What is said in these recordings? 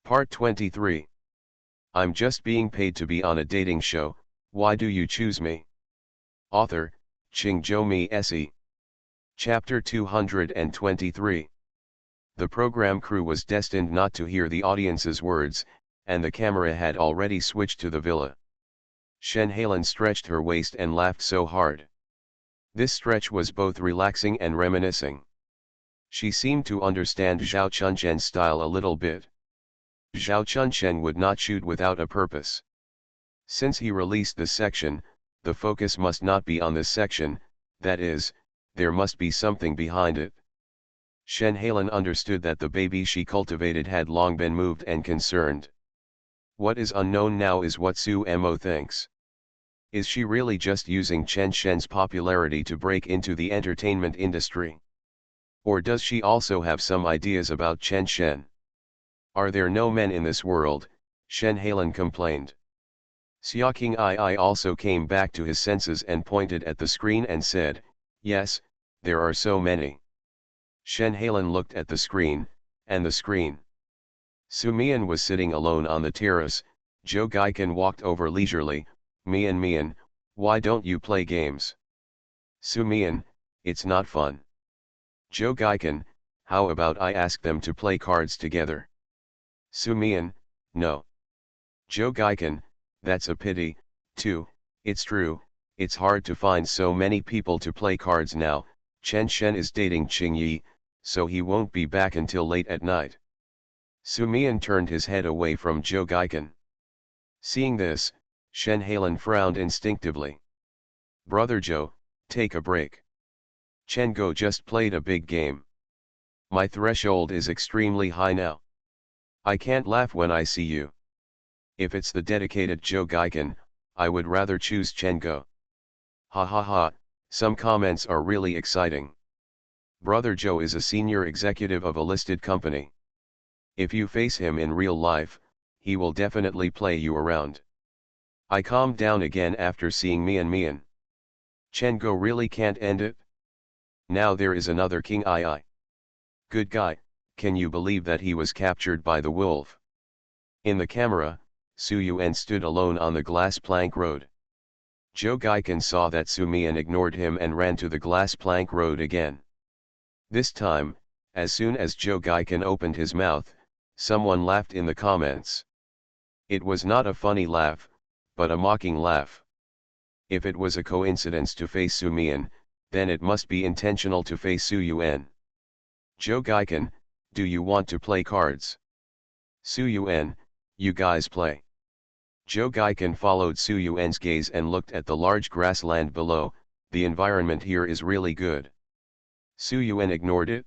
Part 23. I'm just being paid to be on a dating show, why do you choose me? Author, Chingjo Mi Se. Chapter 223. The program crew was destined not to hear the audience's words, and the camera had already switched to the villa. Shen Halen stretched her waist and laughed so hard. This stretch was both relaxing and reminiscing. She seemed to understand Zhao Chunzhen's style a little bit. Zhao Chunzhen would not shoot without a purpose. Since he released this section, the focus must not be on this section, that is, there must be something behind it. Shen Halen understood that the baby she cultivated had long been moved and concerned. What is unknown now is what Su Mo thinks. Is she really just using Chen Shen's popularity to break into the entertainment industry? Or does she also have some ideas about Chen Shen? Are there no men in this world? Shen Halen complained. Xiaoqing I also came back to his senses and pointed at the screen and said, yes, there are so many. Shen Halen looked at the screen, and the screen. Su Mian was sitting alone on the terrace. Zhou Gaikan walked over leisurely. Mian, why don't you play games? Su Mian, it's not fun. Zhou Gaikan, how about I ask them to play cards together? Su Mian, no. Zhou Gaikan, that's a pity, too. It's true, it's hard to find so many people to play cards now. Chen Shen is dating Qing Yi, so he won't be back until late at night. Su Mian turned his head away from Zhou Gaikan. Seeing this, Shen Halen frowned instinctively. Brother Zhou, take a break. Chen Go just played a big game. My threshold is extremely high now. I can't laugh when I see you. If it's the dedicated Zhou Gaikan, I would rather choose Chen Go. Ha ha ha, some comments are really exciting. Brother Zhou is a senior executive of a listed company. If you face him in real life, he will definitely play you around. I calmed down again after seeing Mian. Chen Go really can't end it? Now there is another King II. Good guy, can you believe that he was captured by the wolf? In the camera, Su Yuan stood alone on the glass plank road. Zhou Gaikan saw that Su Mian ignored him and ran to the glass plank road again. This time, as soon as Zhou Gaikan opened his mouth, someone laughed in the comments. It was not a funny laugh, but a mocking laugh. If it was a coincidence to face Su Mian, then it must be intentional to face Su Yuan. Zhou Gaikan, do you want to play cards? Su Yuan, you guys play. Zhou Gaikan followed Su Yuan's gaze and looked at the large grassland below. The environment here is really good. Su Yuan ignored it.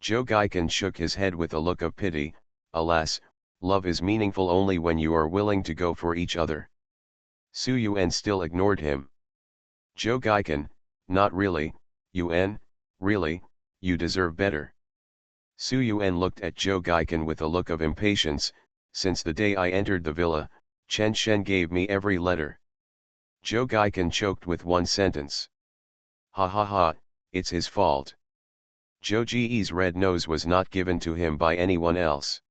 Zhou Gaikan shook his head with a look of pity. Alas, love is meaningful only when you are willing to go for each other. Su Yuan still ignored him. Zhou Gaikan, not really, Yuan, really, you deserve better. Su Yuan looked at Zhou Gaikan with a look of impatience. Since the day I entered the villa, Chen Shen gave me every letter. Zhou Gaikan choked with one sentence. Ha ha ha, it's his fault. Zhou Ji's red nose was not given to him by anyone else.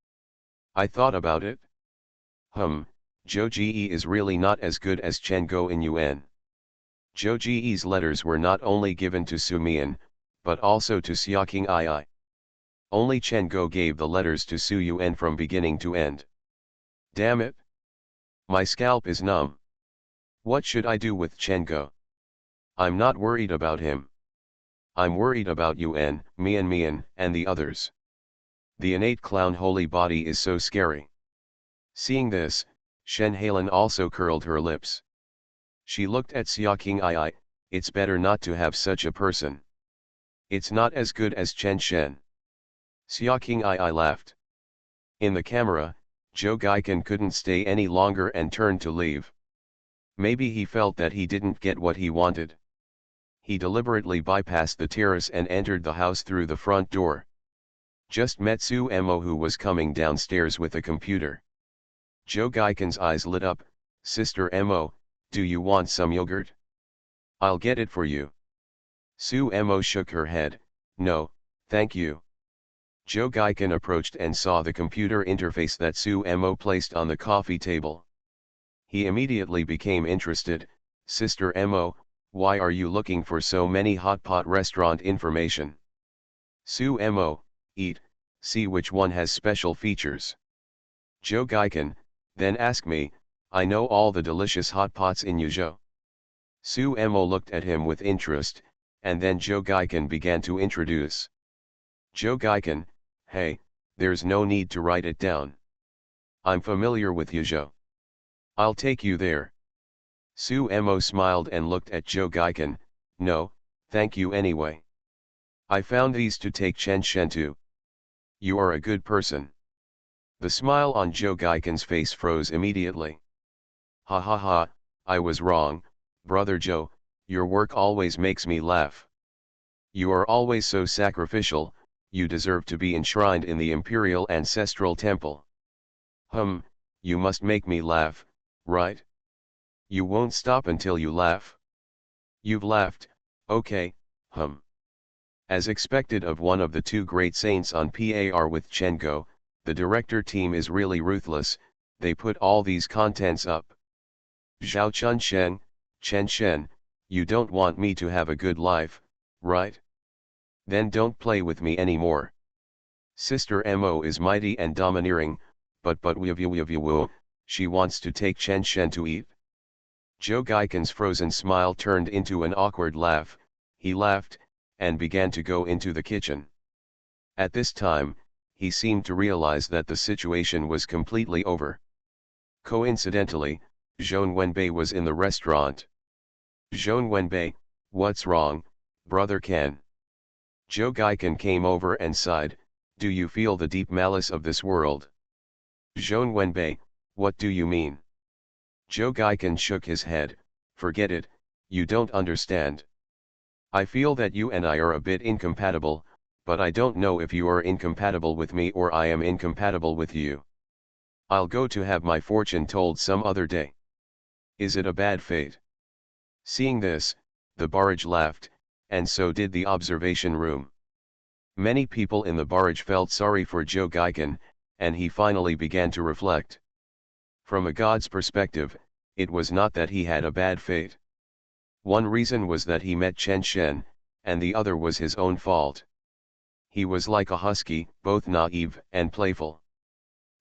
I thought about it. Zhou Ji is really not as good as Chen Go in Yuan. Zhou Ji's letters were not only given to Su Mian, but also to Xiaoqing II. Only Chen Go gave the letters to Su Yuan from beginning to end. Damn it! My scalp is numb. What should I do with Chen Go? I'm not worried about him. I'm worried about Yuan, Mian, and the others. The innate clown holy body is so scary. Seeing this, Shen Halen also curled her lips. She looked at Xiaoqing II. It's better not to have such a person. It's not as good as Chen Shen. Xiaoqing II laughed. In the camera, Zhou Gaikan couldn't stay any longer and turned to leave. Maybe he felt that he didn't get what he wanted. He deliberately bypassed the terrace and entered the house through the front door. Just met Su Mo, who was coming downstairs with a computer. Zhou Gaikan's eyes lit up. Sister Mo, do you want some yogurt? I'll get it for you. Su Mo shook her head. No, thank you. Joe Gaiken approached and saw the computer interface that Su Mo placed on the coffee table. He immediately became interested. Sister Mo, why are you looking for so many hot pot restaurant information? Su Mo, eat, see which one has special features. Joe Gaiken, then ask me, I know all the delicious hot pots in Yuzhou. Su Mo looked at him with interest, and then Joe Gaiken began to introduce. Joe Gaiken, hey, there's no need to write it down. I'm familiar with Yuzhou. I'll take you there. Su Mo smiled and looked at Joe Gaiken. No, thank you anyway. I found these to take Chen Shen to. You are a good person. The smile on Joe Gaiken's face froze immediately. Ha ha ha, I was wrong, brother Joe, your work always makes me laugh. You are always so sacrificial, you deserve to be enshrined in the Imperial Ancestral Temple. You must make me laugh, right? You won't stop until you laugh. You've laughed, okay, As expected of one of the two great saints on par with Chen Go, the director team is really ruthless. They put all these contents up. Zhao Chunsheng, Chen Shen, you don't want me to have a good life, right? Then don't play with me anymore. Sister Mo is mighty and domineering, but she wants to take Chen Shen to eat. Joe Gaiken's frozen smile turned into an awkward laugh. He laughed, and began to go into the kitchen. At this time, he seemed to realize that the situation was completely over. Coincidentally, Zhong Wenbei was in the restaurant. Zhong Wenbei, what's wrong, brother Ken? Joe Gaiken came over and sighed, do you feel the deep malice of this world? Zhong Wenbei, what do you mean? Joe Gaiken shook his head, forget it, you don't understand. I feel that you and I are a bit incompatible, but I don't know if you are incompatible with me or I am incompatible with you. I'll go to have my fortune told some other day. Is it a bad fate? Seeing this, the barrage laughed, and so did the observation room. Many people in the barrage felt sorry for Joe Gaiken, and he finally began to reflect. From a god's perspective, it was not that he had a bad fate. One reason was that he met Chen Shen, and the other was his own fault. He was like a husky, both naive and playful.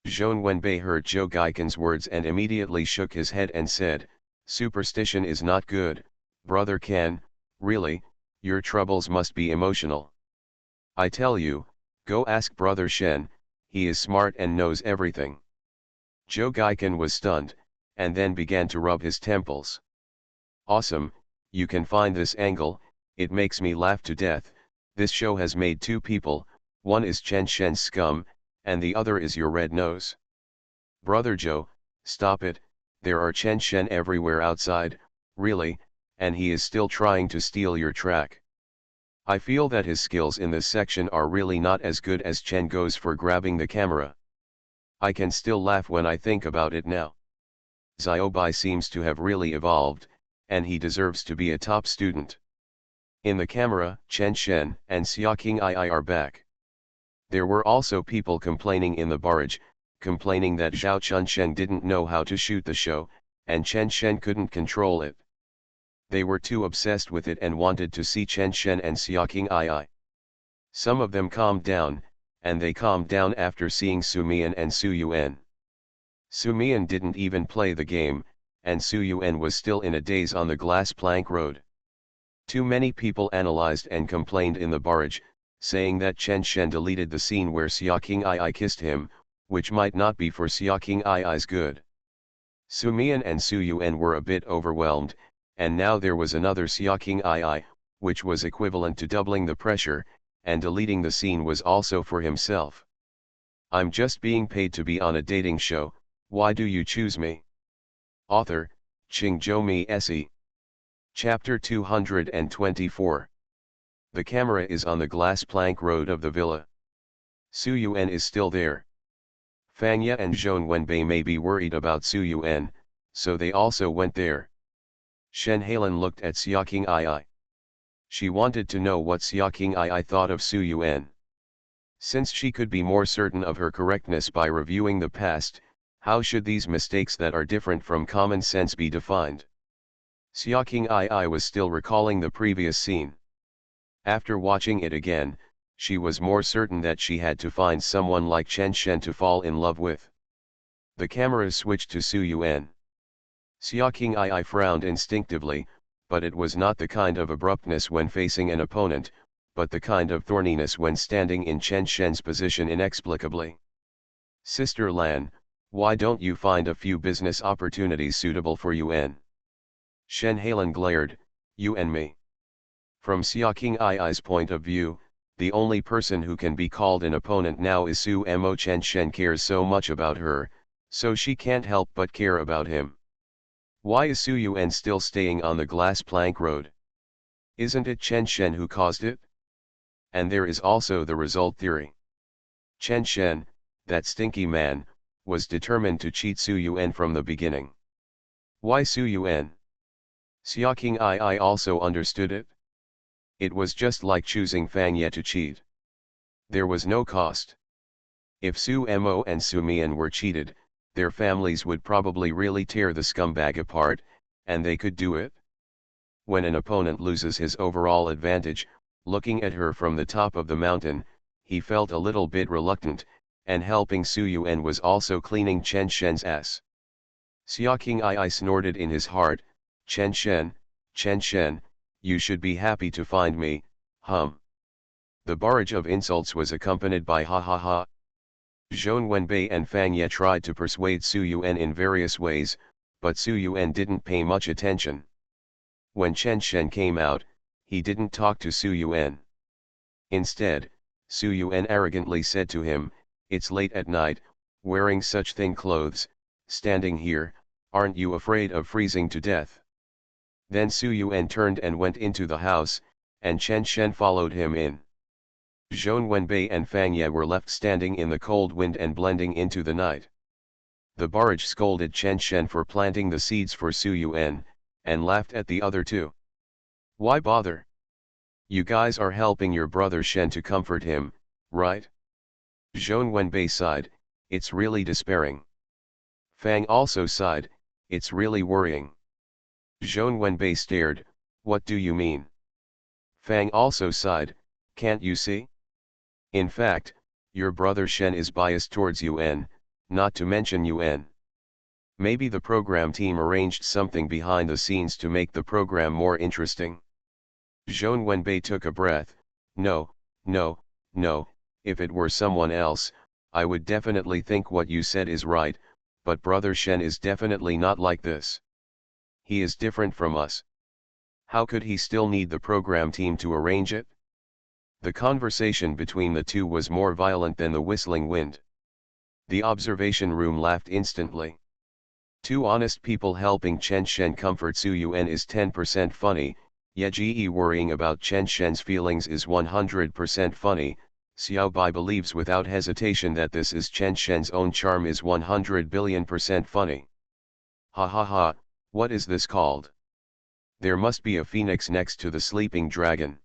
Zhong Wenbei heard Joe Gaiken's words and immediately shook his head and said, superstition is not good, brother Ken, really, your troubles must be emotional. I tell you, go ask brother Shen, he is smart and knows everything. Joe Gaiken was stunned, and then began to rub his temples. Awesome, you can find this angle, it makes me laugh to death. This show has made two people, one is Chen Shen's scum, and the other is your red nose. Brother Joe, stop it, there are Chen Shen everywhere outside, really, and he is still trying to steal your track. I feel that his skills in this section are really not as good as Chen Go's for grabbing the camera. I can still laugh when I think about it now. Xiaobai seems to have really evolved, and he deserves to be a top student. In the camera, Chen Shen and Xiaoqing Ai are back. There were also people complaining in the barrage, complaining that Zhao Chunsheng didn't know how to shoot the show, and Chen Shen couldn't control it. They were too obsessed with it and wanted to see Chen Shen and Xiaoqing Ai. Some of them calmed down, and they calmed down after seeing Su Mian and Su Yuan. Su Mian didn't even play the game, and Su Yuan was still in a daze on the glass plank road. Too many people analyzed and complained in the barrage, saying that Chen Shen deleted the scene where Xiaoqing Ai kissed him, which might not be for Xiaoqing Ai's good. Su Mian and Su Yuan were a bit overwhelmed, and now there was another Xiaoqing Ai, which was equivalent to doubling the pressure, and deleting the scene was also for himself. I'm just being paid to be on a dating show, why do you choose me? Author, Qingzhou Se. Chapter 224. The camera is on the glass plank road of the villa. Su Yuan is still there. Fangya and Zhong Wenbei may be worried about Su Yuan, so they also went there. Shen Hailan looked at Xiaoqing Ai. She wanted to know what Xiaoqing Ai thought of Su Yuan. Since she could be more certain of her correctness by reviewing the past, how should these mistakes that are different from common sense be defined? Xiaoqing Ai was still recalling the previous scene. After watching it again, she was more certain that she had to find someone like Chen Shen to fall in love with. The camera switched to Su Yuan. Xiaoqing Ai frowned instinctively, but it was not the kind of abruptness when facing an opponent, but the kind of thorniness when standing in Chen Shen's position inexplicably. Sister Lan, why don't you find a few business opportunities suitable for Yuan? Shen Hailan glared, you and me. From Xiaoqing Ai's point of view, the only person who can be called an opponent now is Su Mo. Chen Shen cares so much about her, so she can't help but care about him. Why is Su Yuan still staying on the glass plank road? Isn't it Chen Shen who caused it? And there is also the result theory. Chen Shen, that stinky man, was determined to cheat Su Yuan from the beginning. Why Su Yuan? Xiaoqing Ai also understood it. It was just like choosing Fang Ye to cheat. There was no cost. If Su Mo and Su Mian were cheated, their families would probably really tear the scumbag apart, and they could do it. When an opponent loses his overall advantage, looking at her from the top of the mountain, he felt a little bit reluctant, and helping Su Yuan was also cleaning Chen Shen's ass. Xiaoqing Ai snorted in his heart, Chen Shen, you should be happy to find me, hum. The barrage of insults was accompanied by ha ha ha. Zhong Wenbei and Fang Ye tried to persuade Su Yuan in various ways, but Su Yuan didn't pay much attention. When Chen Shen came out, he didn't talk to Su Yuan. Instead, Su Yuan arrogantly said to him, it's late at night, wearing such thin clothes, standing here, aren't you afraid of freezing to death? Then Su Yuan turned and went into the house, and Chen Shen followed him in. Zhong Wenbei and Fang Ye were left standing in the cold wind and blending into the night. The barrage scolded Chen Shen for planting the seeds for Su Yuan, and laughed at the other two. Why bother? You guys are helping your brother Shen to comfort him, right? Zhong Wenbei sighed, it's really despairing. Fang also sighed, it's really worrying. Zhong Wenbei stared, what do you mean? Fang also sighed, can't you see? In fact, your brother Shen is biased towards Yuan, not to mention Yuan. Maybe the program team arranged something behind the scenes to make the program more interesting. Zhong Wenbei took a breath, no, if it were someone else, I would definitely think what you said is right, but brother Shen is definitely not like this. He is different from us. How could he still need the program team to arrange it? The conversation between the two was more violent than the whistling wind. The observation room laughed instantly. Two honest people helping Chen Shen comfort Su Yuan is 10% funny, Ye Ji worrying about Chen Shen's feelings is 100% funny. Xiao Bai believes without hesitation that this is Chen Shen's own charm is 100 billion% funny. Ha ha ha, what is this called? There must be a phoenix next to the sleeping dragon.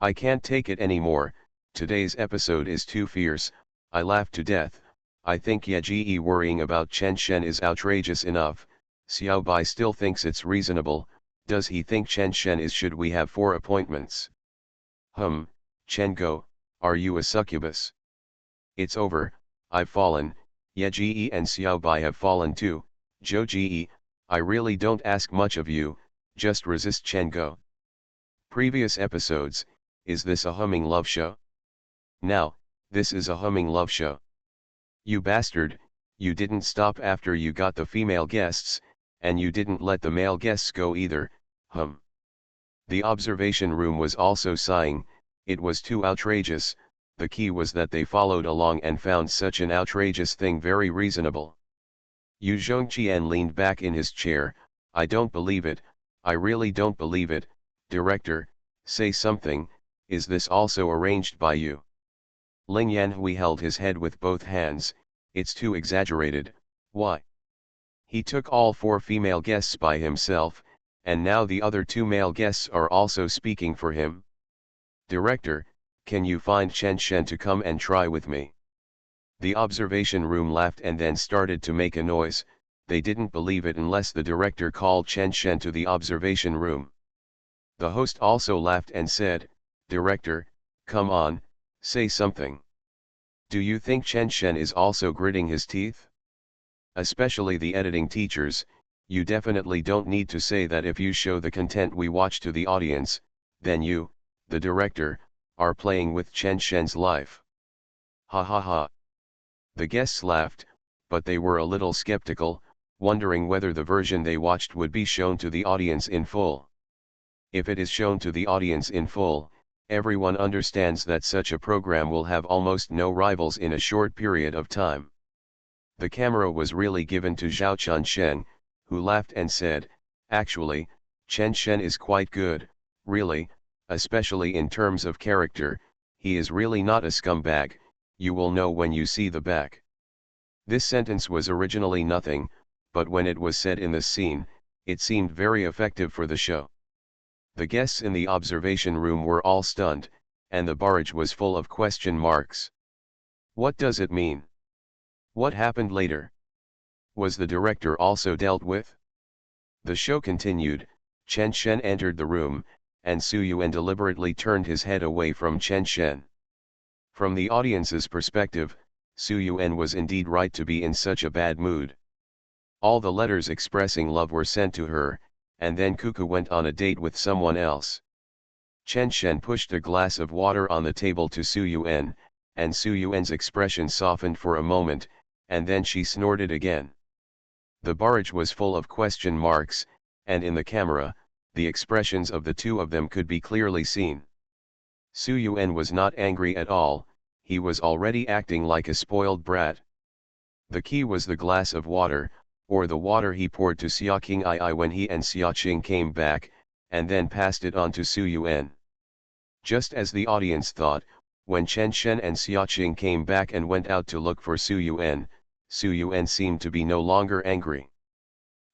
I can't take it anymore, today's episode is too fierce, I laughed to death. I think Ye Ji worrying about Chen Shen is outrageous enough. Xiao Bai still thinks it's reasonable. Does he think Chen Shen is should we have 4 appointments? Chen Go, are you a succubus? It's over, I've fallen, Ye Ji and Xiao Bai have fallen too. Zhou Ji, I really don't ask much of you, just resist Chen Go. Previous episodes, is this a humming love show? Now, this is a humming love show. You bastard, you didn't stop after you got the female guests, and you didn't let the male guests go either, The observation room was also sighing, it was too outrageous, the key was that they followed along and found such an outrageous thing very reasonable. Yu Zhongqian leaned back in his chair, I don't believe it, I really don't believe it, director, say something, is this also arranged by you? Ling Yanhui held his head with both hands, it's too exaggerated, why? He took all 4 female guests by himself, and now the other 2 male guests are also speaking for him. Director, Can you find Chen Shen to come and try with me? The observation room laughed and then started to make a noise. They didn't believe it unless the director called Chen Shen to the observation room. The host also laughed and said, "Director, come on, say something. Do you think Chen Shen is also gritting his teeth? Especially the editing teachers, you definitely don't need to say that if you show the content we watch to the audience, then you, the director, are playing with Chen Shen's life." Ha ha ha. The guests laughed, but they were a little skeptical, wondering whether the version they watched would be shown to the audience in full. If it is shown to the audience in full, everyone understands that such a program will have almost no rivals in a short period of time. The camera was really given to Zhao Chunsheng, who laughed and said, "Actually, Chen Shen is quite good, really, especially in terms of character. He is really not a scumbag, you will know when you see the back." This sentence was originally nothing, but when it was said in the scene, it seemed very effective for the show. The guests in the observation room were all stunned, and the barrage was full of question marks. What does it mean? What happened later? Was the director also dealt with? The show continued. Chen Shen entered the room, and Su Yuan deliberately turned his head away from Chen Shen. From the audience's perspective, Su Yuan was indeed right to be in such a bad mood. All the letters expressing love were sent to her, and then Cuckoo went on a date with someone else. Chen Shen pushed a glass of water on the table to Su Yuan, and Su Yuan's expression softened for a moment, and then she snorted again. The barrage was full of question marks, and in the camera, the expressions of the two of them could be clearly seen. Su Yuan was not angry at all, he was already acting like a spoiled brat. The key was the glass of water, or the water he poured to Xia Qing'ai when he and Xia Qing came back, and then passed it on to Su Yuan. Just as the audience thought, when Chen Shen and Xia Qing came back and went out to look for Su Yuan seemed to be no longer angry.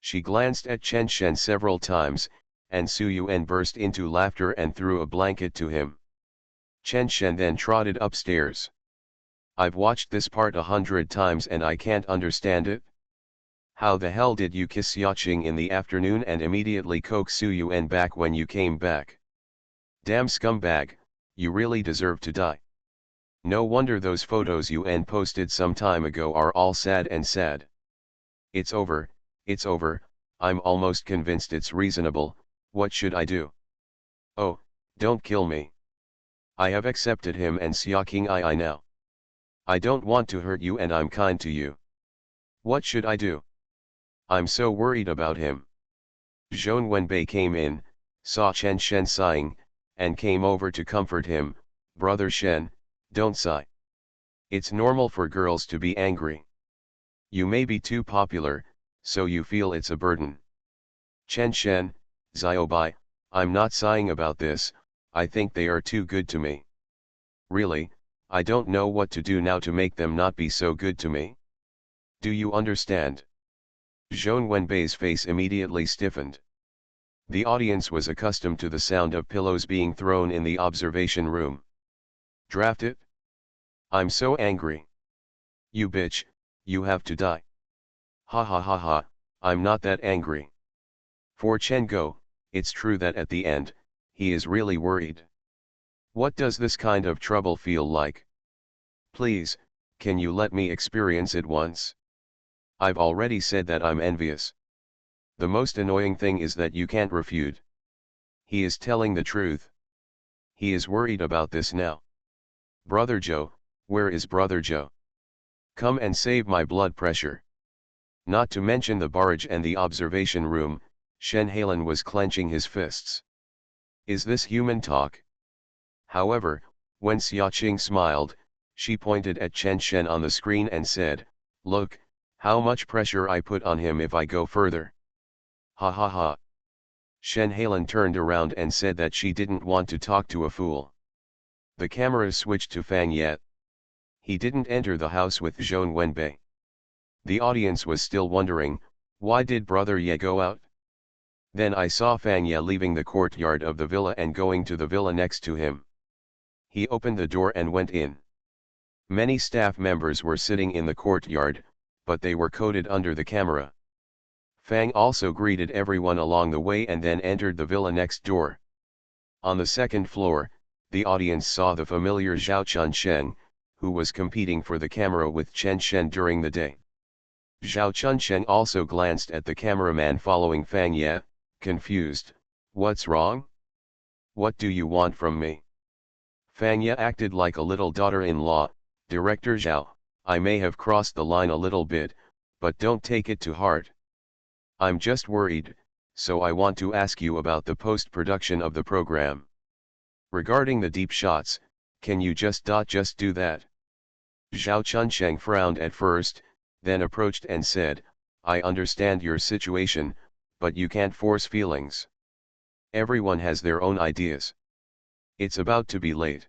She glanced at Chen Shen several times, and Su Yuan burst into laughter and threw a blanket to him. Chen Shen then trotted upstairs. "I've watched this part 100 times and I can't understand it. How the hell did you kiss Xia Qing in the afternoon and immediately coax Su Yuan back when you came back? Damn scumbag, you really deserve to die. No wonder those photos Yuan posted some time ago are all sad and sad. It's over, I'm almost convinced it's reasonable. What should I do? Oh, don't kill me. I have accepted him and Xia Qing'ai now. I don't want to hurt you and I'm kind to you. What should I do? I'm so worried about him." Zhong Wenbei came in, saw Chen Shen sighing, and came over to comfort him. "Brother Shen, don't sigh. It's normal for girls to be angry. You may be too popular, so you feel it's a burden." "Chen Shen, Xiaobai, I'm not sighing about this, I think they are too good to me. Really, I don't know what to do now to make them not be so good to me. Do you understand?" Zhong Wenbei's face immediately stiffened. The audience was accustomed to the sound of pillows being thrown in the observation room. "Draft it? I'm so angry. You bitch, you have to die. Ha ha ha ha, I'm not that angry." For Chen Go, it's true that at the end, he is really worried. What does this kind of trouble feel like? Please, can you let me experience it once? I've already said that I'm envious. The most annoying thing is that you can't refute. He is telling the truth. He is worried about this now. Brother Joe, where is Brother Joe? Come and save my blood pressure. Not to mention the barrage and the observation room, Shen Hailan was clenching his fists. Is this human talk? However, when Xia Qing smiled, she pointed at Chen Shen on the screen and said, "Look, how much pressure I put on him if I go further." Ha ha ha. Shen Hailan turned around and said that she didn't want to talk to a fool. The camera switched to Fang Ye. He didn't enter the house with Zhong Wenbei. The audience was still wondering, why did Brother Ye go out? Then I saw Fang Ye leaving the courtyard of the villa and going to the villa next to him. He opened the door and went in. Many staff members were sitting in the courtyard, but they were coated under the camera. Fang also greeted everyone along the way and then entered the villa next door. On the second floor, the audience saw the familiar Zhao Chunsheng, who was competing for the camera with Chen Shen during the day. Zhao Chunsheng also glanced at the cameraman following Fang Ye, confused. "What's wrong? What do you want from me?" Fang Ye acted like a little daughter-in-law. "Director Zhao, I may have crossed the line a little bit, but don't take it to heart. I'm just worried, so I want to ask you about the post-production of the program. Regarding the deep shots, can you just do that?" Zhao Chunsheng frowned at first, then approached and said, "I understand your situation, but you can't force feelings. Everyone has their own ideas. It's about to be late.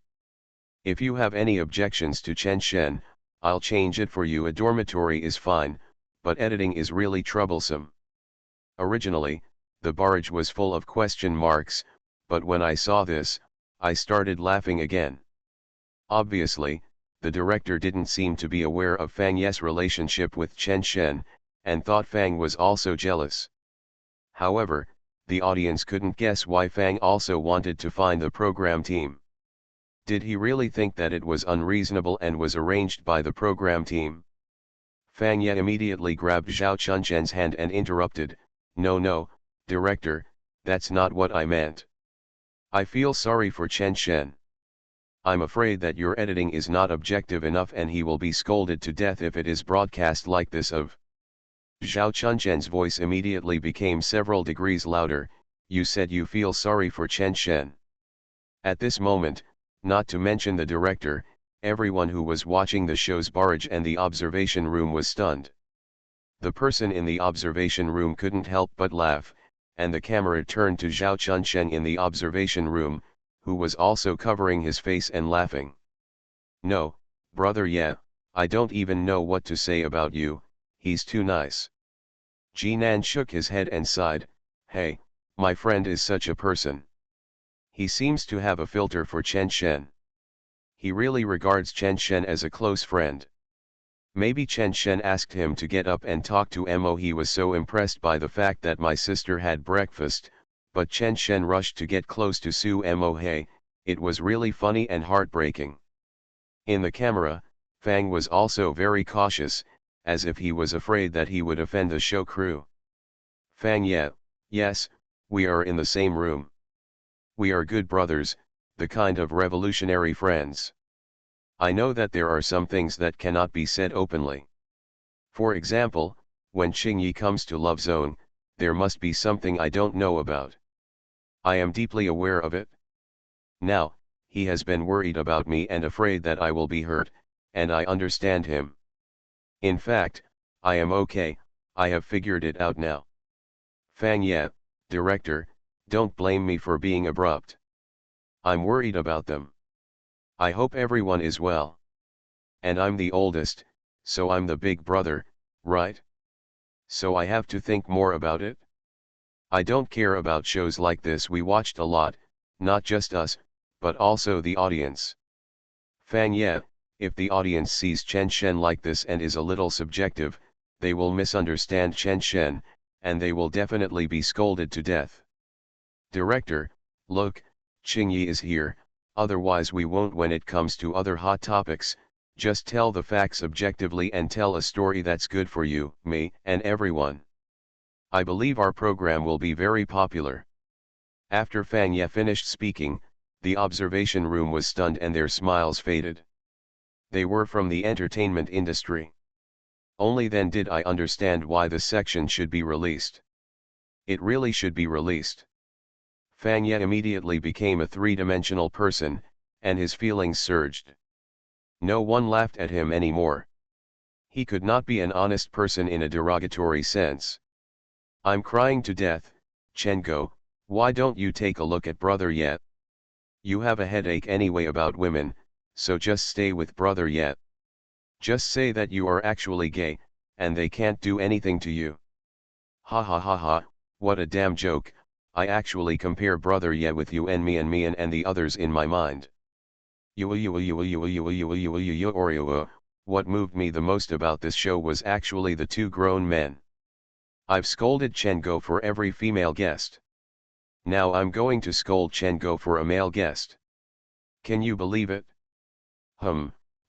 If you have any objections to Chen Shen, I'll change it for you. A dormitory is fine, but editing is really troublesome." Originally, the barrage was full of question marks, but when I saw this, I started laughing again. Obviously, the director didn't seem to be aware of Fang Ye's relationship with Chen Shen, and thought Fang was also jealous. However, the audience couldn't guess why Fang also wanted to find the program team. Did he really think that it was unreasonable and was arranged by the program team? Fang Ye immediately grabbed Zhao Chunsheng's hand and interrupted, No, director, that's not what I meant. I feel sorry for Chen Shen. I'm afraid that your editing is not objective enough and he will be scolded to death if it is broadcast like this." Zhao Chunsheng's voice immediately became several degrees louder. "You said you feel sorry for Chen Shen." At this moment, not to mention the director, everyone who was watching the show's barrage and the observation room was stunned. The person in the observation room couldn't help but laugh, and the camera turned to Zhao Chunsheng in the observation room, who was also covering his face and laughing. "No, brother Ye, I don't even know what to say about you, he's too nice." Jinan shook his head and sighed, "Hey, my friend is such a person. He seems to have a filter for Chen Shen. He really regards Chen Shen as a close friend. Maybe Chen Shen asked him to get up and talk to Mo. He was so impressed by the fact that my sister had breakfast, but Chen Shen rushed to get close to Su Mo. Hey, it was really funny and heartbreaking." In the camera, Fang was also very cautious, as if he was afraid that he would offend the show crew. "Fang Ye, yes, we are in the same room. We are good brothers, the kind of revolutionary friends. I know that there are some things that cannot be said openly. For example, when Qingyi comes to Love Zone, there must be something I don't know about. I am deeply aware of it. Now, he has been worried about me and afraid that I will be hurt, and I understand him. In fact, I am okay, I have figured it out now. Fang Ye, director, don't blame me for being abrupt. I'm worried about them. I hope everyone is well. And I'm the oldest, so I'm the big brother, right? So I have to think more about it. I don't care about shows like this. We watched a lot, not just us, but also the audience. Fang Ye, if the audience sees Chen Shen like this and is a little subjective, they will misunderstand Chen Shen, and they will definitely be scolded to death. Director, look, Qingyi is here, otherwise we won't. When it comes to other hot topics, just tell the facts objectively and tell a story that's good for you, me, and everyone. I believe our program will be very popular." After Fang Ye finished speaking, the observation room was stunned and their smiles faded. They were from the entertainment industry. Only then did I understand why the section should be released. It really should be released. Fang Ye immediately became a three-dimensional person, and his feelings surged. No one laughed at him anymore. He could not be an honest person in a derogatory sense. "I'm crying to death, Chengo, why don't you take a look at brother Ye? You have a headache anyway about women, so just stay with brother Ye. Just say that you are actually gay, and they can't do anything to you." "Ha ha ha ha, what a damn joke. I actually compare brother Ye with you and me and the others in my mind. What moved me the most about this show was actually the two grown men. I've scolded Chen Go for every female guest. Now I'm going to scold Chen Go for a male guest. Can you believe it?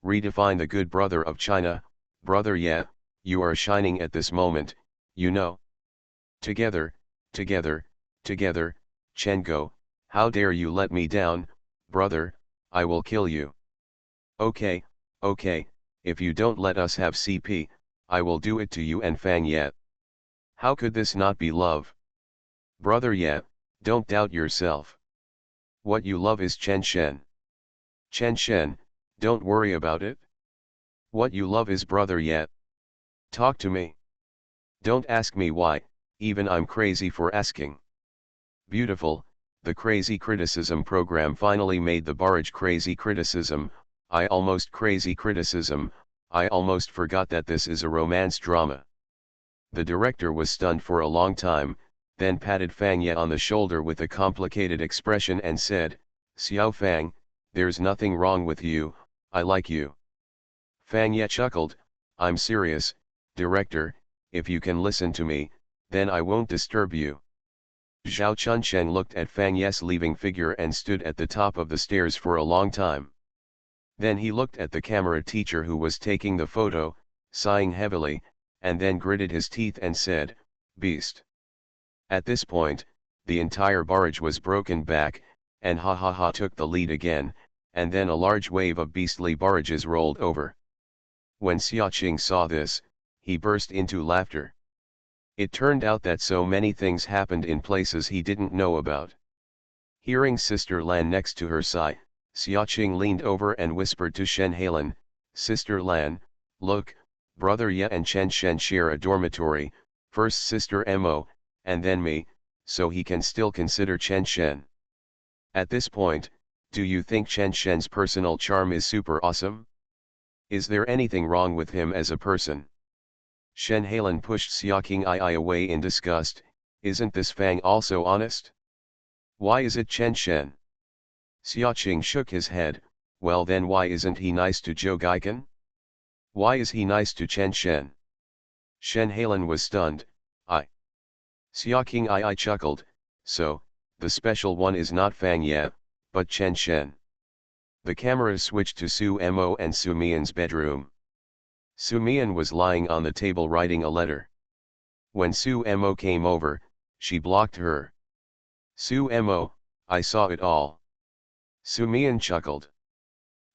Redefine the good brother of China, brother, yeah, you are shining at this moment, you know. Together, together, together, Chen Go, how dare you let me down, brother, I will kill you. Okay, okay, if you don't let us have CP, I will do it to you and Fang Ye. How could this not be love? Brother Ye, don't doubt yourself. What you love is Chen Shen. Chen Shen, don't worry about it. What you love is brother Ye. Talk to me. Don't ask me why, even I'm crazy for asking. Beautiful, the crazy criticism program finally made the barrage crazy criticism, I almost crazy criticism, I almost forgot that this is a romance drama. The director was stunned for a long time, then patted Fang Ye on the shoulder with a complicated expression and said, Xiao Fang, there's nothing wrong with you, I like you. Fang Ye chuckled, I'm serious, director, if you can listen to me, then I won't disturb you. Zhao Chunsheng looked at Fang Ye's leaving figure and stood at the top of the stairs for a long time. Then he looked at the camera teacher who was taking the photo, sighing heavily, and then gritted his teeth and said, Beast. At this point, the entire barrage was broken back, and Ha Ha Ha took the lead again, and then a large wave of beastly barrages rolled over. When Xiaoqing saw this, he burst into laughter. It turned out that so many things happened in places he didn't know about. Hearing Sister Lan next to her sigh, Xiaoqing leaned over and whispered to Shen Hailan, Sister Lan, look, brother Ye and Chen Shen share a dormitory, first Sister Mo, and then me, so he can still consider Chen Shen. At this point, do you think Chen Shen's personal charm is super awesome? Is there anything wrong with him as a person? Shen Hailan pushed Xiaoqing Ai away in disgust, isn't this Fang also honest? Why is it Chen Shen? Xiaoqing shook his head, well then why isn't he nice to Zhou Gaikan? Why is he nice to Chen Shen? Shen Hailan was stunned, I. Xiaoqing Ai chuckled, so, the special one is not Fang Ye, but Chen Shen. The camera switched to Su Mo and Su Mian's bedroom. Su Mian was lying on the table writing a letter. When Su Mo came over, she blocked her. Su Mo, I saw it all. Su Mian chuckled.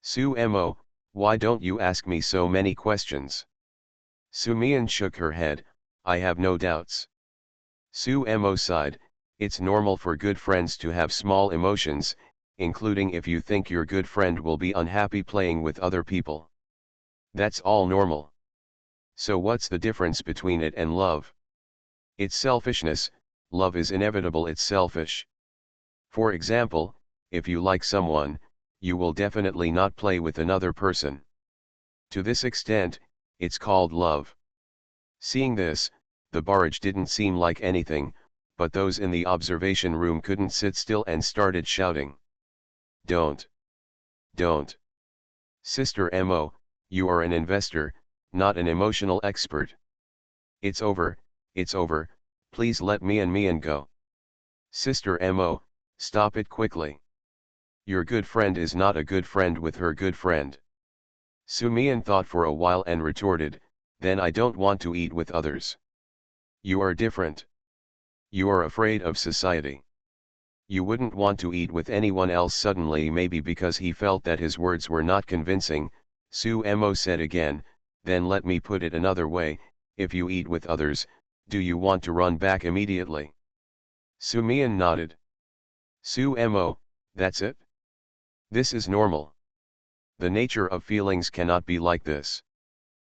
Su Mo, why don't you ask me so many questions? Su Mian shook her head, I have no doubts. Su Mo sighed, it's normal for good friends to have small emotions, including if you think your good friend will be unhappy playing with other people. That's all normal. So what's the difference between it and love? It's selfishness, love is inevitable, it's selfish. For example, if you like someone, you will definitely not play with another person. To this extent, it's called love. Seeing this, the barrage didn't seem like anything, but those in the observation room couldn't sit still and started shouting. Don't. Sister Mo, you are an investor, not an emotional expert. It's over, please let Mian go. Sister Mo, stop it quickly. Your good friend is not a good friend with her good friend. Su Mian thought for a while and retorted, then I don't want to eat with others. You are different. You are afraid of society. You wouldn't want to eat with anyone else suddenly, maybe because he felt that his words were not convincing. Su Mo said again, then let me put it another way, if you eat with others, do you want to run back immediately? Su Mian nodded. Su Mo, that's it? This is normal. The nature of feelings cannot be like this.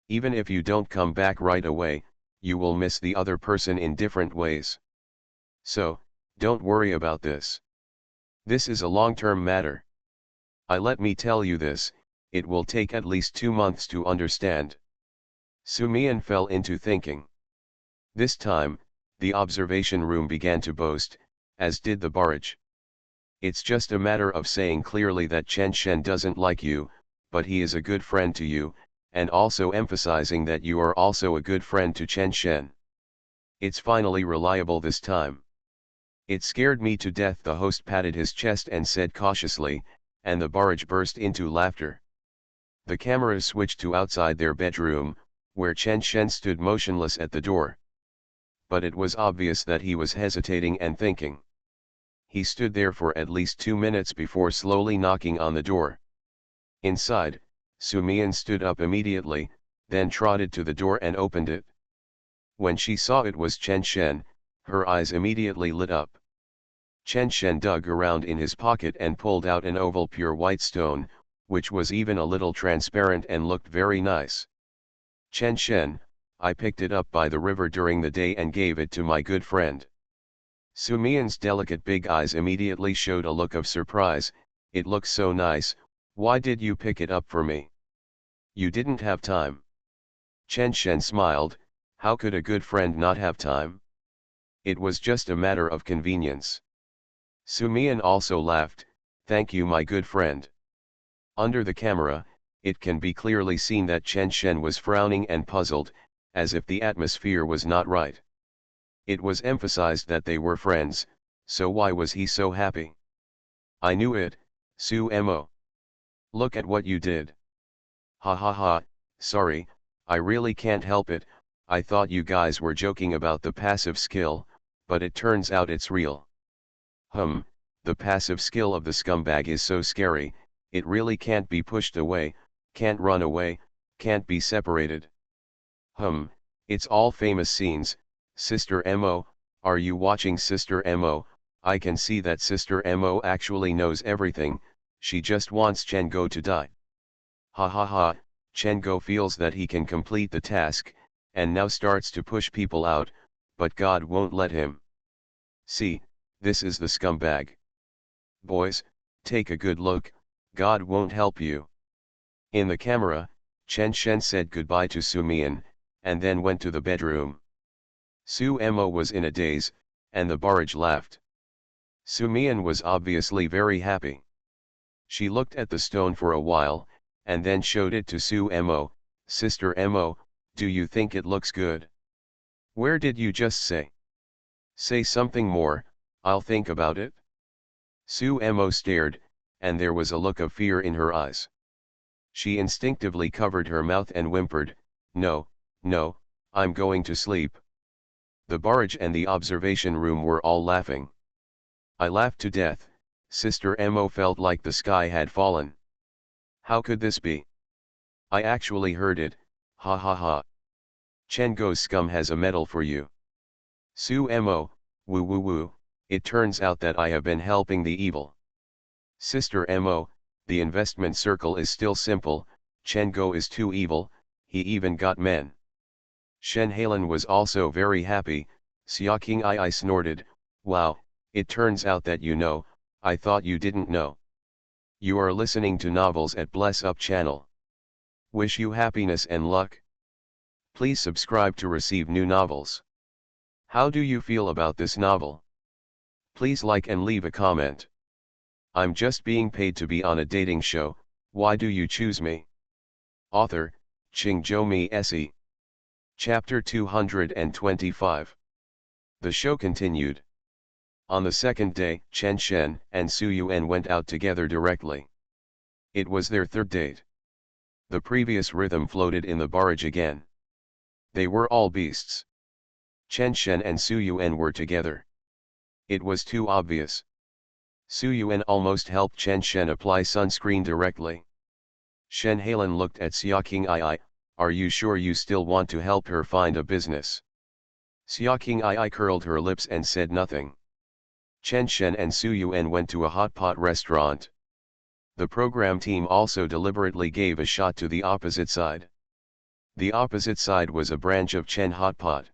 Even if you don't come back right away, you will miss the other person in different ways. So, don't worry about this. This is a long-term matter. Let me tell you this, it will take at least 2 months to understand. Su Mian fell into thinking. This time, the observation room began to boast, as did the barrage. It's just a matter of saying clearly that Chen Shen doesn't like you, but he is a good friend to you, and also emphasizing that you are also a good friend to Chen Shen. It's finally reliable this time. It scared me to death, the host patted his chest and said cautiously, and the barrage burst into laughter. The cameras switched to outside their bedroom, where Chen Shen stood motionless at the door. But it was obvious that he was hesitating and thinking. He stood there for at least 2 minutes before slowly knocking on the door. Inside, Su Mian stood up immediately, then trotted to the door and opened it. When she saw it was Chen Shen, her eyes immediately lit up. Chen Shen dug around in his pocket and pulled out an oval pure white stone, which was even a little transparent and looked very nice. Chen Shen, I picked it up by the river during the day and gave it to my good friend. Su Mian's delicate big eyes immediately showed a look of surprise. It looks so nice, why did you pick it up for me? You didn't have time. Chen Shen smiled, how could a good friend not have time? It was just a matter of convenience. Su Mian also laughed, thank you my good friend. Under the camera, it can be clearly seen that Chen Shen was frowning and puzzled, as if the atmosphere was not right. It was emphasized that they were friends, so why was he so happy? I knew it, Su Mo. Look at what you did. Ha ha ha, sorry, I really can't help it, I thought you guys were joking about the passive skill, but it turns out it's real. The passive skill of the scumbag is so scary, it really can't be pushed away, can't run away, can't be separated. It's all famous scenes. Sister Mo, are you watching Sister Mo? I can see that Sister Mo actually knows everything, she just wants Chen Go to die. Ha ha ha, Chen Go feels that he can complete the task, and now starts to push people out, but God won't let him. See, this is the scumbag. Boys, take a good look, God won't help you. In the camera, Chen Shen said goodbye to Su Mian, and then went to the bedroom. Su Mo was in a daze, and the barrage laughed. Su Mian was obviously very happy. She looked at the stone for a while, and then showed it to Su Mo, Sister Mo, do you think it looks good? Where did you just say? Say something more, I'll think about it. Su Mo stared, and there was a look of fear in her eyes. She instinctively covered her mouth and whimpered, no, no, I'm going to sleep. The barrage and the observation room were all laughing. I laughed to death, Sister Mo felt like the sky had fallen. How could this be? I actually heard it, ha ha ha. Chen Go's scum has a medal for you. Su Mo, woo woo woo, it turns out that I have been helping the evil. Sister Mo, the investment circle is still simple, Chen Go is too evil, he even got men. Shen Halen was also very happy, Xia King I snorted, wow, it turns out that you know, I thought you didn't know. You are listening to novels at Bless Up channel. Wish you happiness and luck. Please subscribe to receive new novels. How do you feel about this novel? Please like and leave a comment. I'm just being paid to be on a dating show, why do you choose me? Author, Qingzhou Mi Se. Chapter 225. The show continued. On the second day, Chen Shen and Su Yuan went out together directly. It was their third date. The previous rhythm floated in the barrage again. They were all beasts. Chen Shen and Su Yuan were together. It was too obvious. Su Yuan almost helped Chen Shen apply sunscreen directly. Shen Halen looked at Xia King I, are you sure you still want to help her find a business? Xia King I curled her lips and said nothing. Chen Shen and Su Yuan went to a hot pot restaurant. The program team also deliberately gave a shot to the opposite side. The opposite side was a branch of Chen Hot Pot.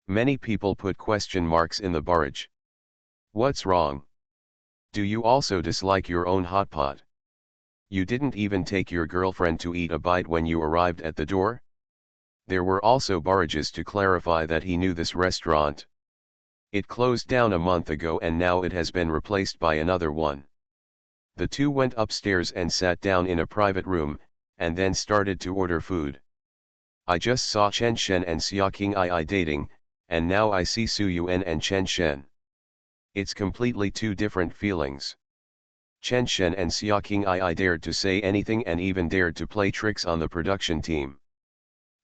Many people put question marks in the barrage. What's wrong? Do you also dislike your own hot pot? You didn't even take your girlfriend to eat a bite when you arrived at the door? There were also barrages to clarify that he knew this restaurant. It closed down a month ago and now it has been replaced by another one. The two went upstairs and sat down in a private room, and then started to order food. I just saw Chen Shen and Xia Qingyi dating, and now I see Su Yuan and Chen Shen. It's completely two different feelings. Chen Shen and Xia Qingyi dared to say anything and even dared to play tricks on the production team.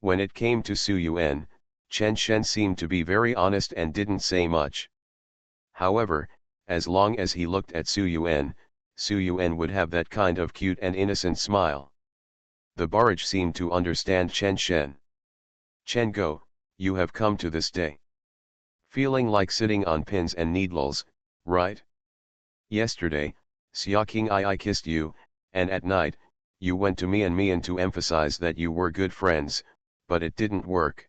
When it came to Su Yuan, Chen Shen seemed to be very honest and didn't say much. However, as long as he looked at Su Yuan would have that kind of cute and innocent smile. The barrage seemed to understand Chen Shen. Chen Go, you have come to this day. Feeling like sitting on pins and needles, right? Yesterday, Xia Qingyi kissed you, and at night, you went to Mian to emphasize that you were good friends, but it didn't work.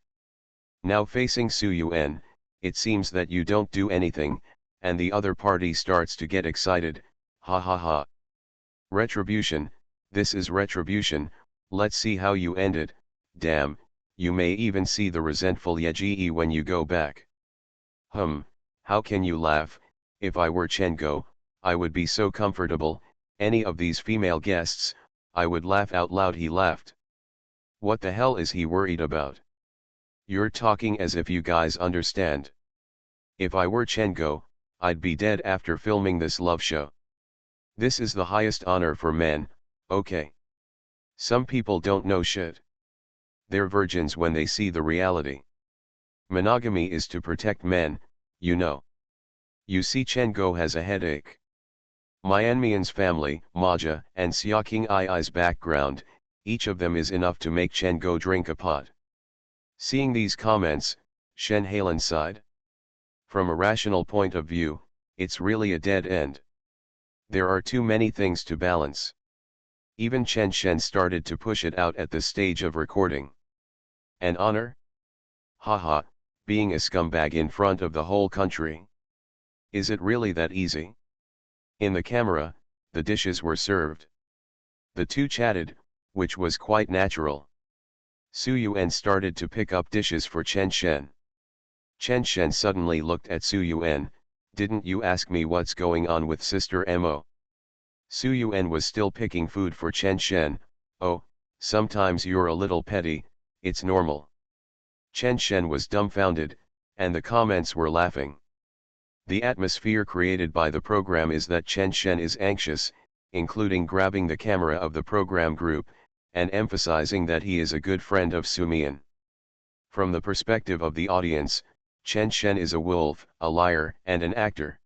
Now facing Su Yuan, it seems that you don't do anything, and the other party starts to get excited, ha ha ha. Retribution, this is retribution, let's see how you end it, damn, you may even see the resentful Yeji when you go back. How can you laugh? If I were Chen Go, I would be so comfortable, any of these female guests, I would laugh out loud. He laughed. What the hell is he worried about? You're talking as if you guys understand. If I were Chen Go, I'd be dead after filming this love show. This is the highest honor for men, okay? Some people don't know shit. They're virgins when they see the reality. Monogamy is to protect men, you know. You see Chen Go has a headache. Mian's family, Maja, and Xia Qingyi's background, each of them is enough to make Chen Go drink a pot. Seeing these comments, Shen Hailan sighed. From a rational point of view, it's really a dead end. There are too many things to balance. Even Chen Shen started to push it out at the stage of recording. An honor? Haha, being a scumbag in front of the whole country. Is it really that easy? In the camera, the dishes were served. The two chatted, which was quite natural. Su Yuan started to pick up dishes for Chen Shen. Chen Shen suddenly looked at Su Yuan, didn't you ask me what's going on with Sister Mo? Su Yuan was still picking food for Chen Shen, oh, sometimes you're a little petty, it's normal. Chen Shen was dumbfounded, and the comments were laughing. The atmosphere created by the program is that Chen Shen is anxious, including grabbing the camera of the program group, and emphasizing that he is a good friend of Su Mian. From the perspective of the audience, Chen Shen is a wolf, a liar, and an actor.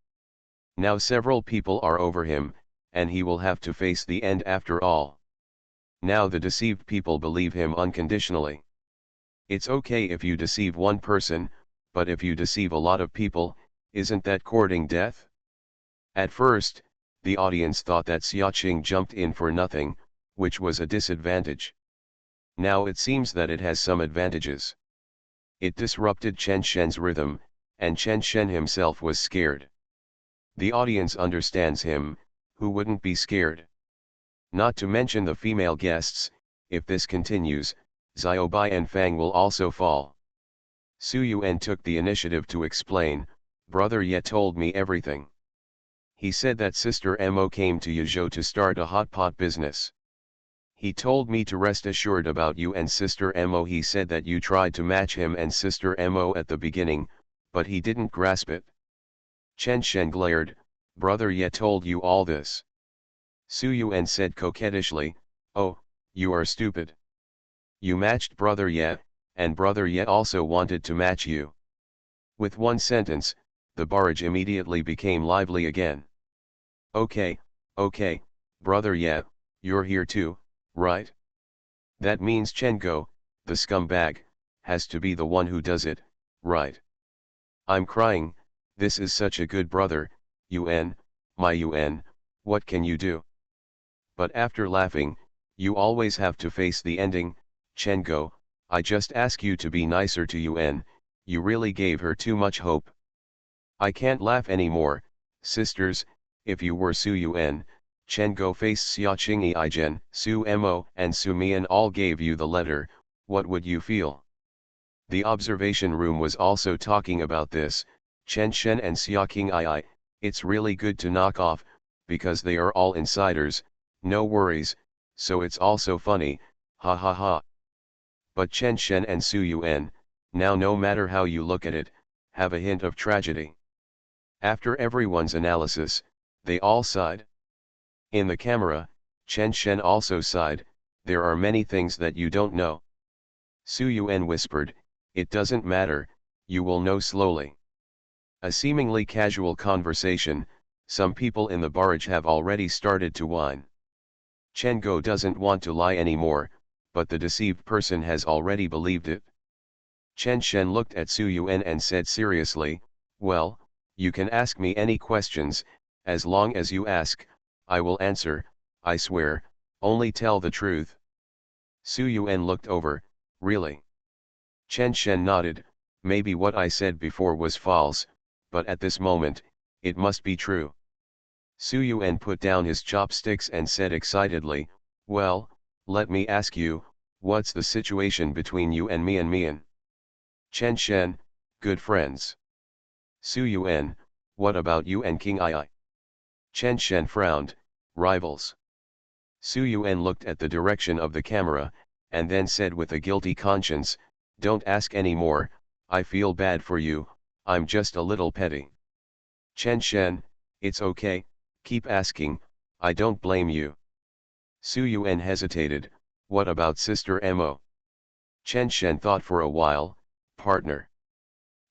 Now several people are over him, and he will have to face the end after all. Now the deceived people believe him unconditionally. It's okay if you deceive one person, but if you deceive a lot of people, isn't that courting death? At first, the audience thought that Xiaoqing jumped in for nothing, which was a disadvantage. Now it seems that it has some advantages. It disrupted Chen Shen's rhythm, and Chen Shen himself was scared. The audience understands him, who wouldn't be scared? Not to mention the female guests, if this continues, Xiaobai and Fang will also fall. Su Yuan took the initiative to explain, Brother Ye told me everything. He said that Sister Mo came to Yuzhou to start a hot pot business. He told me to rest assured about you and Sister Mo. He said that you tried to match him and Sister Mo at the beginning, but he didn't grasp it. Chen Shen glared, Brother Ye told you all this. Su Yuan said coquettishly, oh, you are stupid. You matched Brother Ye, and Brother Ye also wanted to match you. With one sentence, the barrage immediately became lively again. Okay, Brother Ye, you're here too, right? That means Chen Go, the scumbag, has to be the one who does it, right? I'm crying, this is such a good brother, Yuan, my Yuan, what can you do? But after laughing, you always have to face the ending, Chen Go, I just ask you to be nicer to Yuan, you really gave her too much hope. I can't laugh anymore, sisters, if you were Su Yuan, Chen Go faced Xiaoqing Ijen, Su Mo and Su Mian all gave you the letter, what would you feel? The observation room was also talking about this, Chen Shen and Xia King Ai, it's really good to knock off, because they are all insiders, no worries, so it's also funny, ha ha ha. But Chen Shen and Su Yuan, now no matter how you look at it, have a hint of tragedy. After everyone's analysis, they all sighed. In the camera, Chen Shen also sighed, there are many things that you don't know. Su Yuan whispered, it doesn't matter, you will know slowly. A seemingly casual conversation, some people in the barrage have already started to whine. Chen Go doesn't want to lie anymore, but the deceived person has already believed it. Chen Shen looked at Su Yuan and said seriously, well, you can ask me any questions, as long as you ask, I will answer, I swear, only tell the truth. Su Yuan looked over, really? Chen Shen nodded, maybe what I said before was false, but at this moment, it must be true. Su Yuan put down his chopsticks and said excitedly, well, let me ask you, what's the situation between you and Mian? Chen Shen, good friends. Su Yuan, what about you and King Ai? Chen Shen frowned, rivals. Su Yuan looked at the direction of the camera, and then said with a guilty conscience, don't ask any more, I feel bad for you, I'm just a little petty. Chen Shen, it's okay, keep asking, I don't blame you. Su Yuan hesitated, what about Sister Mo? Chen Shen thought for a while, partner.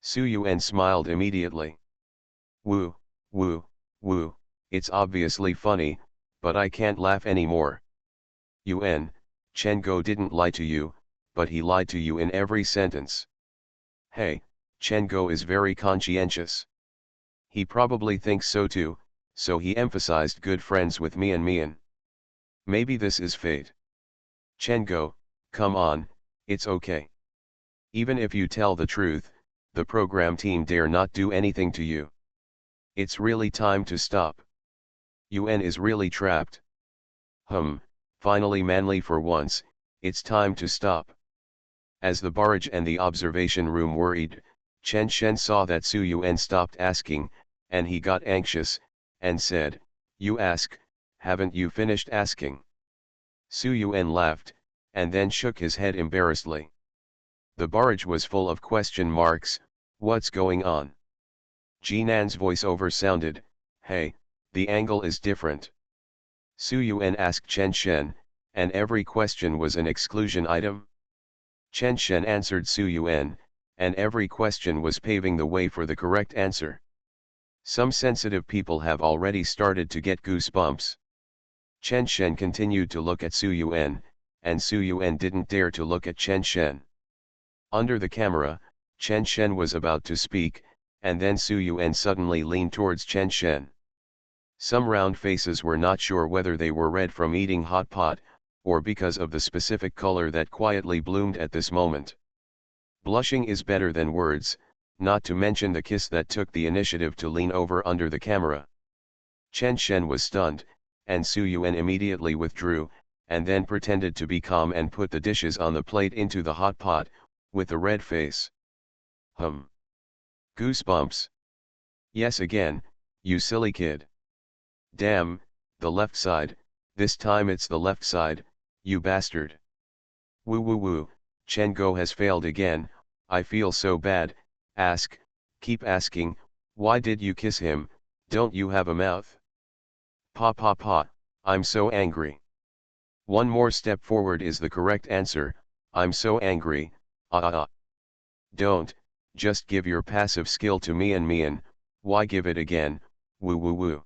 Su Yuan smiled immediately. Woo, it's obviously funny, but I can't laugh anymore. Yuan, Chen Go didn't lie to you, but he lied to you in every sentence. Hey, Chen Go is very conscientious. He probably thinks so too, so he emphasized good friends with Mian. Maybe this is fate. Chen Go, come on, it's okay. Even if you tell the truth, the program team dare not do anything to you. It's really time to stop. Yuan is really trapped. Finally manly for once, it's time to stop. As the barrage and the observation room worried, Chen Shen saw that Su Yuan stopped asking, and he got anxious, and said, you ask, haven't you finished asking? Su Yuan laughed, and then shook his head embarrassedly. The barrage was full of question marks, what's going on? Jinan's voiceover sounded, hey, the angle is different. Su Yuan asked Chen Shen, and every question was an exclusion item? Chen Shen answered Su Yuan, and every question was paving the way for the correct answer. Some sensitive people have already started to get goosebumps. Chen Shen continued to look at Su Yuan, and Su Yuan didn't dare to look at Chen Shen. Under the camera, Chen Shen was about to speak, and then Su Yuan suddenly leaned towards Chen Shen. Some round faces were not sure whether they were red from eating hot pot, or because of the specific color that quietly bloomed at this moment. Blushing is better than words, not to mention the kiss that took the initiative to lean over under the camera. Chen Shen was stunned, and Su Yuan immediately withdrew, and then pretended to be calm and put the dishes on the plate into the hot pot, with a red face. Goosebumps. Yes again, you silly kid. Damn, the left side, this time it's the left side, you bastard. Woo, Chen Go has failed again, I feel so bad, keep asking, why did you kiss him, don't you have a mouth? Pa, I'm so angry. One more step forward is the correct answer, I'm so angry, Don't, just give your passive skill to Mian, why give it again, woo.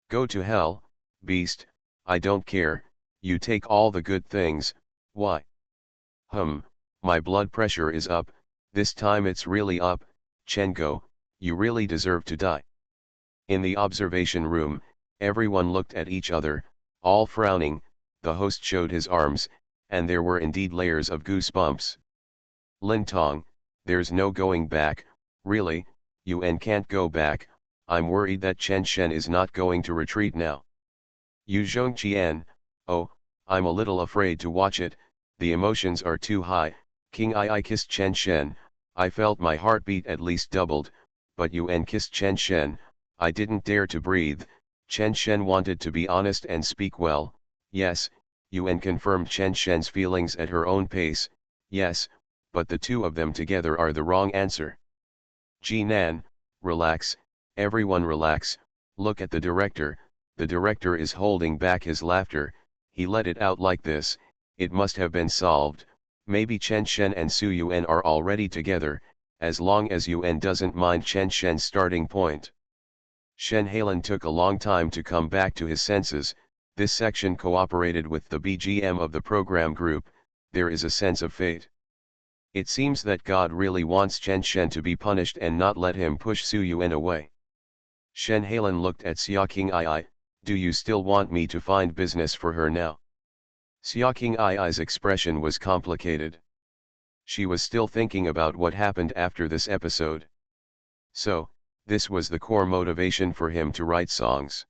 Go to hell, beast, I don't care, you take all the good things, why? My blood pressure is up, this time it's really up, Chen Go, you really deserve to die. In the observation room, everyone looked at each other, all frowning, the host showed his arms, and there were indeed layers of goosebumps. Lin Tong, there's no going back, really, Yuan can't go back, I'm worried that Chen Shen is not going to retreat now. Yu Zhongqian, oh, I'm a little afraid to watch it, the emotions are too high, King Ai kissed Chen Shen, I felt my heartbeat at least doubled, but Yuan kissed Chen Shen. I didn't dare to breathe. Chen Shen wanted to be honest and speak well. Yes, Yuan confirmed Chen Shen's feelings at her own pace. Yes, but the two of them together are the wrong answer. Jinan, relax, everyone relax, look at the director is holding back his laughter, he let it out like this, it must have been solved, maybe Chen Shen and Su Yuan are already together, as long as Yuan doesn't mind Chen Shen's starting point. Shen Halen took a long time to come back to his senses. This section cooperated with the BGM of the program group. There is a sense of fate. It seems that God really wants Chen Shen to be punished and not let him push Su Yuan away. Shen Halen looked at Xiaoqing Ai. Do you still want me to find business for her now? Xiaoqing Ai's expression was complicated. She was still thinking about what happened after this episode. So, this was the core motivation for him to write songs.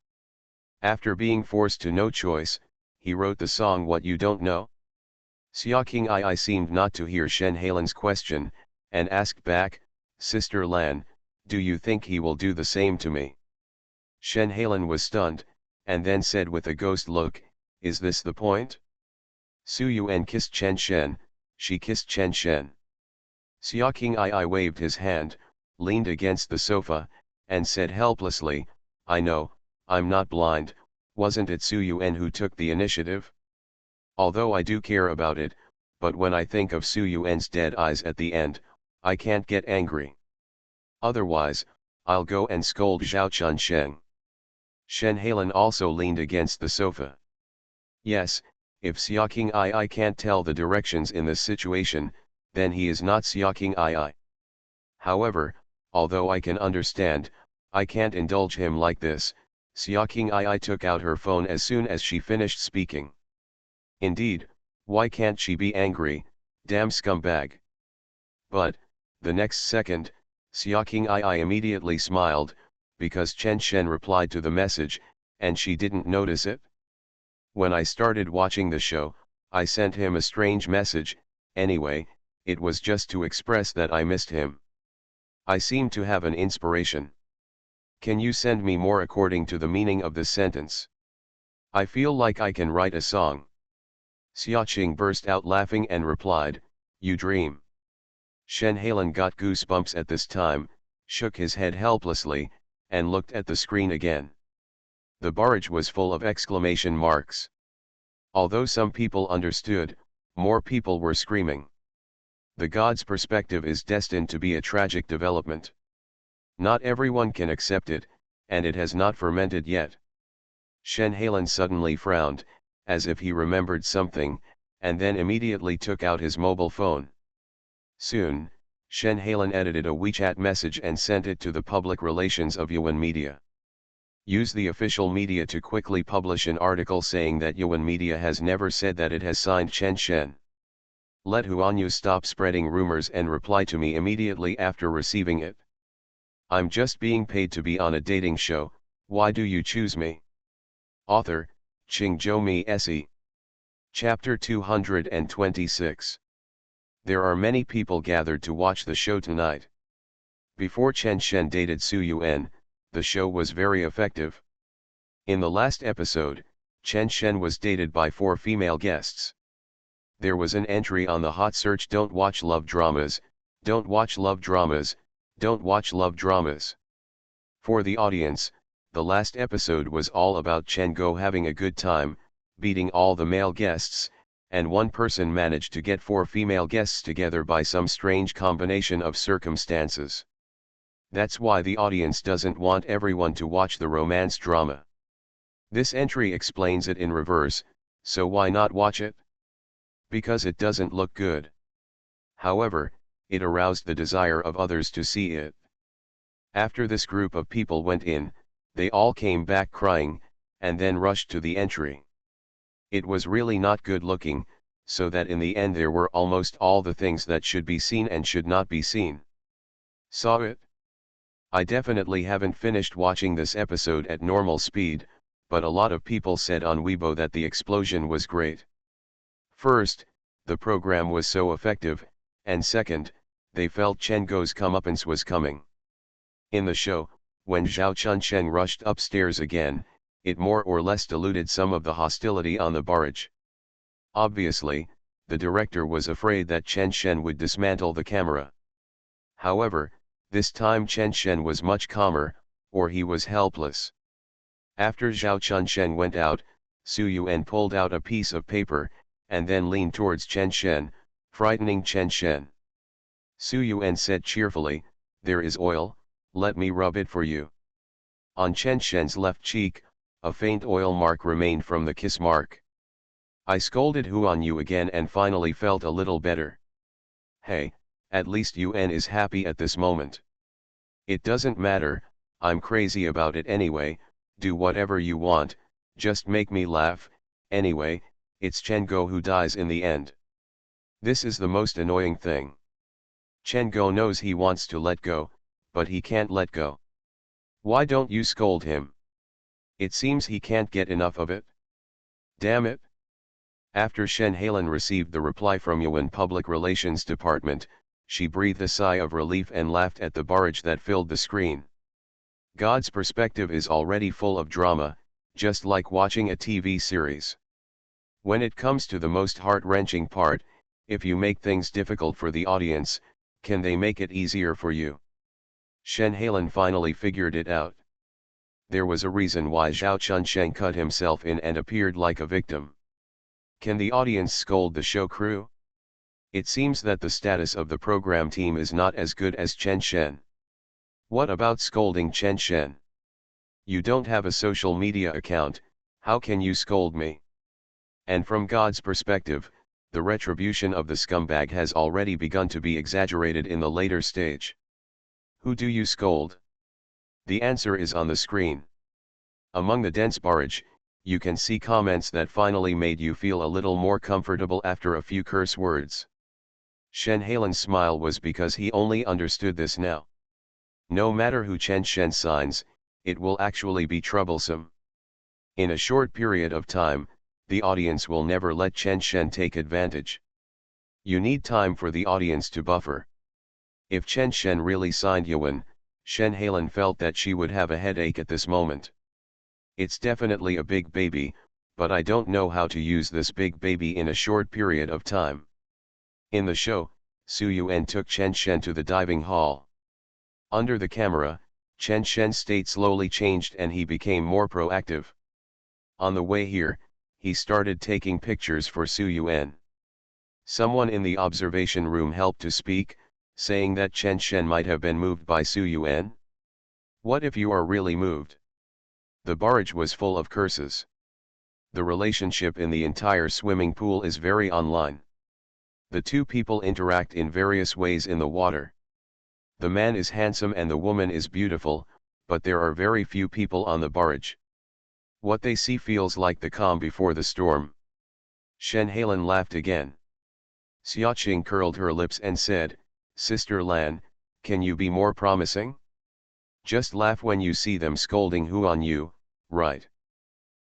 After being forced to no choice, he wrote the song What You Don't Know. Xiaoqing Ai seemed not to hear Shen Halen's question, and asked back, Sister Lan, do you think he will do the same to me? Shen Halen was stunned, and then said with a ghost look, is this the point? Su Yuan kissed Chen Shen, she kissed Chen Shen. Xiaoqing Ai waved his hand, leaned against the sofa, and said helplessly, I know, I'm not blind, wasn't it Su Yuan who took the initiative? Although I do care about it, but when I think of Su Yuan's dead eyes at the end, I can't get angry. Otherwise, I'll go and scold Zhao Chunsheng. Shen Halen also leaned against the sofa. Yes, if Xiaoqing Ai can't tell the directions in this situation, then he is not Xiaoqing Ai. However, although I can understand, I can't indulge him like this. Xiaoqing Ai took out her phone as soon as she finished speaking. Indeed, why can't she be angry, damn scumbag? But, the next second, Xiaoqing Ai immediately smiled, because Chen Shen replied to the message, and she didn't notice it. When I started watching the show, I sent him a strange message, anyway, it was just to express that I missed him. I seem to have an inspiration. Can you send me more according to the meaning of this sentence? I feel like I can write a song. Xiaoqing burst out laughing and replied, you dream. Shen Halen got goosebumps at this time, shook his head helplessly, and looked at the screen again. The barrage was full of exclamation marks. Although some people understood, more people were screaming. The god's perspective is destined to be a tragic development. Not everyone can accept it, and it has not fermented yet. Shen Halen suddenly frowned, as if he remembered something, and then immediately took out his mobile phone. Soon, Shen Halen edited a WeChat message and sent it to the public relations of Yuan Media. Use the official media to quickly publish an article saying that Yuan Media has never said that it has signed Chen Shen. Let Huanyu stop spreading rumors and reply to me immediately after receiving it. I'm just being paid to be on a dating show, why do you choose me? Author, Qingzhou Mi Se. Chapter 226. There are many people gathered to watch the show tonight. Before Chen Shen dated Su Yuan, the show was very effective. In the last episode, Chen Shen was dated by 4 female guests. There was an entry on the hot search Don't watch love dramas, don't watch love dramas, don't watch love dramas. For the audience, the last episode was all about Chen Go having a good time, beating all the male guests, and one person managed to get 4 female guests together by some strange combination of circumstances. That's why the audience doesn't want everyone to watch the romance drama. This entry explains it in reverse, so why not watch it? Because it doesn't look good. However, it aroused the desire of others to see it. After this group of people went in, they all came back crying, and then rushed to the entry. It was really not good looking, so that in the end there were almost all the things that should be seen and should not be seen. Saw it? I definitely haven't finished watching this episode at normal speed, but a lot of people said on Weibo that the explosion was great. First, the program was so effective, and second, they felt Chen Go's comeuppance was coming. In the show, when Zhao Chunsheng rushed upstairs again, it more or less diluted some of the hostility on the barrage. Obviously, the director was afraid that Chen Shen would dismantle the camera. However, this time Chen Shen was much calmer, or he was helpless. After Zhao Chunsheng went out, Su Yuan pulled out a piece of paper, and then leaned towards Chen Shen, frightening Chen Shen. Su Yuan said cheerfully, "There is oil, let me rub it for you." On Chen Shen's left cheek, a faint oil mark remained from the kiss mark. I scolded Huan Yu again and finally felt a little better. Hey, at least Yuan is happy at this moment. It doesn't matter, I'm crazy about it anyway, do whatever you want, just make me laugh, anyway, it's Chen Go who dies in the end. This is the most annoying thing. Chen Go knows he wants to let go, but he can't let go. Why don't you scold him? It seems he can't get enough of it. Damn it. After Shen Halen received the reply from Yuan Public Relations Department, she breathed a sigh of relief and laughed at the barrage that filled the screen. God's perspective is already full of drama, just like watching a TV series. When it comes to the most heart-wrenching part, if you make things difficult for the audience, can they make it easier for you? Shen Halen finally figured it out. There was a reason why Zhao Chunsheng cut himself in and appeared like a victim. Can the audience scold the show crew? It seems that the status of the program team is not as good as Chen Shen. What about scolding Chen Shen? You don't have a social media account, how can you scold me? And from God's perspective, the retribution of the scumbag has already begun to be exaggerated in the later stage. Who do you scold? The answer is on the screen. Among the dense barrage, you can see comments that finally made you feel a little more comfortable after a few curse words. Shen Halen's smile was because he only understood this now. No matter who Chen Shen signs, it will actually be troublesome. In a short period of time, the audience will never let Chen Shen take advantage. You need time for the audience to buffer. If Chen Shen really signed Yuan, Shen Halen felt that she would have a headache at this moment. It's definitely a big baby, but I don't know how to use this big baby in a short period of time. In the show, Su Yuan took Chen Shen to the diving hall. Under the camera, Chen Shen's state slowly changed and he became more proactive. On the way here, he started taking pictures for Su Yuan. Someone in the observation room helped to speak, saying that Chen Shen might have been moved by Su Yuan. What if you are really moved? The barrage was full of curses. The relationship in the entire swimming pool is very online. The two people interact in various ways in the water. The man is handsome and the woman is beautiful, but there are very few people on the barrage. What they see feels like the calm before the storm. Shen Halen laughed again. Xiaoqing curled her lips and said, "Sister Lan, can you be more promising? Just laugh when you see them scolding Huan Yu, right?"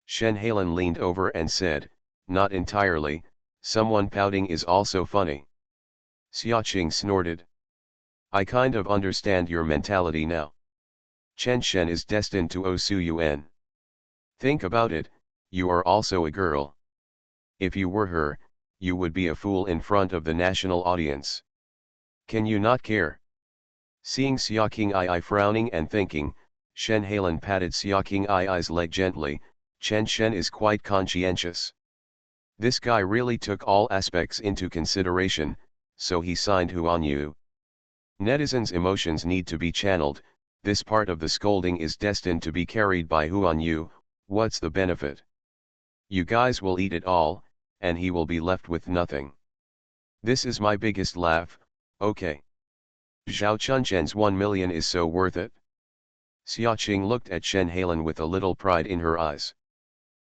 Shen Halen leaned over and said, "Not entirely, someone pouting is also funny." Xiaoqing snorted. "I kind of understand your mentality now. Chen Shen is destined to owe Su Yuan. Think about it, you are also a girl. If you were her, you would be a fool in front of the national audience. Can you not care?" Seeing Xiaoqing Ai frowning and thinking, Shen Halen patted Xiaoqing Ai's leg gently. Chen Shen is quite conscientious. This guy really took all aspects into consideration, so he signed Huan Yu. Netizens' emotions need to be channeled, this part of the scolding is destined to be carried by Huan Yu, what's the benefit? You guys will eat it all, and he will be left with nothing. This is my biggest laugh, okay. Zhao Chunsheng's 1 million is so worth it. Xiaoqing looked at Shen Halen with a little pride in her eyes.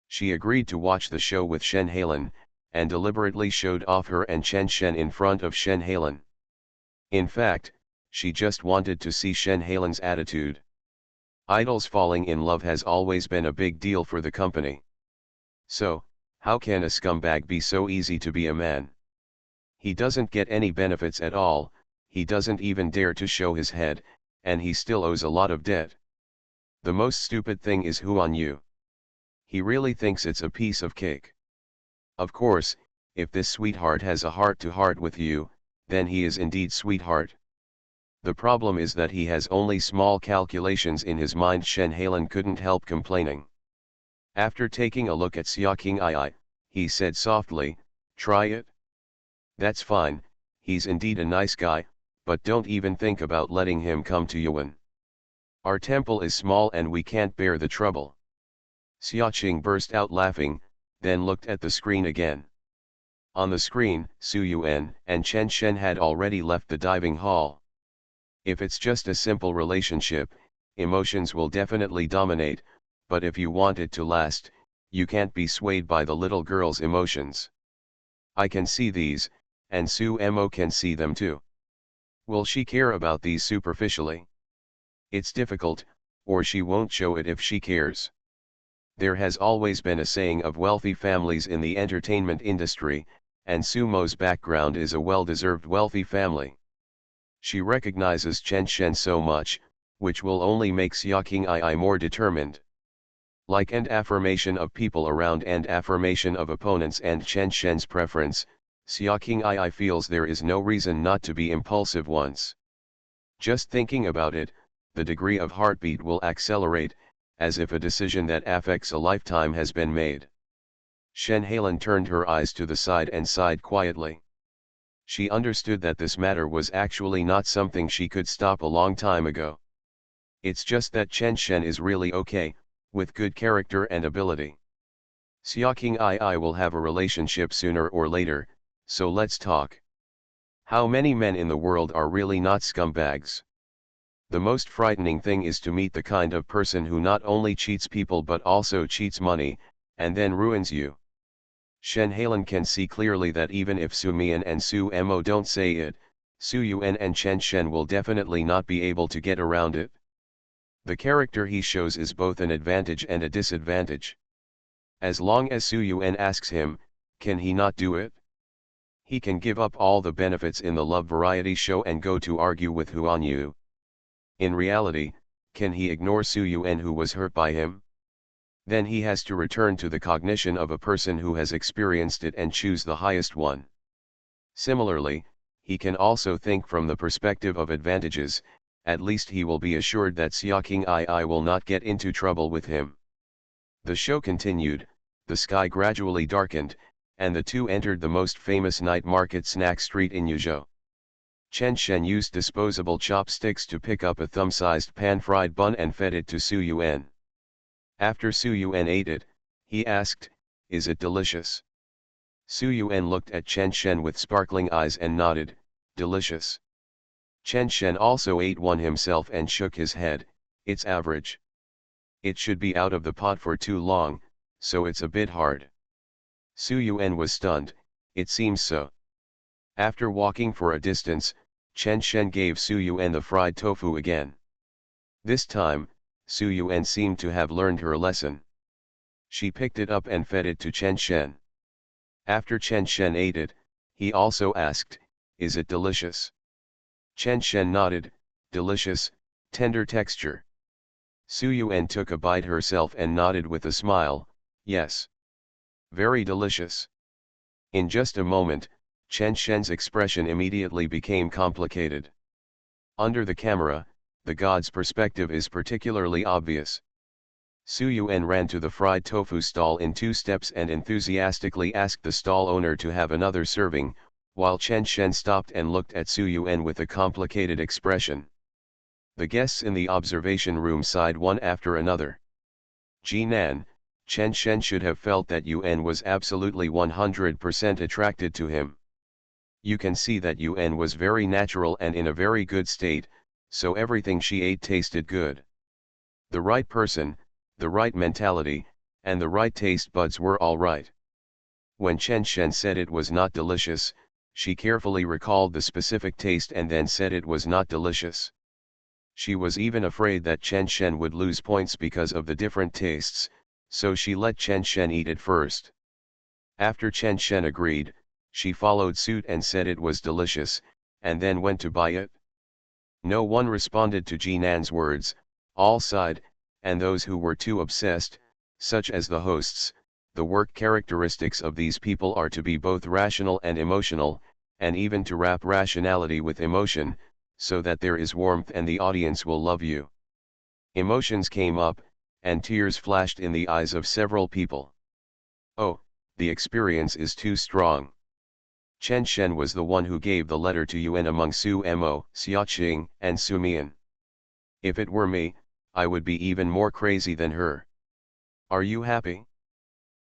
She agreed to watch the show with Shen Halen, and deliberately showed off her and Chen Shen in front of Shen Halen. In fact, she just wanted to see Shen Halen's attitude. Idols falling in love has always been a big deal for the company. So, how can a scumbag be so easy to be a man? He doesn't get any benefits at all, he doesn't even dare to show his head, and he still owes a lot of debt. The most stupid thing is Huan Yu. He really thinks it's a piece of cake. Of course, if this sweetheart has a heart-to-heart with you, then he is indeed sweetheart. The problem is that he has only small calculations in his mind. Shen Halen couldn't help complaining. After taking a look at Xia King Ai, he said softly, "Try it." "That's fine, he's indeed a nice guy, but don't even think about letting him come to Yuan. Our temple is small and we can't bear the trouble." Xia Qing burst out laughing, then looked at the screen again. On the screen, Su Yuan and Chen Shen had already left the diving hall. If it's just a simple relationship, emotions will definitely dominate, but if you want it to last, you can't be swayed by the little girl's emotions. I can see these, and Su Mo can see them too. Will she care about these superficially? It's difficult, or she won't show it if she cares. There has always been a saying of wealthy families in the entertainment industry, and Su Mo's background is a well-deserved wealthy family. She recognizes Chen Shen so much, which will only make Xia King Ai more determined. Like and affirmation of people around and affirmation of opponents and Chen Shen's preference, Xia King Ai feels there is no reason not to be impulsive once. Just thinking about it, the degree of heartbeat will accelerate, as if a decision that affects a lifetime has been made. Shen Halen turned her eyes to the side and sighed quietly. She understood that this matter was actually not something she could stop a long time ago. It's just that Chen Shen is really okay, with good character and ability. Xia King Ai will have a relationship sooner or later, so let's talk. How many men in the world are really not scumbags? The most frightening thing is to meet the kind of person who not only cheats people but also cheats money, and then ruins you. Shen Halen can see clearly that even if Su Mian and Su Mo don't say it, Su Yuan and Chen Shen will definitely not be able to get around it. The character he shows is both an advantage and a disadvantage. As long as Su Yuan asks him, can he not do it? He can give up all the benefits in the love variety show and go to argue with Huan Yu. In reality, can he ignore Su Yuan who was hurt by him? Then he has to return to the cognition of a person who has experienced it and choose the highest one. Similarly, he can also think from the perspective of advantages. At least he will be assured that Xia King Ai will not get into trouble with him. The show continued, the sky gradually darkened, and the two entered the most famous night market Snack Street in Yuzhou. Chen Shen used disposable chopsticks to pick up a thumb-sized pan-fried bun and fed it to Su Yuan. After Su Yuan ate it, he asked, "Is it delicious?" Su Yuan looked at Chen Shen with sparkling eyes and nodded, "Delicious." Chen Shen also ate one himself and shook his head, "It's average. It should be out of the pot for too long, so it's a bit hard." Su Yuan was stunned, "It seems so." After walking for a distance, Chen Shen gave Su Yuan the fried tofu again. This time, Su Yuan seemed to have learned her lesson. She picked it up and fed it to Chen Shen. After Chen Shen ate it, he also asked, "Is it delicious?" Chen Shen nodded, "Delicious, tender texture." Su Yuan took a bite herself and nodded with a smile, "Yes. Very delicious." In just a moment, Chen Shen's expression immediately became complicated. Under the camera, the god's perspective is particularly obvious. Su Yuan ran to the fried tofu stall in 2 steps and enthusiastically asked the stall owner to have another serving, while Chen Shen stopped and looked at Su Yuan with a complicated expression. The guests in the observation room sighed one after another. Jinan, Chen Shen should have felt that Yuan was absolutely 100% attracted to him. You can see that Yuan was very natural and in a very good state, so everything she ate tasted good. The right person, the right mentality, and the right taste buds were all right. When Chen Shen said it was not delicious, she carefully recalled the specific taste and then said it was not delicious. She was even afraid that Chen Shen would lose points because of the different tastes, so she let Chen Shen eat it first. After Chen Shen agreed, she followed suit and said it was delicious, and then went to buy it. No one responded to Jinan's words, all sighed, and those who were too obsessed, such as the hosts. The work characteristics of these people are to be both rational and emotional, and even to wrap rationality with emotion, so that there is warmth and the audience will love you. Emotions came up, and tears flashed in the eyes of several people. Oh, the experience is too strong. Chen Shen was the one who gave the letter to Yuan among Su Mo, Xiaoqing, and Su Mian. If it were me, I would be even more crazy than her. Are you happy?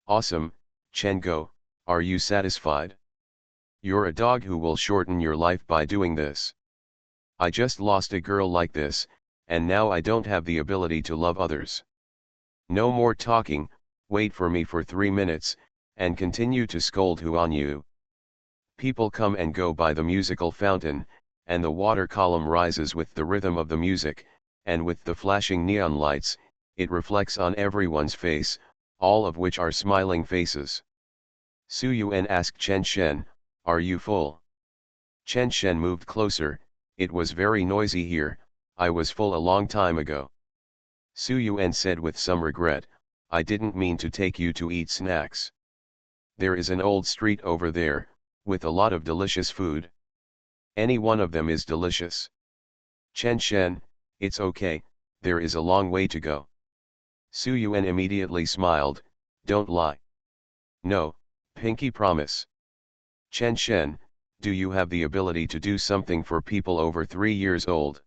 Awesome, Chen Go, are you satisfied? You're a dog who will shorten your life by doing this. I just lost a girl like this, and now I don't have the ability to love others. No more talking, wait for me for 3 minutes, and continue to scold Huan Yu. People come and go by the musical fountain, and the water column rises with the rhythm of the music, and with the flashing neon lights, it reflects on everyone's face, all of which are smiling faces. Su Yuan asked Chen Shen, are you full? Chen Shen moved closer, it was very noisy here, I was full a long time ago. Su Yuan said with some regret, I didn't mean to take you to eat snacks. There is an old street over there, with a lot of delicious food. Any one of them is delicious. Chen Shen, it's okay, there is a long way to go. Su Yuan immediately smiled, don't lie. No, pinky promise. Chen Shen, do you have the ability to do something for people over 3 years old?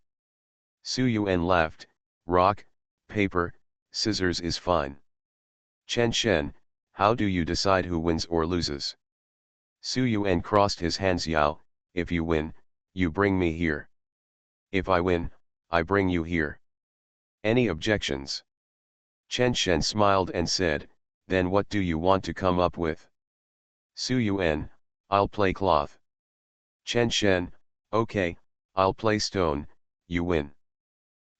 Su Yuan laughed, rock, paper, scissors is fine. Chen Shen, how do you decide who wins or loses? Su Yuan crossed his hands. Yao, if you win, you bring me here. If I win, I bring you here. Any objections? Chen Shen smiled and said, then what do you want to come up with? Su Yuan, I'll play cloth. Chen Shen, okay, I'll play stone, you win.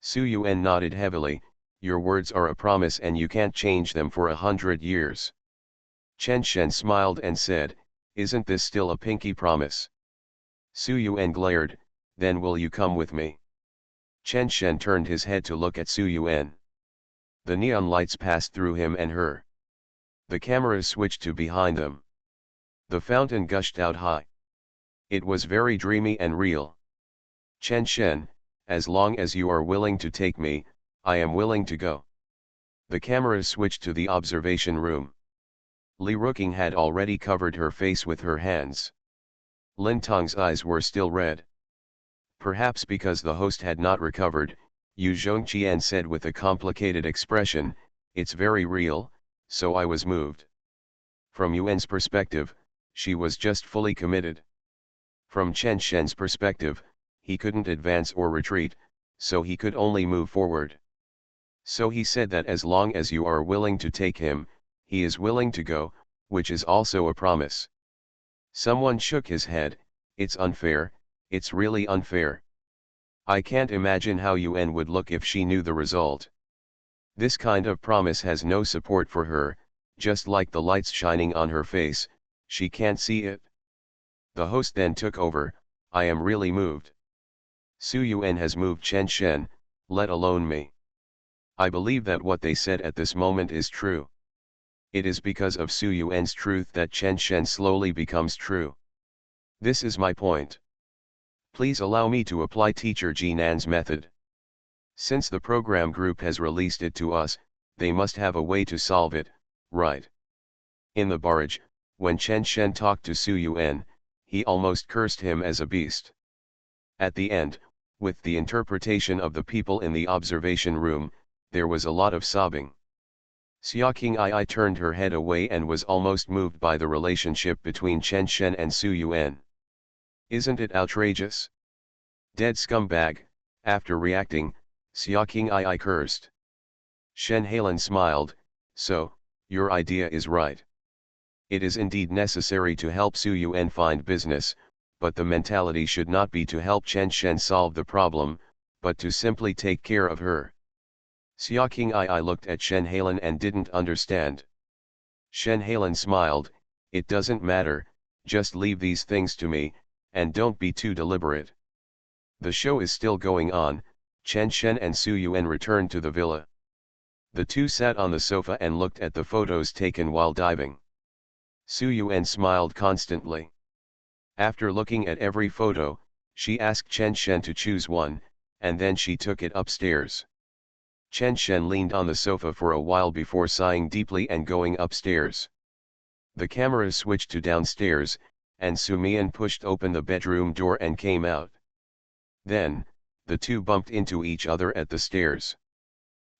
Su Yuan nodded heavily, your words are a promise and you can't change them for 100 years. Chen Shen smiled and said, isn't this still a pinky promise? Su Yuan glared, then will you come with me? Chen Shen turned his head to look at Su Yuan. The neon lights passed through him and her. The cameras switched to behind them. The fountain gushed out high. It was very dreamy and real. Chen Shen, as long as you are willing to take me, I am willing to go. The cameras switched to the observation room. Li Ruqing had already covered her face with her hands. Lin Tong's eyes were still red. Perhaps because the host had not recovered, Yu Zhongqian said with a complicated expression, it's very real, so I was moved. From Yuan's perspective, she was just fully committed. From Chen Shen's perspective, he couldn't advance or retreat, so he could only move forward. So he said that as long as you are willing to take him, he is willing to go, which is also a promise. Someone shook his head, it's unfair, it's really unfair. I can't imagine how Yuan would look if she knew the result. This kind of promise has no support for her, just like the lights shining on her face, she can't see it. The host then took over, I am really moved. Su Yuan has moved Chen Shen, let alone me. I believe that what they said at this moment is true. It is because of Su Yuan's truth that Chen Shen slowly becomes true. This is my point. Please allow me to apply Teacher Jinan's method. Since the program group has released it to us, they must have a way to solve it, right? In the barrage, when Chen Shen talked to Su Yuan, he almost cursed him as a beast. At the end, with the interpretation of the people in the observation room, there was a lot of sobbing. Xia Qing'ai turned her head away and was almost moved by the relationship between Chen Shen and Su Yuan. Isn't it outrageous? Dead scumbag, after reacting, Xia Qing'ai cursed. Shen Hailan smiled, so, your idea is right. It is indeed necessary to help Su Yuan find business, but the mentality should not be to help Chen Shen solve the problem, but to simply take care of her. Xia Qing'ai looked at Shen Hailan and didn't understand. Shen Hailan smiled, it doesn't matter, just leave these things to me, and don't be too deliberate. The show is still going on. Chen Shen and Su Yuan returned to the villa. The two sat on the sofa and looked at the photos taken while diving. Su Yuan smiled constantly. After looking at every photo, she asked Chen Shen to choose one, and then she took it upstairs. Chen Shen leaned on the sofa for a while before sighing deeply and going upstairs. The camera switched to downstairs, and Su Mian pushed open the bedroom door and came out. Then, the two bumped into each other at the stairs.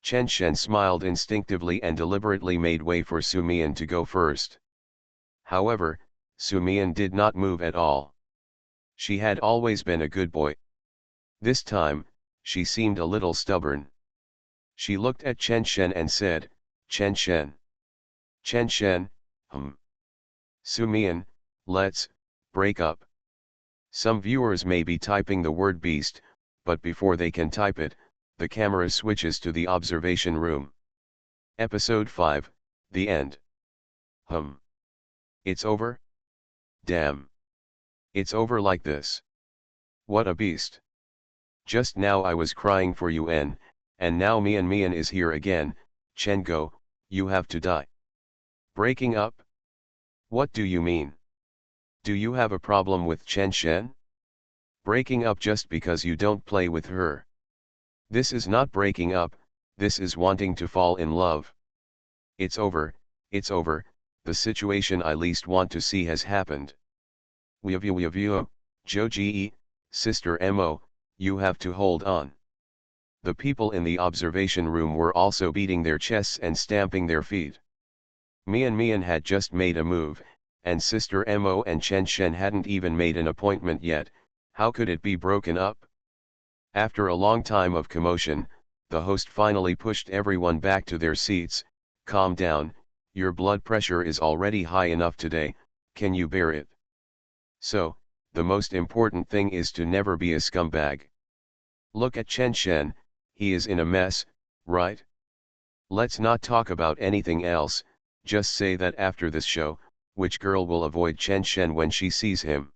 Chen Shen smiled instinctively and deliberately made way for Su Mian to go first. However, Su Mian did not move at all. She had always been a good boy. This time, she seemed a little stubborn. She looked at Chen Shen and said, "Chen Shen." "Chen Shen, Su Mian, let's break up." Some viewers may be typing the word beast, but before they can type it, the camera switches to the observation room. Episode 5, The End. It's over? Damn. It's over like this. What a beast. Just now I was crying for Yuan, and now Mian is here again. Chen Go, you have to die. Breaking up? What do you mean? Do you have a problem with Chen Shen? Breaking up just because you don't play with her. This is not breaking up, this is wanting to fall in love. It's over, the situation I least want to see has happened. Joji, Sister Mo, you have to hold on. The people in the observation room were also beating their chests and stamping their feet. Mian had just made a move, and Sister Mo and Chen Shen hadn't even made an appointment yet. How could it be broken up? After a long time of commotion, the host finally pushed everyone back to their seats. Calm down, your blood pressure is already high enough today, can you bear it? So, the most important thing is to never be a scumbag. Look at Chen Shen, he is in a mess, right? Let's not talk about anything else, just say that after this show, which girl will avoid Chen Shen when she sees him?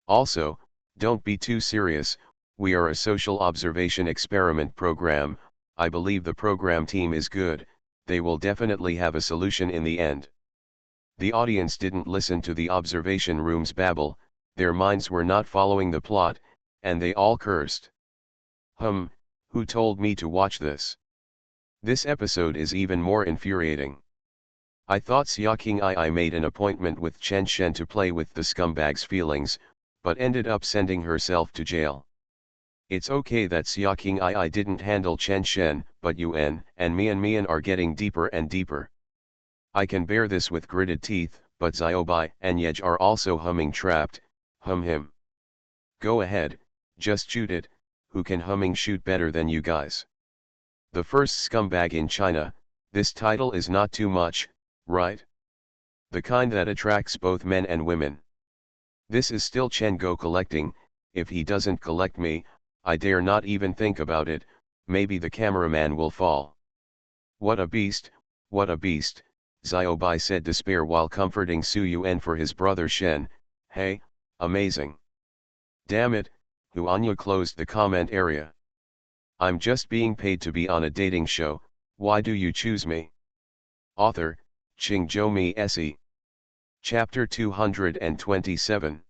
Also, don't be too serious. We are a social observation experiment program. I believe the program team is good, they will definitely have a solution in the end. The audience didn't listen to the observation room's babble, their minds were not following the plot, and they all cursed. Who told me to watch this? This episode is even more infuriating. I thought Xia King I made an appointment with Chen Shen to play with the scumbag's feelings, but ended up sending herself to jail. It's okay that Xia King I didn't handle Chen Shen, but Yuan and Mian are getting deeper and deeper. I can bear this with gritted teeth, but Xiaobai and Yej are also humming trapped. Him. Go ahead, just shoot it, who can humming shoot better than you guys? The first scumbag in China, this title is not too much, right? The kind that attracts both men and women. This is still Chen Go collecting. If he doesn't collect me, I dare not even think about it, maybe the cameraman will fall. What a beast, Xiaobai said despair while comforting Su Yuan for his brother Shen. Hey, amazing. Damn it, Huanya closed the comment area. I'm just being paid to be on a dating show, why do you choose me? Author, Qingzhou Mi Se. Chapter 227.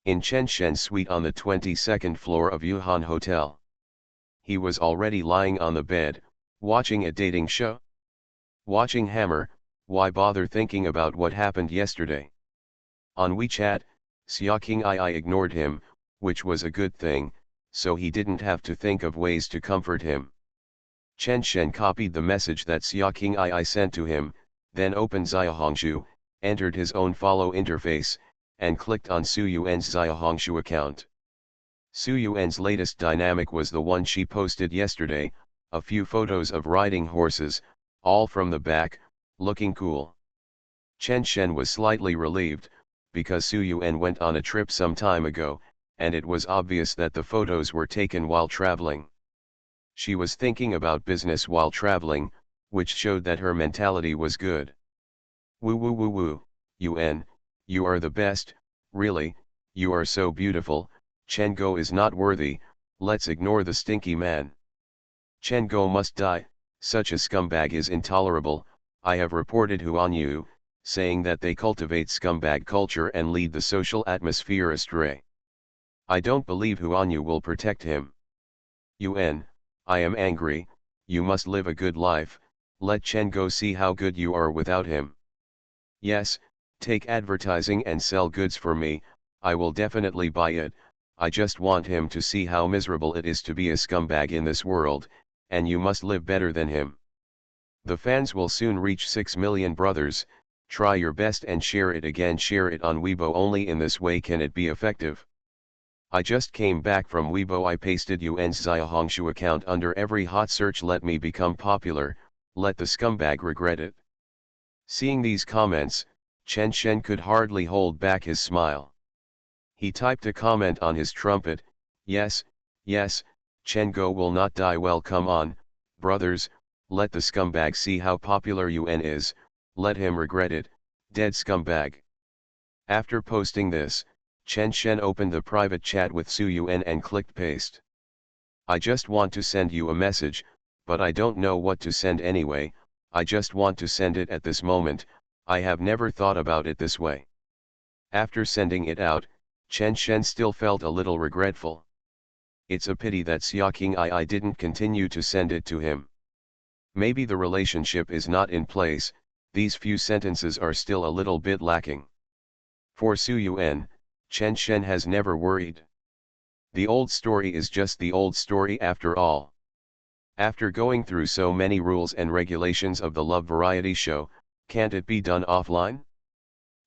In Chen Shen's suite on the 22nd floor of Yuhan Hotel. He was already lying on the bed, watching a dating show. Watching Hammer, why bother thinking about what happened yesterday? On WeChat, Xia King I ignored him, which was a good thing, so he didn't have to think of ways to comfort him. Chen Shen copied the message that Xia King I sent to him, then opened Xiaohongshu, entered his own follow interface, and clicked on Su Yuan's Xiaohongshu account. Su Yuan's latest dynamic was the one she posted yesterday, a few photos of riding horses, all from the back, looking cool. Chen Shen was slightly relieved, because Su Yuan went on a trip some time ago, and it was obvious that the photos were taken while traveling. She was thinking about business while traveling, which showed that her mentality was good. Woo, Yuan, you are the best, really, you are so beautiful, Chen Go is not worthy, let's ignore the stinky man. Chen Go must die, such a scumbag is intolerable. I have reported Huan Yu, saying that they cultivate scumbag culture and lead the social atmosphere astray. I don't believe Huan Yu will protect him. Yuan, I am angry, you must live a good life, let Chen Go see how good you are without him. Yes, take advertising and sell goods for me, I will definitely buy it. I just want him to see how miserable it is to be a scumbag in this world, and you must live better than him. The fans will soon reach 6 million brothers, try your best and share it again, share it on Weibo, only in this way can it be effective. I just came back from Weibo, I pasted Yuan's Xiaohongshu account under every hot search, let me become popular, let the scumbag regret it. Seeing these comments, Chen Shen could hardly hold back his smile. He typed a comment on his trumpet, yes, yes, Chen Go will not die, well come on, brothers, let the scumbag see how popular Yuan is, let him regret it, dead scumbag. After posting this, Chen Shen opened the private chat with Su Yuan and clicked paste. I just want to send you a message, but I don't know what to send anyway, I just want to send it at this moment, I have never thought about it this way. After sending it out, Chen Shen still felt a little regretful. It's a pity that Xia King I didn't continue to send it to him. Maybe the relationship is not in place, these few sentences are still a little bit lacking. For Su Yuan, Chen Shen has never worried. The old story is just the old story after all. After going through so many rules and regulations of the love variety show, can't it be done offline?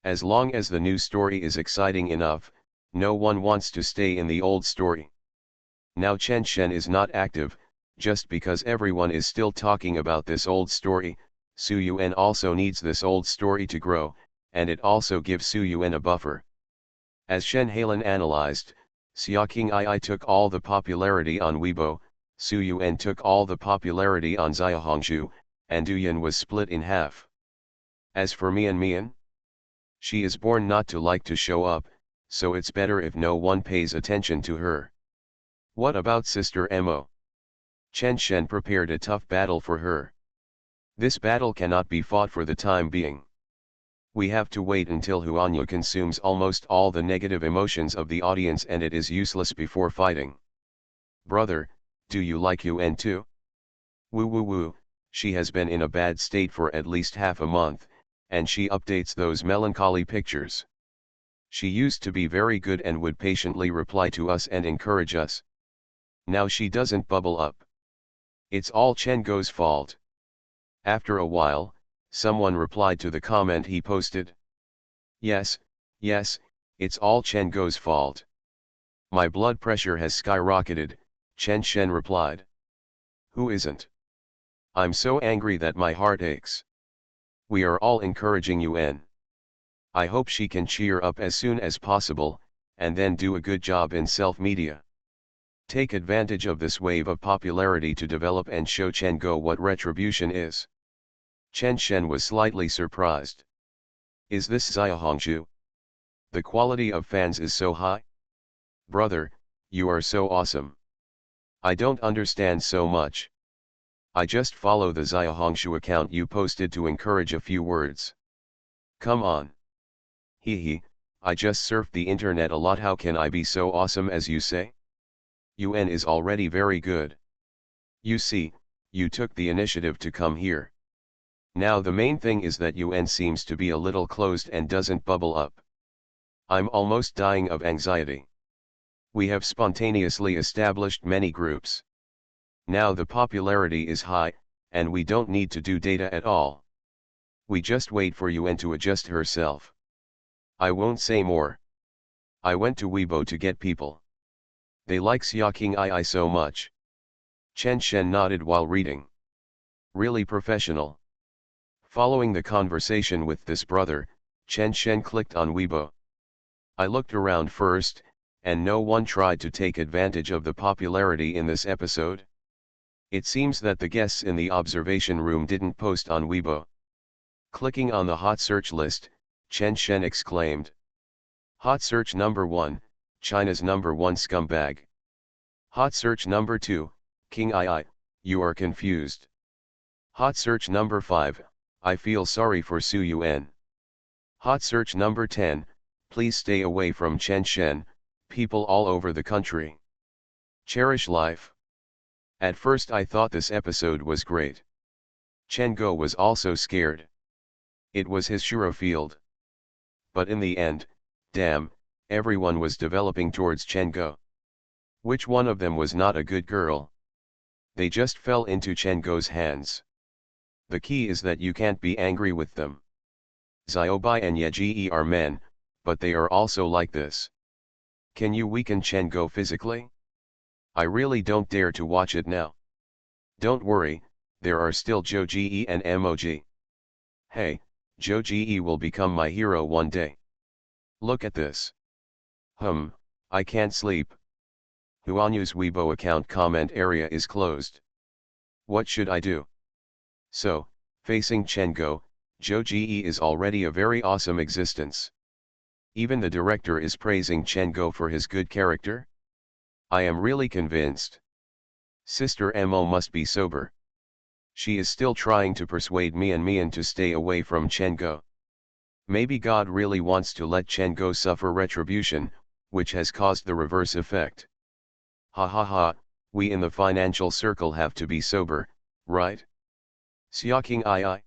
As long as the new story is exciting enough, no one wants to stay in the old story. Now Chen Shen is not active, just because everyone is still talking about this old story. Su Yuan also needs this old story to grow, and it also gives Su Yuan a buffer. As Shen Hailan analyzed, Xia King II took all the popularity on Weibo, Su Yuan took all the popularity on Xiaohongshu, and Duyan was split in half. As for Mian, she is born not to like to show up, so it's better if no one pays attention to her. What about Sister Mo? Chen Shen prepared a tough battle for her. This battle cannot be fought for the time being. We have to wait until Huanyu consumes almost all the negative emotions of the audience and it is useless before fighting. Brother, do you like Yuan too? Woo woo woo, she has been in a bad state for at least half a month, and she updates those melancholy pictures. She used to be very good and would patiently reply to us and encourage us. Now she doesn't bubble up. It's all Chen Go's fault. After a while, someone replied to the comment he posted. Yes, it's all Chen Go's fault. My blood pressure has skyrocketed, Chen Shen replied. Who isn't? I'm so angry that my heart aches. We are all encouraging Yuan. I hope she can cheer up as soon as possible, and then do a good job in self-media. Take advantage of this wave of popularity to develop and show Chen Go what retribution is. Chen Shen was slightly surprised. Is this Xiaohongshu? The quality of fans is so high? Brother, you are so awesome. I don't understand so much. I just follow the Xiaohongshu account you posted to encourage a few words. Come on. Hee, I just surfed the internet a lot, how can I be so awesome as you say? Yuan is already very good. You see, you took the initiative to come here. Now the main thing is that Yuan seems to be a little closed and doesn't bubble up. I'm almost dying of anxiety. We have spontaneously established many groups. Now the popularity is high, and we don't need to do data at all. We just wait for Yuan to adjust herself. I won't say more. I went to Weibo to get people. They like Xia King II so much. Chen Shen nodded while reading. Really professional. Following the conversation with this brother, Chen Shen clicked on Weibo. I looked around first, and no one tried to take advantage of the popularity in this episode. It seems that the guests in the observation room didn't post on Weibo. Clicking on the hot search list, Chen Shen exclaimed. Hot search number 1, China's #1 scumbag. Hot search number 2, King II, you are confused. Hot search number 5, I feel sorry for Su Yuan. Hot search number 10, please stay away from Chen Shen, people all over the country. Cherish life. At first I thought this episode was great. Chen Go was also scared. It was his Shuro field. But in the end, damn, everyone was developing towards Chen Go. Which one of them was not a good girl? They just fell into Chen Go's hands. The key is that you can't be angry with them. Xiaobai and Yeji are men, but they are also like this. Can you weaken Chen Go physically? I really don't dare to watch it now. Don't worry, there are still Zhou Ji and Mog. Hey, Zhou Ji will become my hero one day. Look at this. I can't sleep. Huanyu's Weibo account comment area is closed. What should I do? So, facing Chen Go, Zhou Ji is already a very awesome existence. Even the director is praising Chen Go for his good character. I am really convinced. Sister Mo must be sober. She is still trying to persuade Mian to stay away from Chen Go. Maybe God really wants to let Chen Go suffer retribution, which has caused the reverse effect. Ha ha ha, we in the financial circle have to be sober, right? Xiaoqing II.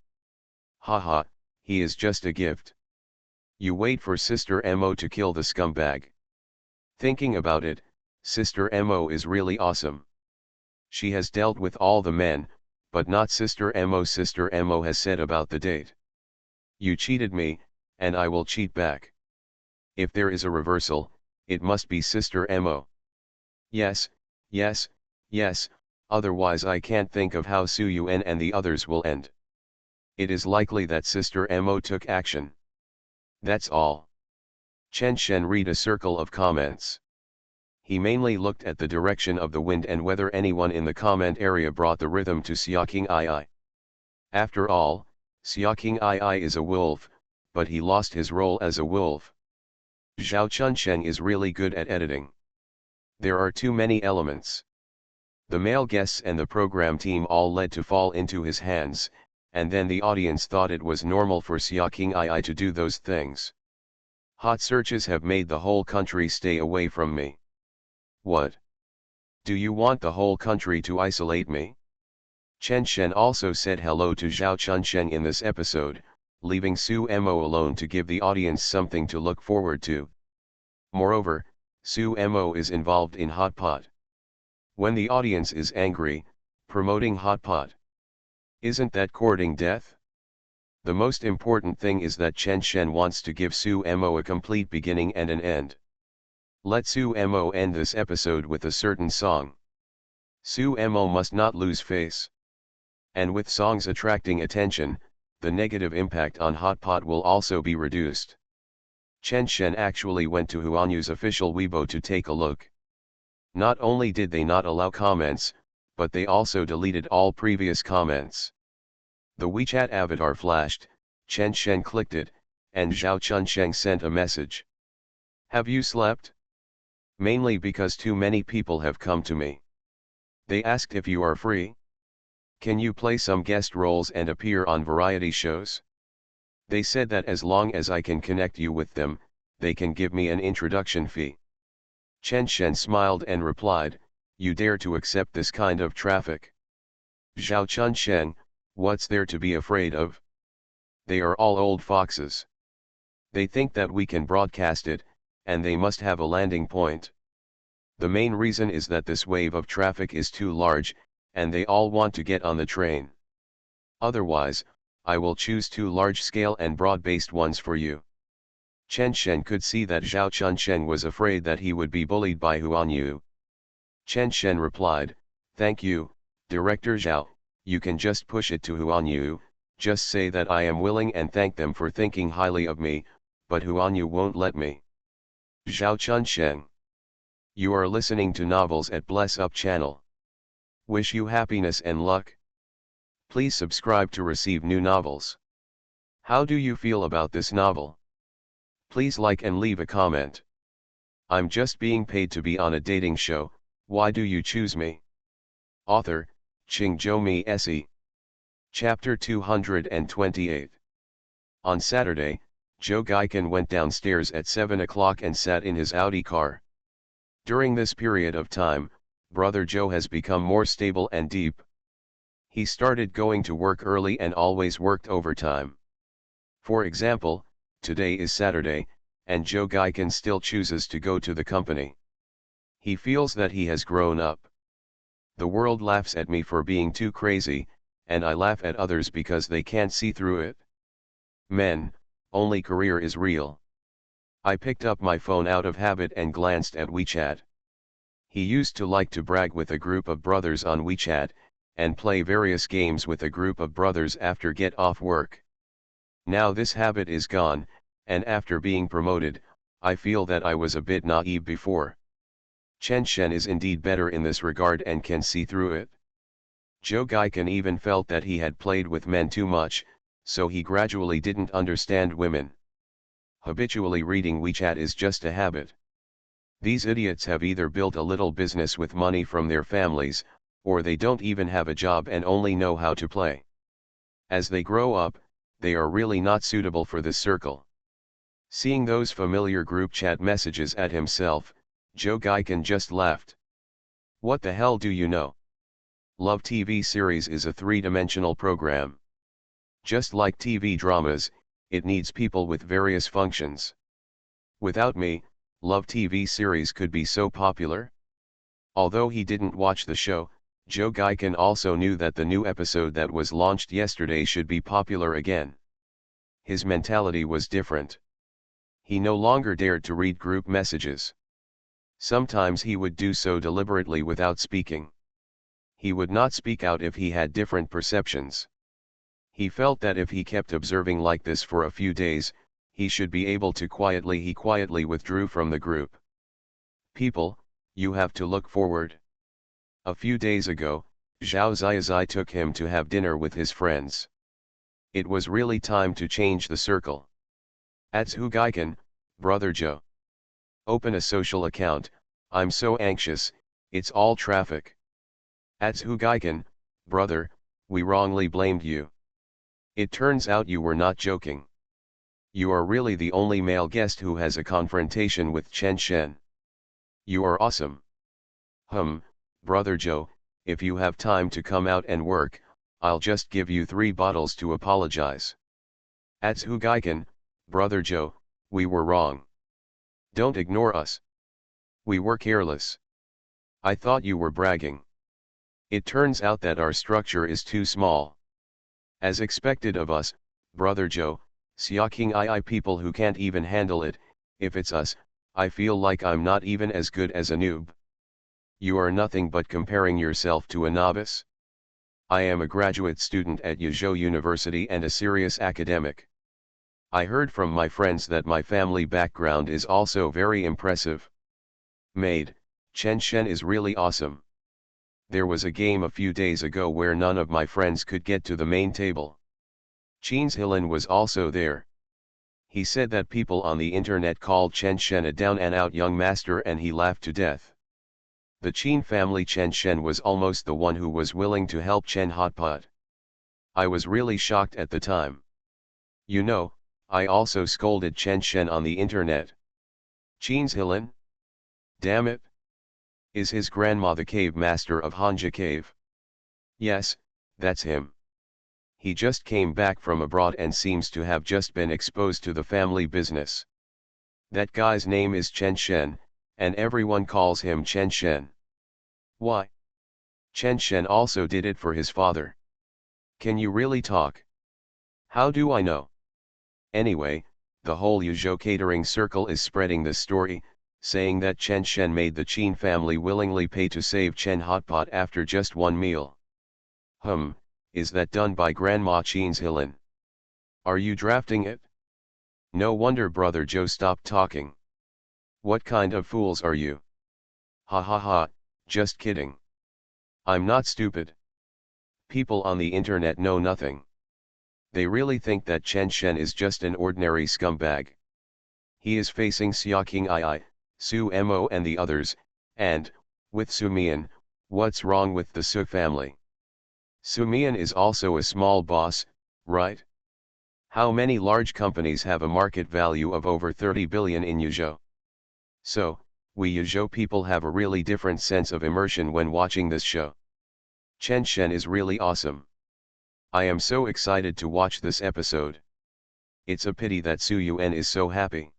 Haha, he is just a gift. You wait for Sister Mo to kill the scumbag. Thinking about it, Sister Mo is really awesome. She has dealt with all the men, but not Sister Mo. Sister Mo has said about the date. You cheated me, and I will cheat back. If there is a reversal, it must be Sister Mo. Yes, yes, yes, otherwise I can't think of how Su Yuan and the others will end. It is likely that Sister Mo took action. That's all. Chen Shen read a circle of comments. He mainly looked at the direction of the wind and whether anyone in the comment area brought the rhythm to Xiaoqing II. After all, Xiaoqing II is a wolf, but he lost his role as a wolf. Zhao Chunsheng is really good at editing. There are too many elements. The male guests and the program team all led to fall into his hands, and then the audience thought it was normal for Xiaoqing II to do those things. Hot searches have made the whole country stay away from me. What? Do you want the whole country to isolate me? Chen Shen also said hello to Zhao Chunsheng in this episode, leaving Su Mo alone to give the audience something to look forward to. Moreover, Su Mo is involved in Hot Pot. When the audience is angry, promoting Hot Pot. Isn't that courting death? The most important thing is that Chen Shen wants to give Su Mo a complete beginning and an end. Let Su Mo end this episode with a certain song. Su Mo must not lose face. And with songs attracting attention, the negative impact on Hot Pot will also be reduced. Chen Shen actually went to Huanyu's official Weibo to take a look. Not only did they not allow comments, but they also deleted all previous comments. The WeChat avatar flashed, Chen Shen clicked it, and Zhao Chunsheng sent a message. Have you slept? Mainly because too many people have come to me. They asked if you are free. Can you play some guest roles and appear on variety shows? They said that as long as I can connect you with them, they can give me an introduction fee. Chen Shen smiled and replied, you dare to accept this kind of traffic? Zhao Chunsheng, what's there to be afraid of? They are all old foxes. They think that we can broadcast it, and they must have a landing point. The main reason is that this wave of traffic is too large, and they all want to get on the train. Otherwise, I will choose two large-scale and broad-based ones for you. Chen Shen could see that Zhao Chunsheng was afraid that he would be bullied by Huanyu. Chen Shen replied, thank you, Director Zhao, you can just push it to Huanyu, just say that I am willing and thank them for thinking highly of me, but Huanyu won't let me. Zhao Chunsheng. You are listening to Novels at Bless Up channel. Wish you happiness and luck. Please subscribe to receive new novels. How do you feel about this novel? Please like and leave a comment. I'm just being paid to be on a dating show, why do you choose me? Author, Chingjomi Se. Chapter 228. On Saturday, Joe Geiken went downstairs at 7 o'clock and sat in his Audi car. During this period of time, Brother Joe has become more stable and deep. He started going to work early and always worked overtime. For example, today is Saturday, and Joe Geiken still chooses to go to the company. He feels that he has grown up. The world laughs at me for being too crazy, and I laugh at others because they can't see through it. Men, only career is real. I picked up my phone out of habit and glanced at WeChat. He used to like to brag with a group of brothers on WeChat, and play various games with a group of brothers after get off work. Now this habit is gone, and after being promoted, I feel that I was a bit naive before. Chen Shen is indeed better in this regard and can see through it. Joe Geiken even felt that he had played with men too much, so he gradually didn't understand women. Habitually reading WeChat is just a habit. These idiots have either built a little business with money from their families, or they don't even have a job and only know how to play. As they grow up, they are really not suitable for this circle. Seeing those familiar group chat messages at himself, Joe Geiken just laughed. What the hell do you know? Love TV series is a three-dimensional program. Just like TV dramas, it needs people with various functions. Without me, Love TV series could be so popular? Although he didn't watch the show, Joe Geiken also knew that the new episode that was launched yesterday should be popular again. His mentality was different. He no longer dared to read group messages. Sometimes he would do so deliberately without speaking. He would not speak out if he had different perceptions. He felt that if he kept observing like this for a few days, he should be able to He quietly withdrew from the group. People, you have to look forward. A few days ago, Zhao Ziazai took him to have dinner with his friends. It was really time to change the circle. Atsu Geiken, Brother Joe. Open a social account, I'm so anxious, it's all traffic. Atsu Geiken, brother, we wrongly blamed you. It turns out you were not joking. You are really the only male guest who has a confrontation with Chen Shen. You are awesome. Brother Joe, if you have time to come out and work, I'll just give you 3 bottles to apologize. Atsu Geiken, Brother Joe, we were wrong. Don't ignore us. We were careless. I thought you were bragging. It turns out that our structure is too small. As expected of us, Brother Joe, Xiaoqing II people who can't even handle it, if it's us, I feel like I'm not even as good as a noob. You are nothing but comparing yourself to a novice. I am a graduate student at Yuzhou University and a serious academic. I heard from my friends that my family background is also very impressive. Maid, Chen Shen is really awesome. There was a game a few days ago where none of my friends could get to the main table. Chen's Hilin was also there. He said that people on the internet called Chen Shen a down and out young master and he laughed to death. The Chen family Chen Shen was almost the one who was willing to help Chen Hotpot. I was really shocked at the time. You know, I also scolded Chen Shen on the internet. Chen's Hilin? Damn it! Is his grandma the cave master of Hanja Cave? Yes, that's him. He just came back from abroad and seems to have just been exposed to the family business. That guy's name is Chen Shen, and everyone calls him Chen Shen. Why? Chen Shen also did it for his father. Can you really talk? How do I know? Anyway, the whole Yuzhou catering circle is spreading this story, saying that Chen Shen made the Chen family willingly pay to save Chen Hotpot after just one meal. Is that done by Grandma Chen's Hilin? Are you drafting it? No wonder Brother Joe stopped talking. What kind of fools are you? Ha ha ha, just kidding. I'm not stupid. People on the internet know nothing. They really think that Chen Shen is just an ordinary scumbag. He is facing Xiaoqing II, Su Mo and the others, and, with Sumian, what's wrong with the Su family? Sumian is also a small boss, right? How many large companies have a market value of over 30 billion in Yuzhou? So, we Yuzhou people have a really different sense of immersion when watching this show. Chen Shen is really awesome. I am so excited to watch this episode. It's a pity that Su Yuan is so happy.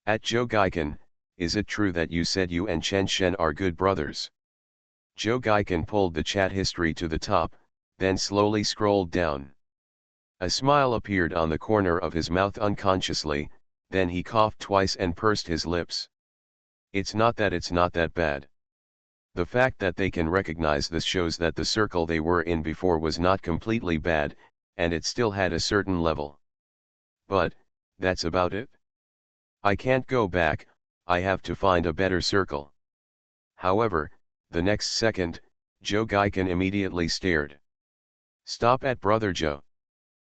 At Zhou Gaikan, is it true that you said you and Chen Shen are good brothers? Zhou Gaikan pulled the chat history to the top, then slowly scrolled down. A smile appeared on the corner of his mouth unconsciously, then he coughed twice and pursed his lips. It's not that bad. The fact that they can recognize this shows that the circle they were in before was not completely bad, and it still had a certain level. But, that's about it. I can't go back, I have to find a better circle. However, the next second, Zhou Gaikan immediately stared. Stop at Brother Zhou.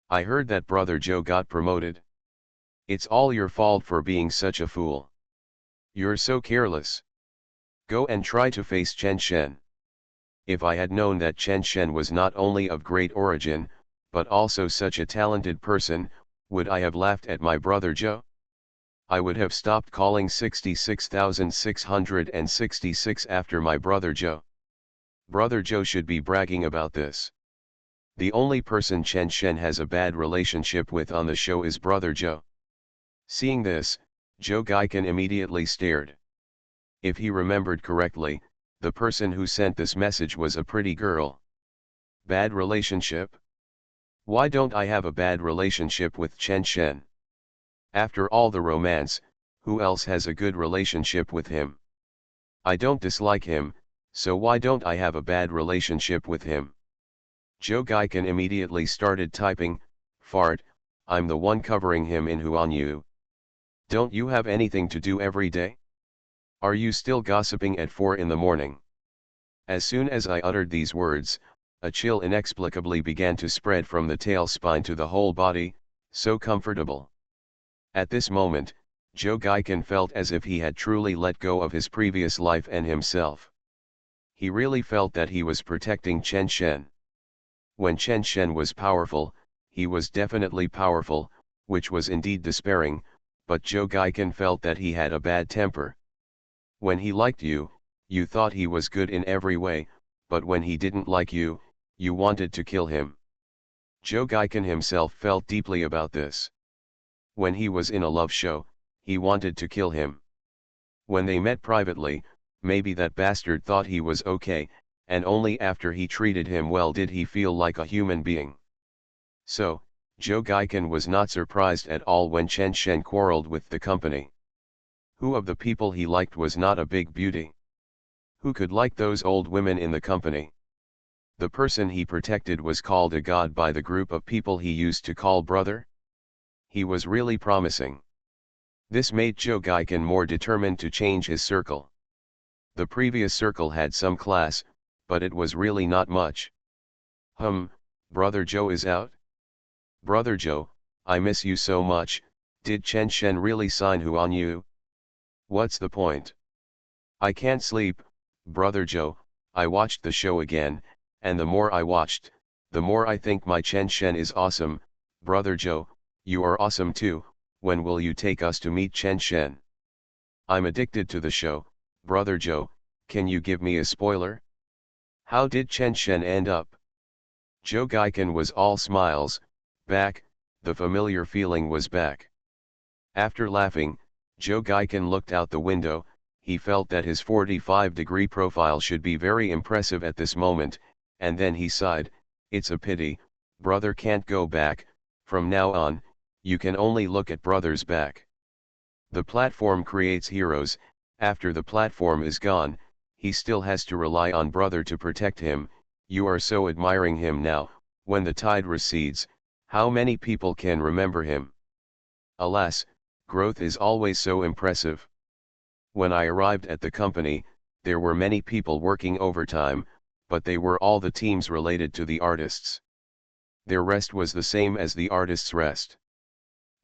I heard that Brother Zhou got promoted. It's all your fault for being such a fool. You're so careless. Go and try to face Chen Shen. If I had known that Chen Shen was not only of great origin, but also such a talented person, would I have laughed at my brother Zhou? I would have stopped calling 66,666 after my brother Zhou. Brother Zhou should be bragging about this. The only person Chen Shen has a bad relationship with on the show is Brother Zhou. Seeing this, Zhou Gaikan immediately stared. If he remembered correctly, the person who sent this message was a pretty girl. Bad relationship? Why don't I have a bad relationship with Chen Shen? After all the romance, who else has a good relationship with him? I don't dislike him, so why don't I have a bad relationship with him? Zhou Gaikan immediately started typing, fart, I'm the one covering him in Huanyu. Don't you have anything to do every day? Are you still gossiping at 4 in the morning? As soon as I uttered these words, a chill inexplicably began to spread from the tailspine to the whole body, so comfortable. At this moment, Zhou Gaikan felt as if he had truly let go of his previous life and himself. He really felt that he was protecting Chen Shen. When Chen Shen was powerful, he was definitely powerful, which was indeed despairing, but Zhou Gaikan felt that he had a bad temper. When he liked you, you thought he was good in every way, but when he didn't like you, you wanted to kill him. Zhou Gaikan himself felt deeply about this. When he was in a love show, he wanted to kill him. When they met privately, maybe that bastard thought he was okay, and only after he treated him well did he feel like a human being. So, Zhou Gaikan was not surprised at all when Chen Shen quarreled with the company. Who of the people he liked was not a big beauty? Who could like those old women in the company? The person he protected was called a god by the group of people he used to call brother? He was really promising. This made Zhou Gaikan more determined to change his circle. The previous circle had some class, but it was really not much. Brother Zhou is out? Brother Zhou, I miss you so much, did Chen Shen really sign Huanyu? What's the point? I can't sleep, Brother Zhou, I watched the show again, and the more I watched, the more I think my Chen Shen is awesome. Brother Zhou, you are awesome too, when will you take us to meet Chen Shen? I'm addicted to the show, Brother Zhou, can you give me a spoiler? How did Chen Shen end up? Zhou Gaikan was all smiles, back, the familiar feeling was back. After laughing, Zhou Gaikan looked out the window, he felt that his 45-degree profile should be very impressive at this moment, and then he sighed, it's a pity, brother can't go back, from now on, you can only look at brother's back. The platform creates heroes, after the platform is gone, he still has to rely on brother to protect him. You are so admiring him now, when the tide recedes, how many people can remember him? Alas, growth is always so impressive. When I arrived at the company, there were many people working overtime, but they were all the teams related to the artists. Their rest was the same as the artists' rest.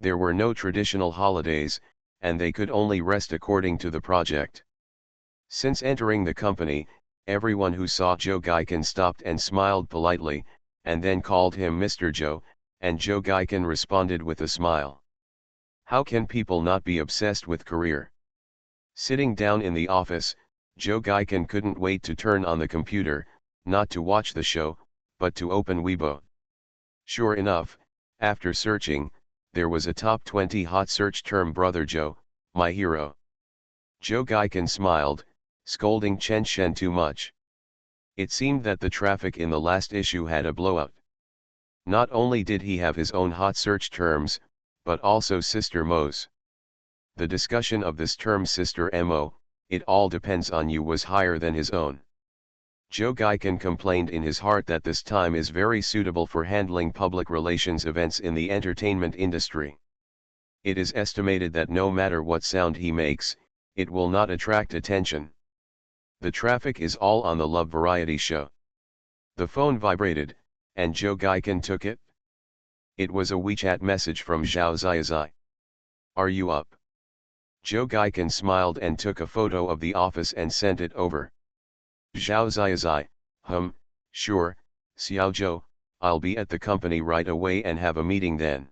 There were no traditional holidays, and they could only rest according to the project. Since entering the company, everyone who saw Joe Gaikin stopped and smiled politely, and then called him Mr. Joe, and Joe Gaikin responded with a smile. How can people not be obsessed with career? Sitting down in the office, Joe Gaikin couldn't wait to turn on the computer, not to watch the show, but to open Weibo. Sure enough, after searching, there was a top 20 hot search term: Brother Joe, my hero. Joe Gaikin smiled, scolding Chen Shen too much. It seemed that the traffic in the last issue had a blowout. Not only did he have his own hot search terms, but also Sister Mo's. The discussion of this term Sister Mo, it all depends on you, was higher than his own. Joe Gaikin complained in his heart that this time is very suitable for handling public relations events in the entertainment industry. It is estimated that no matter what sound he makes, it will not attract attention. The traffic is all on the love variety show. The phone vibrated, and Joe Gaikin took it. It was a WeChat message from Zhao Ziazai. Are you up? Joe Gaikin smiled and took a photo of the office and sent it over. Zhao Ziazai, sure, Xiao Zhou, I'll be at the company right away and have a meeting then.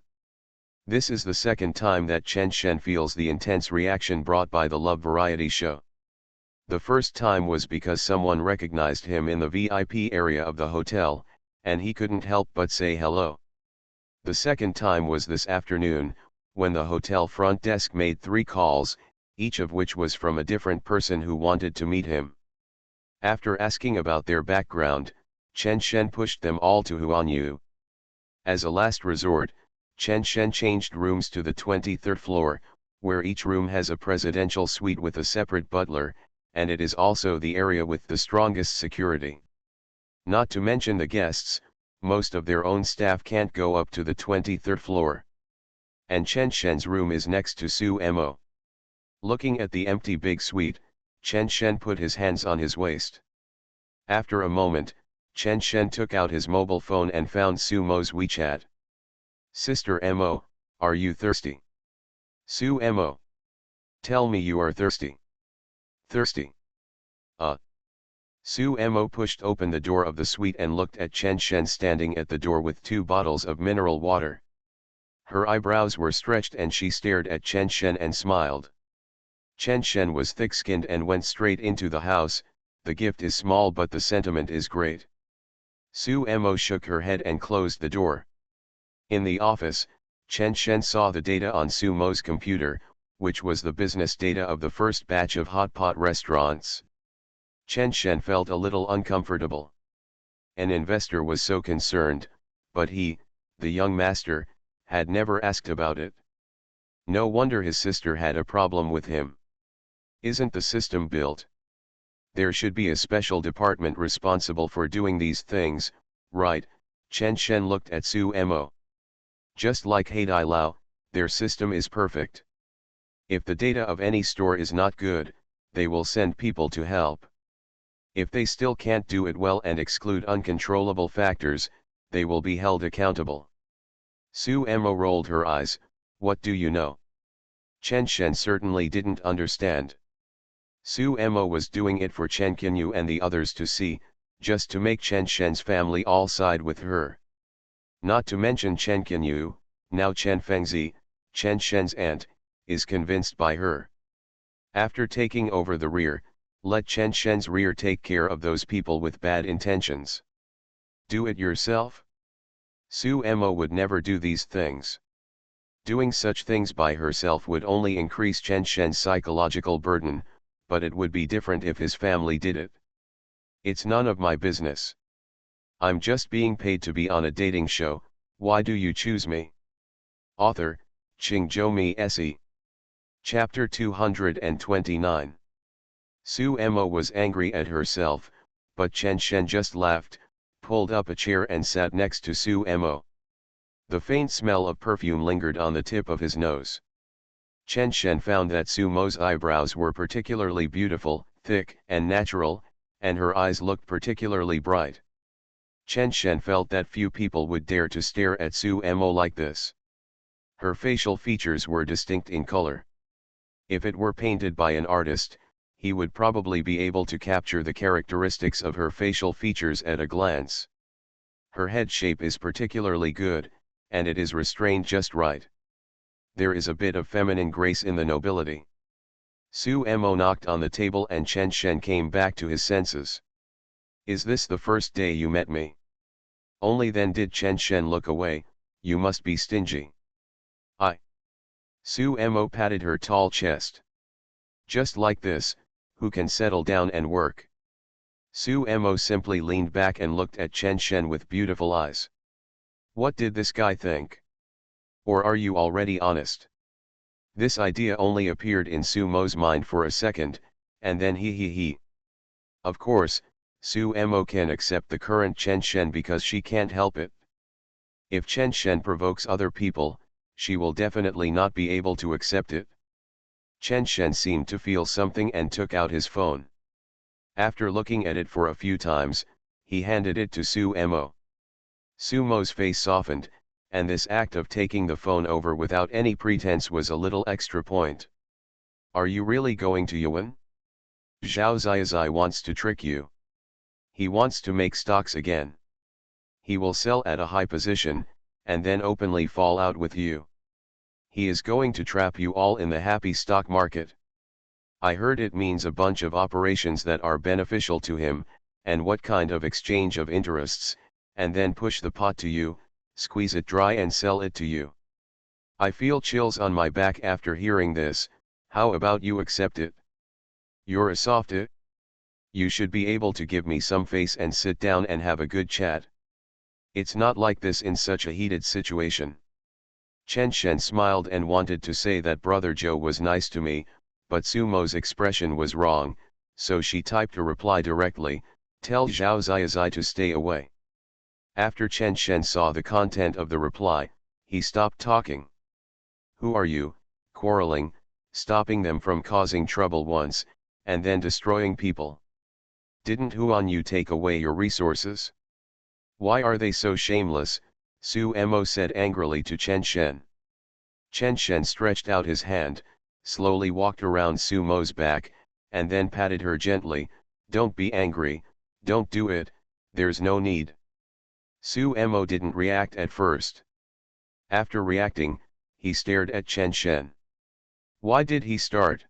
This is the second time that Chen Shen feels the intense reaction brought by the love variety show. The first time was because someone recognized him in the VIP area of the hotel, and he couldn't help but say hello. The second time was this afternoon, when the hotel front desk made 3 calls, each of which was from a different person who wanted to meet him. After asking about their background, Chen Shen pushed them all to Huanyu. As a last resort, Chen Shen changed rooms to the 23rd floor, where each room has a presidential suite with a separate butler, and it is also the area with the strongest security. Not to mention the guests, most of their own staff can't go up to the 23rd floor. And Chen Shen's room is next to Su Mo. Looking at the empty big suite, Chen Shen put his hands on his waist. After a moment, Chen Shen took out his mobile phone and found Su Mo's WeChat. Sister Mo, are you thirsty? Su Mo. Tell me you are thirsty. Thirsty. Su Mo pushed open the door of the suite and looked at Chen Shen standing at the door with 2 bottles of mineral water. Her eyebrows were stretched and she stared at Chen Shen and smiled. Chen Shen was thick-skinned and went straight into the house. The gift is small but the sentiment is great. Su Mo shook her head and closed the door. In the office, Chen Shen saw the data on Su Mo's computer, which was the business data of the first batch of hot pot restaurants. Chen Shen felt a little uncomfortable. An investor was so concerned, but he, the young master, had never asked about it. No wonder his sister had a problem with him. Isn't the system built? There should be a special department responsible for doing these things, right? Chen Shen looked at Su Mo. Just like Haidai Lao, their system is perfect. If the data of any store is not good, they will send people to help. If they still can't do it well and exclude uncontrollable factors, they will be held accountable. Su Mo rolled her eyes. What do you know? Chen Shen certainly didn't understand. Su Mo was doing it for Chen Qinyu and the others to see, just to make Chen Shen's family all side with her. Not to mention Chen Qinyu, now Chen Fengzi, Chen Shen's aunt, is convinced by her. After taking over the rear, let Chen Shen's rear take care of those people with bad intentions. Do it yourself? Su Mo would never do these things. Doing such things by herself would only increase Chen Shen's psychological burden, but it would be different if his family did it. It's none of my business. I'm just being paid to be on a dating show. Why do you choose me? Author, Qingzhou Mi Se. Chapter 229. Su Mo was angry at herself, but Chen Shen just laughed, pulled up a chair and sat next to Su Mo. The faint smell of perfume lingered on the tip of his nose. Chen Shen found that Su Mo's eyebrows were particularly beautiful, thick and natural, and her eyes looked particularly bright. Chen Shen felt that few people would dare to stare at Su Mo like this. Her facial features were distinct in color. If it were painted by an artist, he would probably be able to capture the characteristics of her facial features at a glance. Her head shape is particularly good, and it is restrained just right. There is a bit of feminine grace in the nobility. Su Mo knocked on the table and Chen Shen came back to his senses. Is this the first day you met me? Only then did Chen Shen look away. You must be stingy. Su Mo patted her tall chest. Just like this, who can settle down and work? Su Mo simply leaned back and looked at Chen Shen with beautiful eyes. What did this guy think? Or are you already honest? This idea only appeared in Su Mo's mind for a second, and then he. Of course, Su Mo can accept the current Chen Shen because she can't help it. If Chen Shen provokes other people, she will definitely not be able to accept it. Chen Shen seemed to feel something and took out his phone. After looking at it for a few times, he handed it to Su Mo. Su Mo's face softened, and this act of taking the phone over without any pretense was a little extra point. Are you really going to Yuan? Zhao Ziazai wants to trick you. He wants to make stocks again. He will sell at a high position, and then openly fall out with you. He is going to trap you all in the happy stock market. I heard it means a bunch of operations that are beneficial to him, and what kind of exchange of interests, and then push the pot to you, squeeze it dry and sell it to you. I feel chills on my back after hearing this. How about you accept it? You're a softie. You should be able to give me some face and sit down and have a good chat. It's not like this in such a heated situation. Chen Shen smiled and wanted to say that Brother Joe was nice to me, but Su Mo's expression was wrong, so she typed a reply directly, tell Zhao Ziazai to stay away. After Chen Shen saw the content of the reply, he stopped talking. Who are you, quarreling, stopping them from causing trouble once, and then destroying people? Didn't Huan Yu take away your resources? Why are they so shameless? Su Mo said angrily to Chen Shen. Chen Shen stretched out his hand, slowly walked around Su Mo's back, and then patted her gently. Don't be angry, don't do it, there's no need. Su Mo didn't react at first. After reacting, he stared at Chen Shen. Why did he start?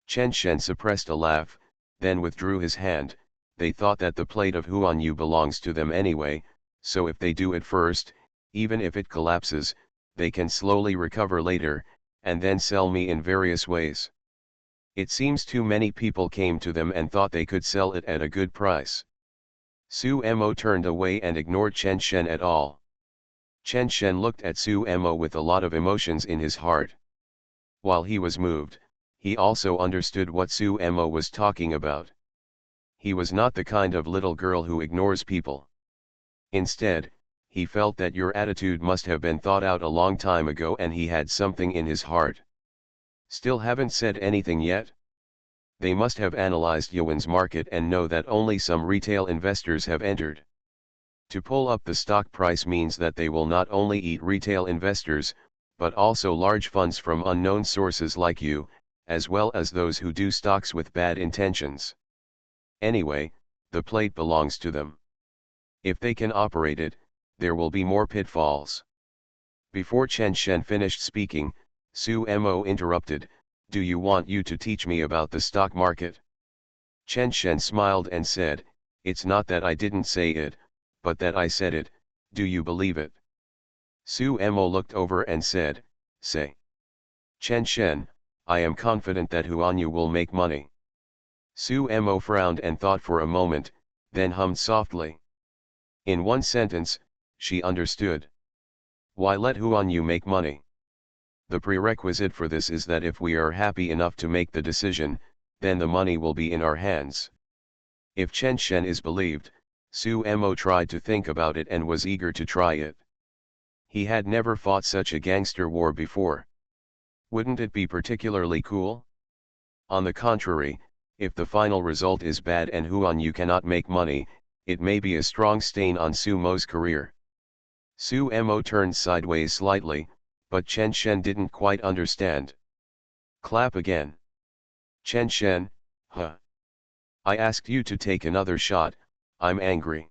Chen Shen suppressed a laugh, then withdrew his hand. They thought that the plate of Huan Yu belongs to them anyway, so if they do it first, even if it collapses, they can slowly recover later, and then sell me in various ways. It seems too many people came to them and thought they could sell it at a good price. Su Mo turned away and ignored Chen Shen at all. Chen Shen looked at Su Mo with a lot of emotions in his heart. While he was moved, he also understood what Su Mo was talking about. He was not the kind of little girl who ignores people. Instead, he felt that your attitude must have been thought out a long time ago and he had something in his heart. Still haven't said anything yet? They must have analyzed Yuan's market and know that only some retail investors have entered. To pull up the stock price means that they will not only eat retail investors, but also large funds from unknown sources like you, as well as those who do stocks with bad intentions. Anyway, the plate belongs to them. If they can operate it, there will be more pitfalls. Before Chen Shen finished speaking, Su Mo interrupted, do you want you to teach me about the stock market? Chen Shen smiled and said, it's not that I didn't say it, but that I said it, do you believe it? Su Mo looked over and said, say. Chen Shen, I am confident that Huan Yu will make money. Su Mo frowned and thought for a moment, then hummed softly. In one sentence, she understood. Why let Huan Yu make money? The prerequisite for this is that if we are happy enough to make the decision, then the money will be in our hands. If Chen Shen is believed, Su Mo tried to think about it and was eager to try it. He had never fought such a gangster war before. Wouldn't it be particularly cool? On the contrary, if the final result is bad and Huan Yu cannot make money, it may be a strong stain on Su Mo's career. Su Mo turned sideways slightly, but Chen Shen didn't quite understand. Clap again. Chen Shen, huh? I asked you to take another shot, I'm angry.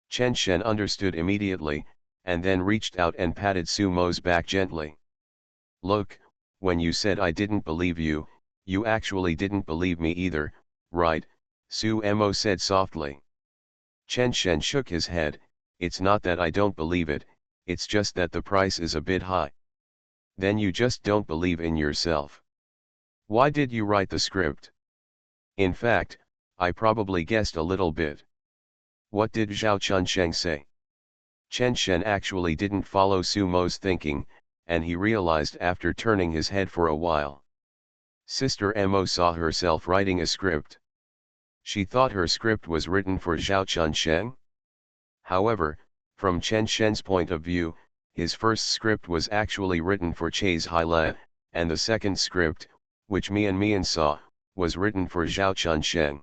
Chen Shen understood immediately, and then reached out and patted Sumo's back gently. Look, when you said I didn't believe you, you actually didn't believe me either, right? Sumo said softly. Chen Shen shook his head. It's not that I don't believe it, it's just that the price is a bit high. Then you just don't believe in yourself. Why did you write the script? In fact, I probably guessed a little bit. What did Zhao Chunsheng say? Chen Shen actually didn't follow Sumo's thinking, and he realized after turning his head for a while. Sister Mo saw herself writing a script. She thought her script was written for Zhao Chunsheng. However, from Chen Shen's point of view, his first script was actually written for Chase Haile, and the second script, which Mian saw, was written for Zhao Chunsheng.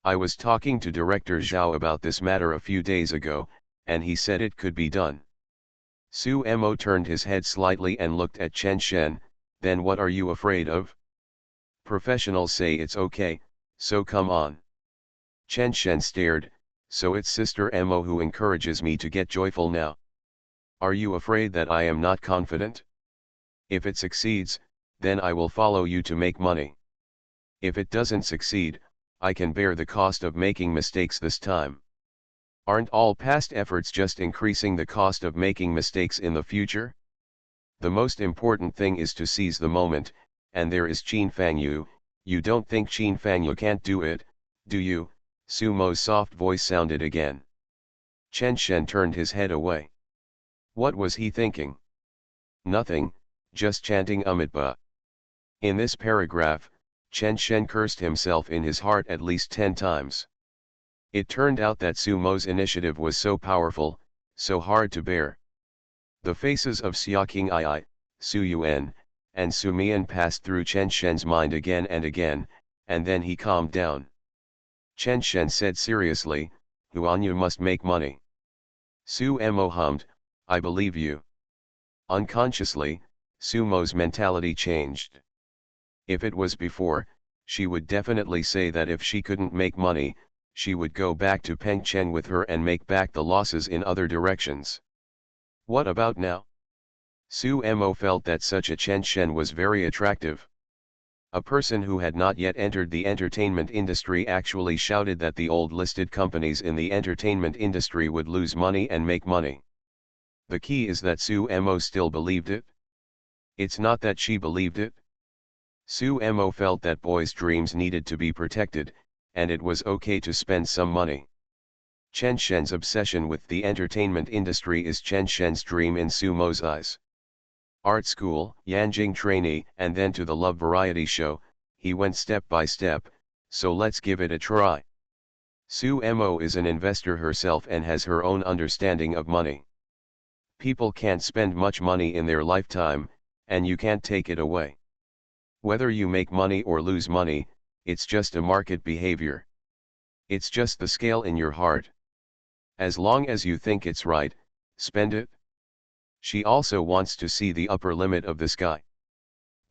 I was talking to director Zhao about this matter a few days ago, and he said it could be done. Sumo turned his head slightly and looked at Chen Shen. Then what are you afraid of? Professionals say it's okay, so come on. Chen Shen stared. So it's Sister Mo who encourages me to get joyful now. Are you afraid that I am not confident? If it succeeds, then I will follow you to make money. If it doesn't succeed, I can bear the cost of making mistakes this time. Aren't all past efforts just increasing the cost of making mistakes in the future? The most important thing is to seize the moment, and there is Qin Fangyu. You don't think Qin Fangyu can't do it, do you? Sumo's soft voice sounded again. Chen Shen turned his head away. What was he thinking? Nothing, just chanting Amitabha. In this paragraph, Chen Shen cursed himself in his heart at least 10 times. It turned out that Sumo's initiative was so powerful, so hard to bear. The faces of Xiaoqing Ai, Su Yuan, and Su Mian passed through Chen Shen's mind again, and then he calmed down. Chen Shen said seriously, Huanyu must make money. Su Mo hummed, I believe you. Unconsciously, Sumo's mentality changed. If it was before, she would definitely say that if she couldn't make money, she would go back to Peng Chen with her and make back the losses in other directions. What about now? Su Mo felt that such a Chen Shen was very attractive. A person who had not yet entered the entertainment industry actually shouted that the old listed companies in the entertainment industry would lose money and make money. The key is that Su Mo still believed it. It's not that she believed it. Su Mo felt that boys' dreams needed to be protected, and it was okay to spend some money. Chen Shen's obsession with the entertainment industry is Chen Shen's dream in Sumo's eyes. Art school, Yanjing trainee, and then to the Love variety show, he went step by step, so let's give it a try. Su Mo is an investor herself and has her own understanding of money. People can't spend much money in their lifetime, and you can't take it away. Whether you make money or lose money, it's just a market behavior. It's just the scale in your heart. As long as you think it's right, spend it. She also wants to see the upper limit of the sky.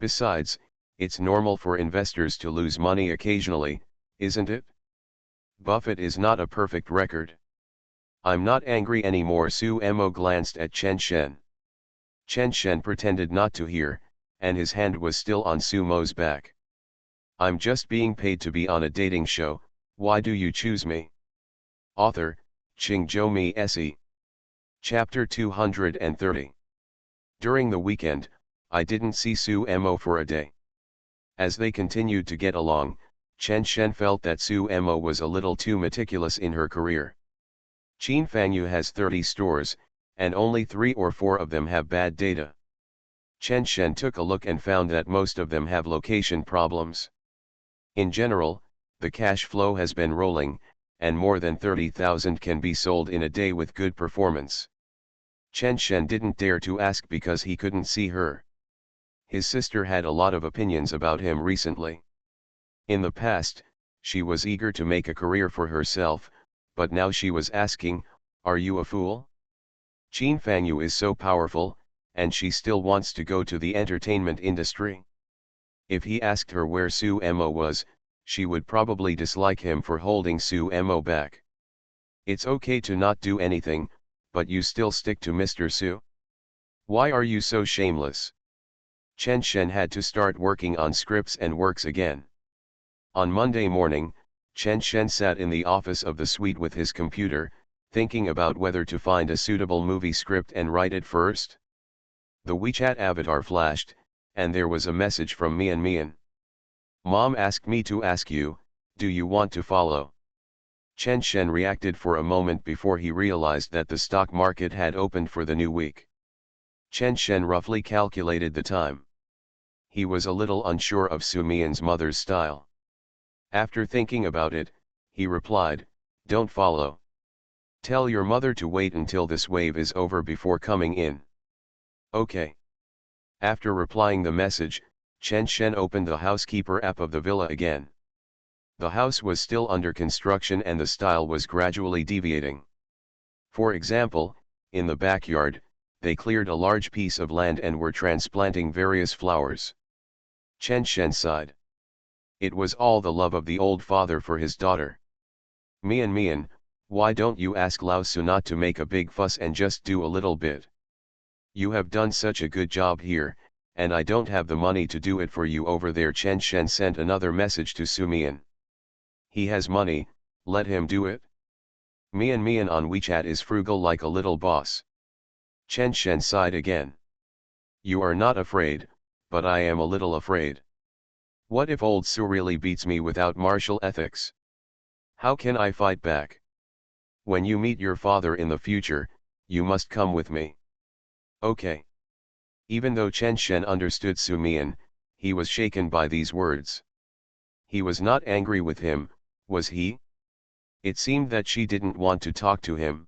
Besides, it's normal for investors to lose money occasionally, isn't it? Buffett is not a perfect record. I'm not angry anymore. Su Mo glanced at Chen Shen. Chen Shen pretended not to hear, and his hand was still on Sumo's back. I'm just being paid to be on a dating show, why do you choose me? Author, Qingzhou Mi Se. Chapter 230. During the weekend, I didn't see Su Mo for a day. As they continued to get along, Chen Shen felt that Su Mo was a little too meticulous in her career. Qin Fangyu has 30 stores, and only 3 or 4 of them have bad data. Chen Shen took a look and found that most of them have location problems. In general, the cash flow has been rolling, and more than 30,000 can be sold in a day with good performance. Chen Shen didn't dare to ask because he couldn't see her. His sister had a lot of opinions about him recently. In the past, she was eager to make a career for herself, but now she was asking, are you a fool? Qin Fangyu is so powerful, and she still wants to go to the entertainment industry. If he asked her where Su Emo was, she would probably dislike him for holding Su Emo back. It's okay to not do anything, but you still stick to Mr. Su? Why are you so shameless? Chen Shen had to start working on scripts and works again. On Monday morning, Chen Shen sat in the office of the suite with his computer, thinking about whether to find a suitable movie script and write it first. The WeChat avatar flashed, and there was a message from Mian Mian. Mom asked me to ask you, do you want to follow? Chen Shen reacted for a moment before he realized that the stock market had opened for the new week. Chen Shen roughly calculated the time. He was a little unsure of Su Mian's mother's style. After thinking about it, he replied, don't follow. Tell your mother to wait until this wave is over before coming in. Okay. After replying the message, Chen Shen opened the housekeeper app of the villa again. The house was still under construction and the style was gradually deviating. For example, in the backyard, they cleared a large piece of land and were transplanting various flowers. Chen Shen sighed. It was all the love of the old father for his daughter. Mian Mian, why don't you ask Lao Su not to make a big fuss and just do a little bit? You have done such a good job here, and I don't have the money to do it for you over there. Chen Shen sent another message to Su Mian. He has money, let him do it. Mian Mian on WeChat is frugal like a little boss. Chen Shen sighed again. You are not afraid, but I am a little afraid. What if old Su really beats me without martial ethics? How can I fight back? When you meet your father in the future, you must come with me. Okay. Even though Chen Shen understood Su Mian, he was shaken by these words. He was not angry with him, was he? It seemed that she didn't want to talk to him.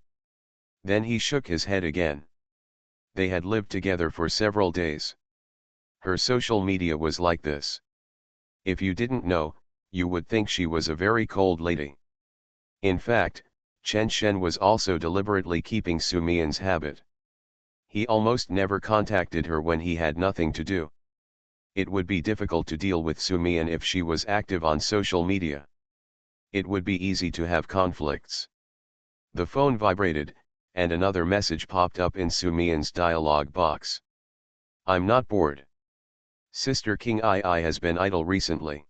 Then he shook his head again. They had lived together for several days. Her social media was like this. If you didn't know, you would think she was a very cold lady. In fact, Chen Shen was also deliberately keeping Su Mian's habit. He almost never contacted her when he had nothing to do. It would be difficult to deal with Su Mian if she was active on social media. It would be easy to have conflicts. The phone vibrated, and another message popped up in Su Mian's dialog box. I'm not bored. Sister King I has been idle recently.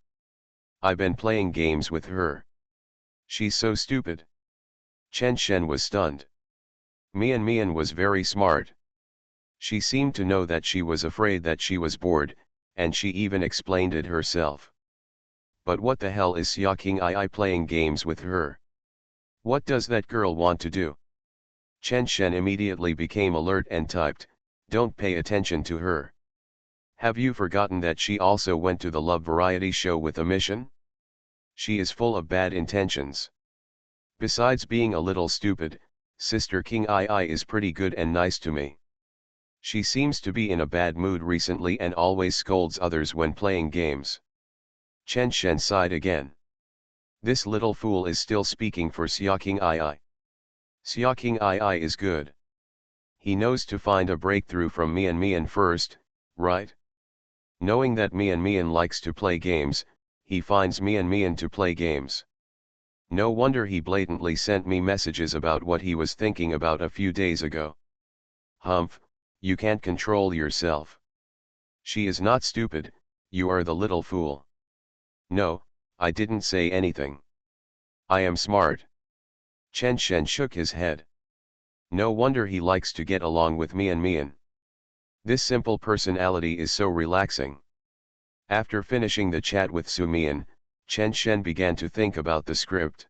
I've been playing games with her. She's so stupid. Chen Shen was stunned. Mian Mian was very smart. She seemed to know that she was afraid that she was bored, and she even explained it herself. But what the hell is Xia King I playing games with her? What does that girl want to do? Chen Shen immediately became alert and typed, don't pay attention to her. Have you forgotten that she also went to the love variety show with a mission? She is full of bad intentions. Besides being a little stupid, Sister King I is pretty good and nice to me. She seems to be in a bad mood recently and always scolds others when playing games. Chen Shen sighed again. This little fool is still speaking for Xia King I. Xia King I is good. He knows to find a breakthrough from Mian Mian first, right? Knowing that Mian Mian likes to play games, he finds Mian Mian to play games. No wonder he blatantly sent me messages about what he was thinking about a few days ago. Humph, you can't control yourself. She is not stupid, you are the little fool. No, I didn't say anything. I am smart. Chen Shen shook his head. No wonder he likes to get along with Mian Mian. This simple personality is so relaxing. After finishing the chat with Su Mian, Chen Shen began to think about the script.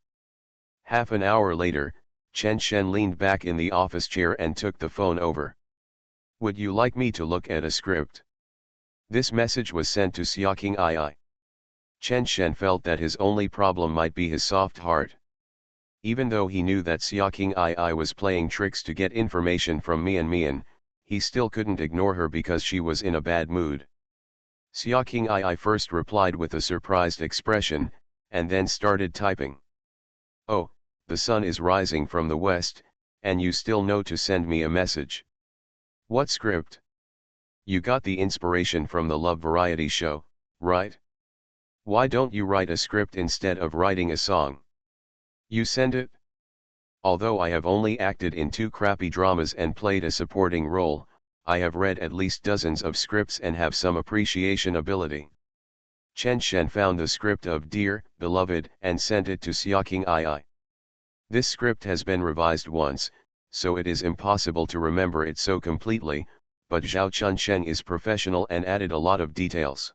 Half an hour later, Chen Shen leaned back in the office chair and took the phone over. Would you like me to look at a script? This message was sent to Xia King I. Chen Shen felt that his only problem might be his soft heart. Even though he knew that Xia King I was playing tricks to get information from Mian Mian, he still couldn't ignore her because she was in a bad mood. Xia King I first replied with a surprised expression, and then started typing. Oh, the sun is rising from the west, and you still know to send me a message. What script? You got the inspiration from the love variety show, right? Why don't you write a script instead of writing a song? You send it? Although I have only acted in 2 crappy dramas and played a supporting role, I have read at least dozens of scripts and have some appreciation ability. Chen Shen found the script of Dear, Beloved and sent it to Xiaoqing II. This script has been revised once, so it is impossible to remember it so completely, but Zhao Chunsheng is professional and added a lot of details.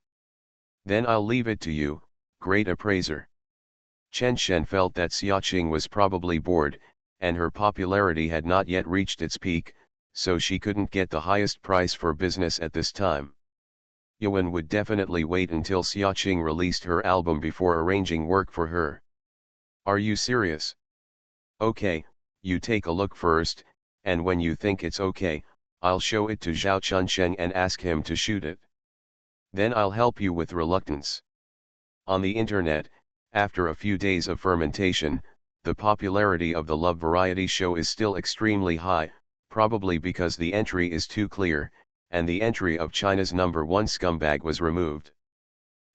Then I'll leave it to you, great appraiser. Chen Shen felt that Xiaoqing was probably bored, and her popularity had not yet reached its peak, so she couldn't get the highest price for business at this time. Yuan would definitely wait until Xiaoqing released her album before arranging work for her. Are you serious? Okay, you take a look first, and when you think it's okay, I'll show it to Zhao Chunsheng and ask him to shoot it. Then I'll help you with reluctance. On the internet, after a few days of fermentation, the popularity of the love variety show is still extremely high, probably because the entry is too clear, and the entry of China's #1 scumbag was removed.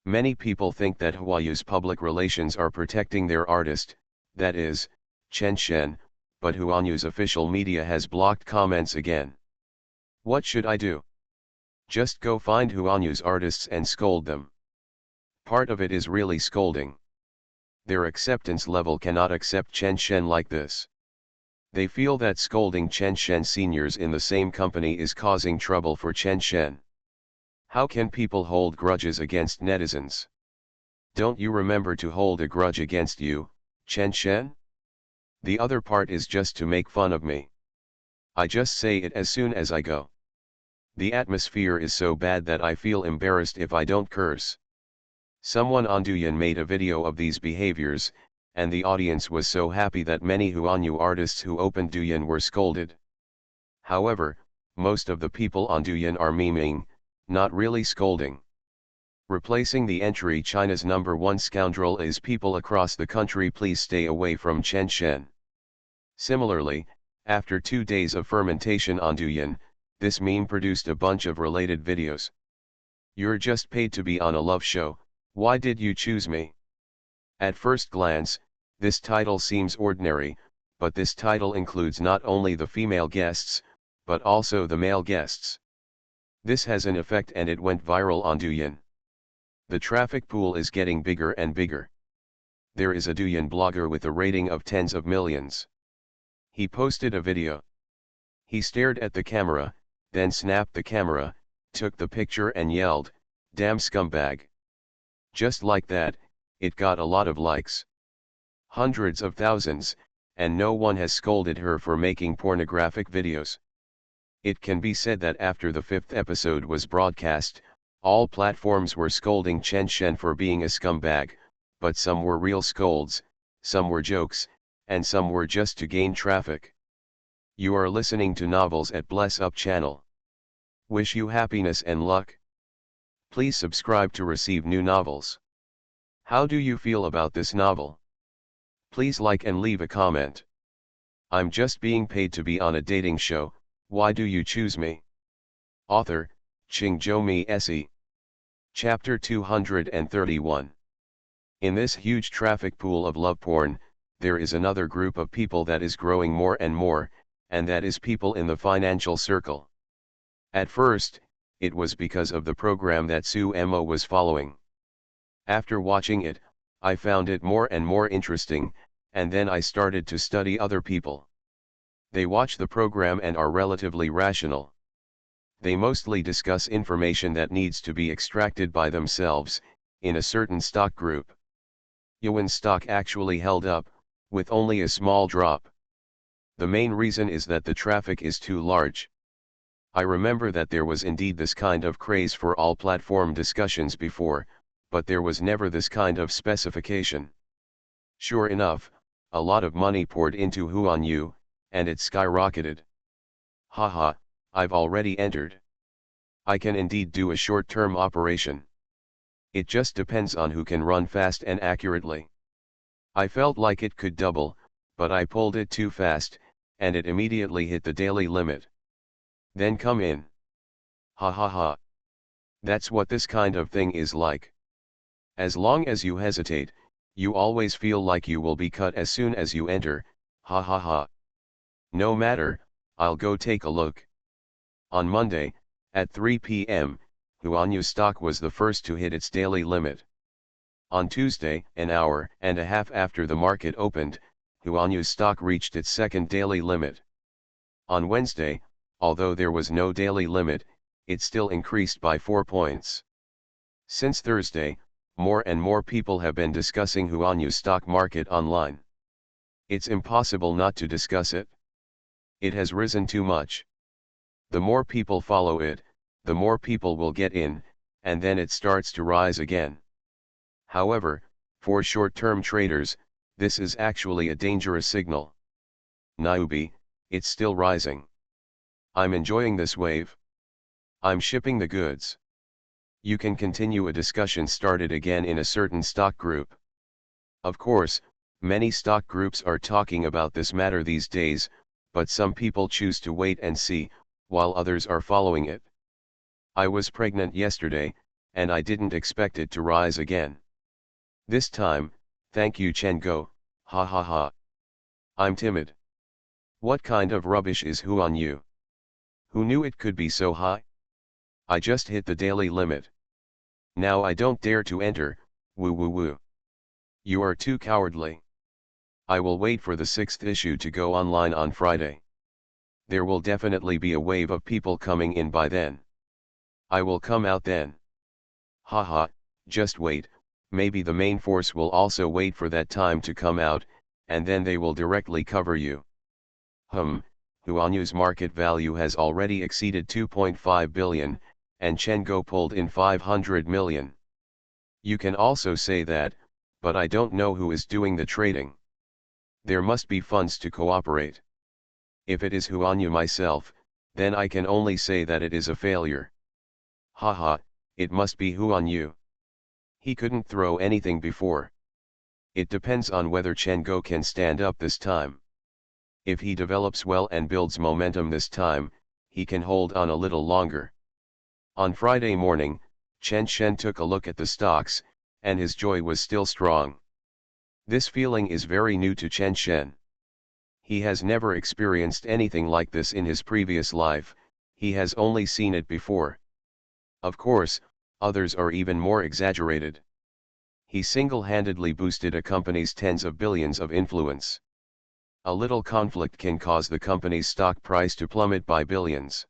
Many people think that Huayu's public relations are protecting their artist, that is, Chen Shen, but Huayu's official media has blocked comments again. What should I do? Just go find Huayu's artists and scold them. Part of it is really scolding. Their acceptance level cannot accept Chen Shen like this. They feel that scolding Chen Shen seniors in the same company is causing trouble for Chen Shen. How can people hold grudges against netizens? Don't you remember to hold a grudge against you, Chen Shen? The other part is just to make fun of me. I just say it as soon as I go. The atmosphere is so bad that I feel embarrassed if I don't curse. Someone on Douyin made a video of these behaviors, and the audience was so happy that many Huanyu artists who opened Douyin were scolded. However, most of the people on Douyin are memeing, not really scolding. Replacing the entry China's #1 scoundrel is people across the country please stay away from Chen Shen. Similarly, after 2 days of fermentation on Douyin, this meme produced a bunch of related videos. You're just paid to be on a love show, why did you choose me? At first glance, this title seems ordinary, but this title includes not only the female guests, but also the male guests. This has an effect and it went viral on Douyin. The traffic pool is getting bigger and bigger. There is a Douyin blogger with a rating of tens of millions. He posted a video. He stared at the camera, then snapped the camera, took the picture and yelled, "Damn scumbag." Just like that, it got a lot of likes. Hundreds of thousands, and no one has scolded her for making pornographic videos. It can be said that after the 5th episode was broadcast, all platforms were scolding Chen Shen for being a scumbag, but some were real scolds, some were jokes, and some were just to gain traffic. You are listening to Novels at Bless Up channel. Wish you happiness and luck. Please subscribe to receive new novels. How do you feel about this novel? Please like and leave a comment. I'm just being paid to be on a dating show, why do you choose me? Author, Qingzhou Mi Se. Chapter 231. In this huge traffic pool of love porn, there is another group of people that is growing more and more, and that is people in the financial circle. At first, it was because of the program that Su Mo was following. After watching it, I found it more and more interesting, and then I started to study other people. They watch the program and are relatively rational. They mostly discuss information that needs to be extracted by themselves, in a certain stock group. Yuan's stock actually held up, with only a small drop. The main reason is that the traffic is too large. I remember that there was indeed this kind of craze for all platform discussions before, but there was never this kind of specification. Sure enough, a lot of money poured into Huanyu, and it skyrocketed. Haha, I've already entered. I can indeed do a short-term operation. It just depends on who can run fast and accurately. I felt like it could double, but I pulled it too fast, and it immediately hit the daily limit. Then come in. Ha ha ha. That's what this kind of thing is like. As long as you hesitate, you always feel like you will be cut as soon as you enter, ha ha ha. No matter, I'll go take a look. On Monday, at 3 p.m., Huanyu stock was the first to hit its daily limit. On Tuesday, an hour and a half after the market opened, Huanyu stock reached its second daily limit. On Wednesday, although there was no daily limit, it still increased by 4 points. Since Thursday, more and more people have been discussing Huanyu stock market online. It's impossible not to discuss it. It has risen too much. The more people follow it, the more people will get in, and then it starts to rise again. However, for short-term traders, this is actually a dangerous signal. Naiubi, it's still rising. I'm enjoying this wave. I'm shipping the goods. You can continue a discussion started again in a certain stock group. Of course, many stock groups are talking about this matter these days, but some people choose to wait and see, while others are following it. I was pregnant yesterday, and I didn't expect it to rise again. This time, thank you Chen Go, ha ha ha. I'm timid. What kind of rubbish is Huanyu? Who knew it could be so high? I just hit the daily limit. Now I don't dare to enter, woo woo woo. You are too cowardly. I will wait for the 6th issue to go online on Friday. There will definitely be a wave of people coming in by then. I will come out then. Haha, just wait, maybe the main force will also wait for that time to come out, and then they will directly cover you. Huanyu's market value has already exceeded 2.5 billion, and Chen Go pulled in 500 million. You can also say that, but I don't know who is doing the trading. There must be funds to cooperate. If it is Huanyu myself, then I can only say that it is a failure. Haha, it must be Huanyu. He couldn't throw anything before. It depends on whether Chen Go can stand up this time. If he develops well and builds momentum this time, he can hold on a little longer. On Friday morning, Chen Shen took a look at the stocks, and his joy was still strong. This feeling is very new to Chen Shen. He has never experienced anything like this in his previous life, he has only seen it before. Of course, others are even more exaggerated. He single-handedly boosted a company's tens of billions of influence. A little conflict can cause the company's stock price to plummet by billions.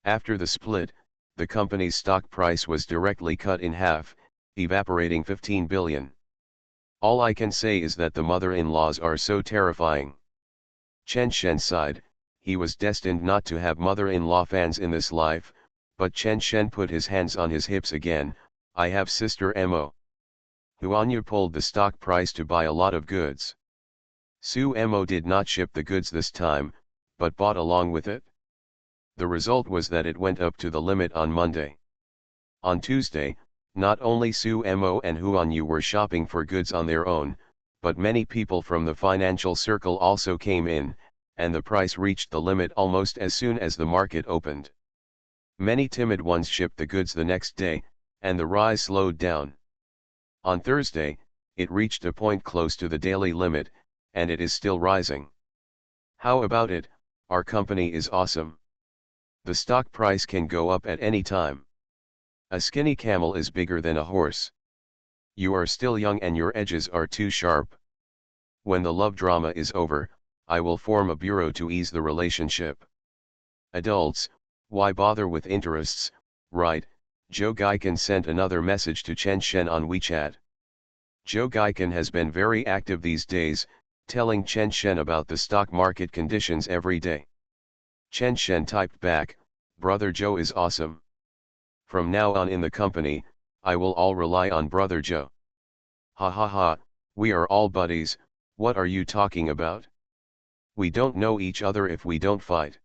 After the split, the company's stock price was directly cut in half, evaporating 15 billion. All I can say is that the mother-in-laws are so terrifying. Chen Shen sighed, he was destined not to have mother-in-law fans in this life, but Chen Shen put his hands on his hips again, I have sister Mo. Huanyu pulled the stock price to buy a lot of goods. Su Mo did not ship the goods this time, but bought along with it. The result was that it went up to the limit on Monday. On Tuesday, not only Su Mo and Huanyu were shopping for goods on their own, but many people from the financial circle also came in, and the price reached the limit almost as soon as the market opened. Many timid ones shipped the goods the next day, and the rise slowed down. On Thursday, it reached a point close to the daily limit, and it is still rising. How about it? Our company is awesome. The stock price can go up at any time. A skinny camel is bigger than a horse. You are still young and your edges are too sharp. When the love drama is over, I will form a bureau to ease the relationship. Adults, why bother with interests, right? Joe Gaiken sent another message to Chen Shen on WeChat. Joe Gaiken has been very active these days, telling Chen Shen about the stock market conditions every day. Chen Shen typed back, Brother Joe is awesome. From now on in the company, I will all rely on Brother Joe. Ha ha ha, we are all buddies, what are you talking about? We don't know each other if we don't fight.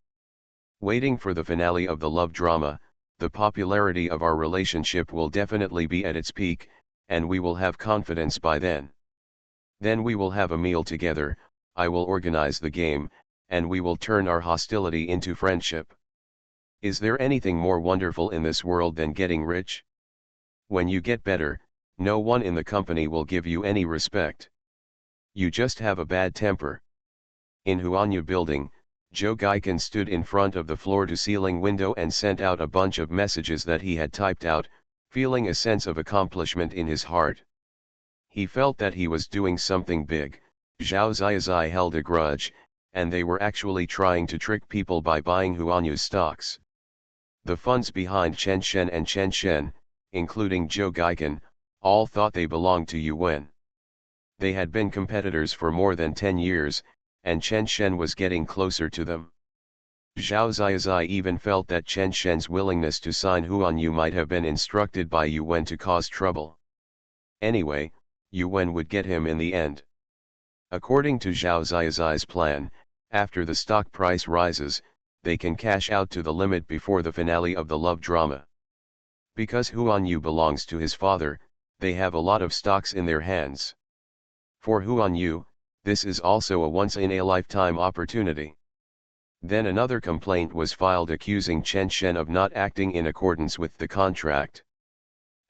Waiting for the finale of the love drama, the popularity of our relationship will definitely be at its peak, and we will have confidence by then. Then we will have a meal together, I will organize the game, and we will turn our hostility into friendship. Is there anything more wonderful in this world than getting rich? When you get better, No one in the company will give you any respect. You just have a bad temper. In Huanyu building, Joe Gaikin stood in front of the floor-to-ceiling window and sent out a bunch of messages that he had typed out, feeling a sense of accomplishment in his heart. He felt that he was doing something big. Zhao Ziazai held a grudge, and they were actually trying to trick people by buying Huanyu's stocks. The funds behind Chen Shen and Chen Shen, including Joe Gaikin, all thought they belonged to Yuan. They had been competitors for more than 10 years, and Chen Shen was getting closer to them. Zhao Ziazai even felt that Chen Shen's willingness to sign Huanyu might have been instructed by Yuan to cause trouble. Anyway, Yuan would get him in the end. According to Zhao Ziazai's plan, after the stock price rises, they can cash out to the limit before the finale of the love drama. Because Huanyu belongs to his father, they have a lot of stocks in their hands. For Huanyu, this is also a once-in-a-lifetime opportunity. Then another complaint was filed accusing Chen Shen of not acting in accordance with the contract.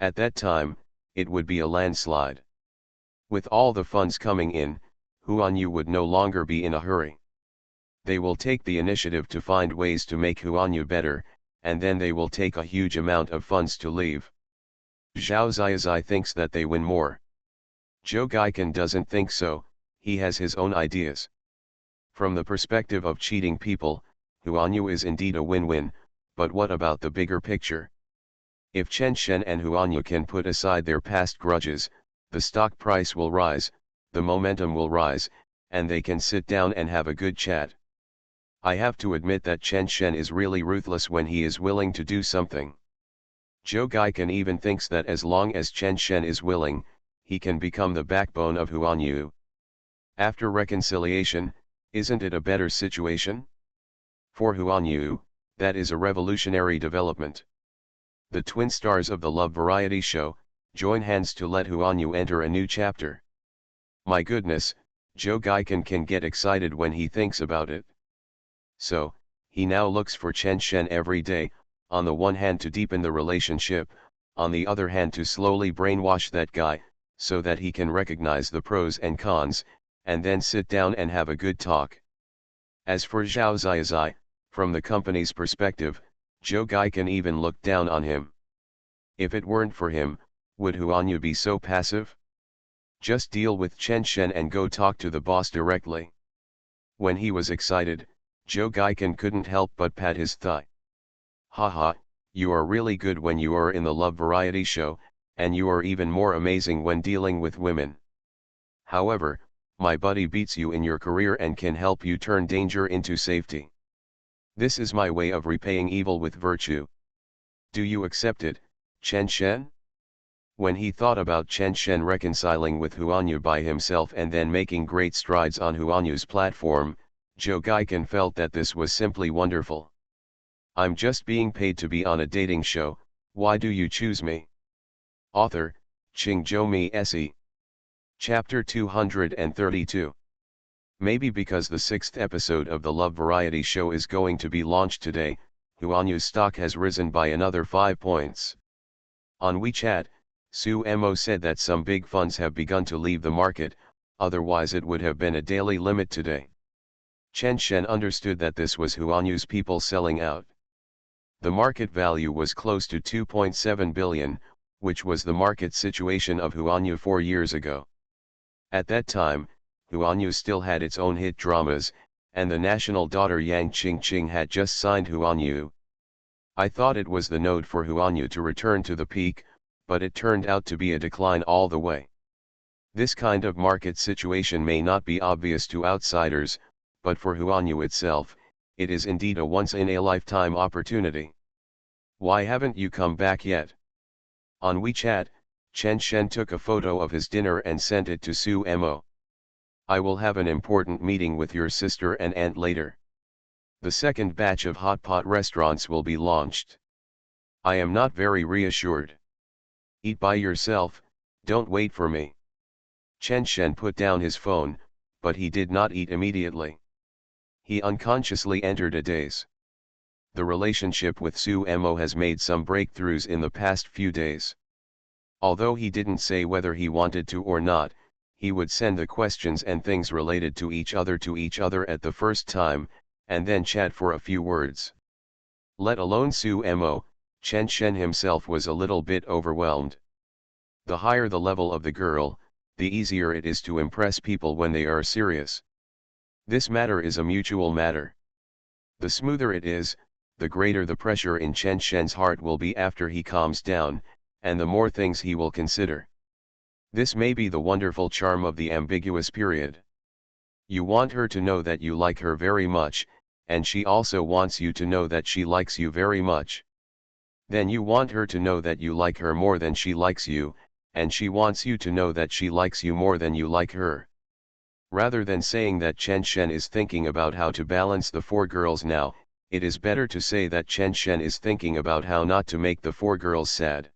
At that time, it would be a landslide. With all the funds coming in, Huanyu would no longer be in a hurry. They will take the initiative to find ways to make Huanyu better, and then they will take a huge amount of funds to leave. Zhao Ziazai thinks that they win more. Joe Gaikin doesn't think so, he has his own ideas. From the perspective of cheating people, Huanyu is indeed a win-win, but what about the bigger picture? If Chen Shen and Huanyu can put aside their past grudges, the stock price will rise, the momentum will rise, and they can sit down and have a good chat. I have to admit that Chen Shen is really ruthless when he is willing to do something. Joe Gaikin even thinks that as long as Chen Shen is willing, he can become the backbone of Huanyu. After reconciliation, isn't it a better situation? For Huanyu, that is a revolutionary development. The twin stars of the love variety show join hands to let Huanyu enter a new chapter. My goodness, Joe Gaikin can get excited when he thinks about it. So, he now looks for Chen Shen every day, on the one hand to deepen the relationship, on the other hand to slowly brainwash that guy, so that he can recognize the pros and cons, and then sit down and have a good talk. As for Zhao Ziazai, from the company's perspective, Joe Gaikin even looked down on him. If it weren't for him, would Huanyu be so passive? Just deal with Chen Shen and go talk to the boss directly. When he was excited, Joe Gaikin couldn't help but pat his thigh. Haha, you are really good when you are in the love variety show, and you are even more amazing when dealing with women. However, my buddy beats you in your career and can help you turn danger into safety. This is my way of repaying evil with virtue. Do you accept it, Chen Shen? When he thought about Chen Shen reconciling with Huanyu by himself and then making great strides on Huanyu's platform, Joe Gaikin felt that this was simply wonderful. I'm just being paid to be on a dating show, why do you choose me? Author, Qingzhou Mi Se. Chapter 232. Maybe because the 6th episode of the love variety show is going to be launched today, Huanyu's stock has risen by another 5 points. On WeChat, Su Mo said that some big funds have begun to leave the market, otherwise it would have been a daily limit today. Chen Shen understood that this was Huanyu's people selling out. The market value was close to 2.7 billion, which was the market situation of Huanyu 4 years ago. At that time, Huanyu still had its own hit dramas, and the national daughter Yang Qingqing had just signed Huanyu. I thought it was the node for Huanyu to return to the peak, but it turned out to be a decline all the way. This kind of market situation may not be obvious to outsiders, but for Huanyu itself, it is indeed a once-in-a-lifetime opportunity. Why haven't you come back yet? On WeChat, Chen Shen took a photo of his dinner and sent it to Su Mo. I will have an important meeting with your sister and aunt later. The second batch of hot pot restaurants will be launched. I am not very reassured. Eat by yourself, don't wait for me. Chen Shen put down his phone, but he did not eat immediately. He unconsciously entered a daze. The relationship with Su Mo has made some breakthroughs in the past few days. Although he didn't say whether he wanted to or not, he would send the questions and things related to each other at the first time, and then chat for a few words. Let alone Su Mo, Chen Shen himself was a little bit overwhelmed. The higher the level of the girl, the easier it is to impress people when they are serious. This matter is a mutual matter. The smoother it is, the greater the pressure in Chen Shen's heart will be after he calms down, and the more things he will consider. This may be the wonderful charm of the ambiguous period. You want her to know that you like her very much, and she also wants you to know that she likes you very much. Then you want her to know that you like her more than she likes you, and she wants you to know that she likes you more than you like her. Rather than saying that Chen Shen is thinking about how to balance the four girls now, it is better to say that Chen Shen is thinking about how not to make the four girls sad.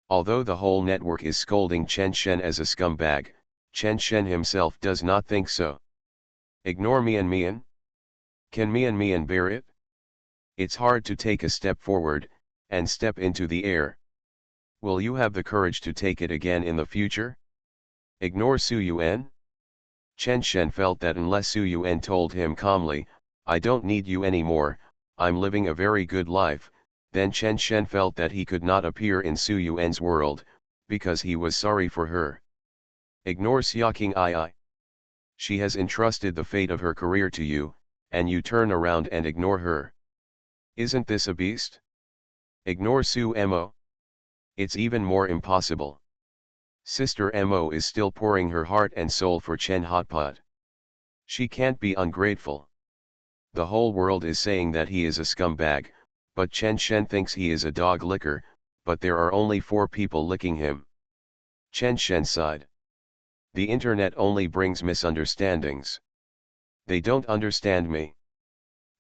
Although the whole network is scolding Chen Shen as a scumbag, Chen Shen himself does not think so. Ignore Mian Mian? Can Mian Mian bear it? It's hard to take a step forward, and step into the air. Will you have the courage to take it again in the future? Ignore Su Yuan? Chen Shen felt that unless Su Yuan told him calmly, I don't need you anymore, I'm living a very good life, then Chen Shen felt that he could not appear in Su Yuan's world, because he was sorry for her. Ignore Xiaoqing Ai. She has entrusted the fate of her career to you, and you turn around and ignore her. Isn't this a beast? Ignore Su Mo? It's even more impossible. Sister Mo is still pouring her heart and soul for Chen Hotpot. She can't be ungrateful. The whole world is saying that he is a scumbag, but Chen Shen thinks he is a dog licker, but there are only 4 people licking him. Chen Shen sighed. The internet only brings misunderstandings. They don't understand me.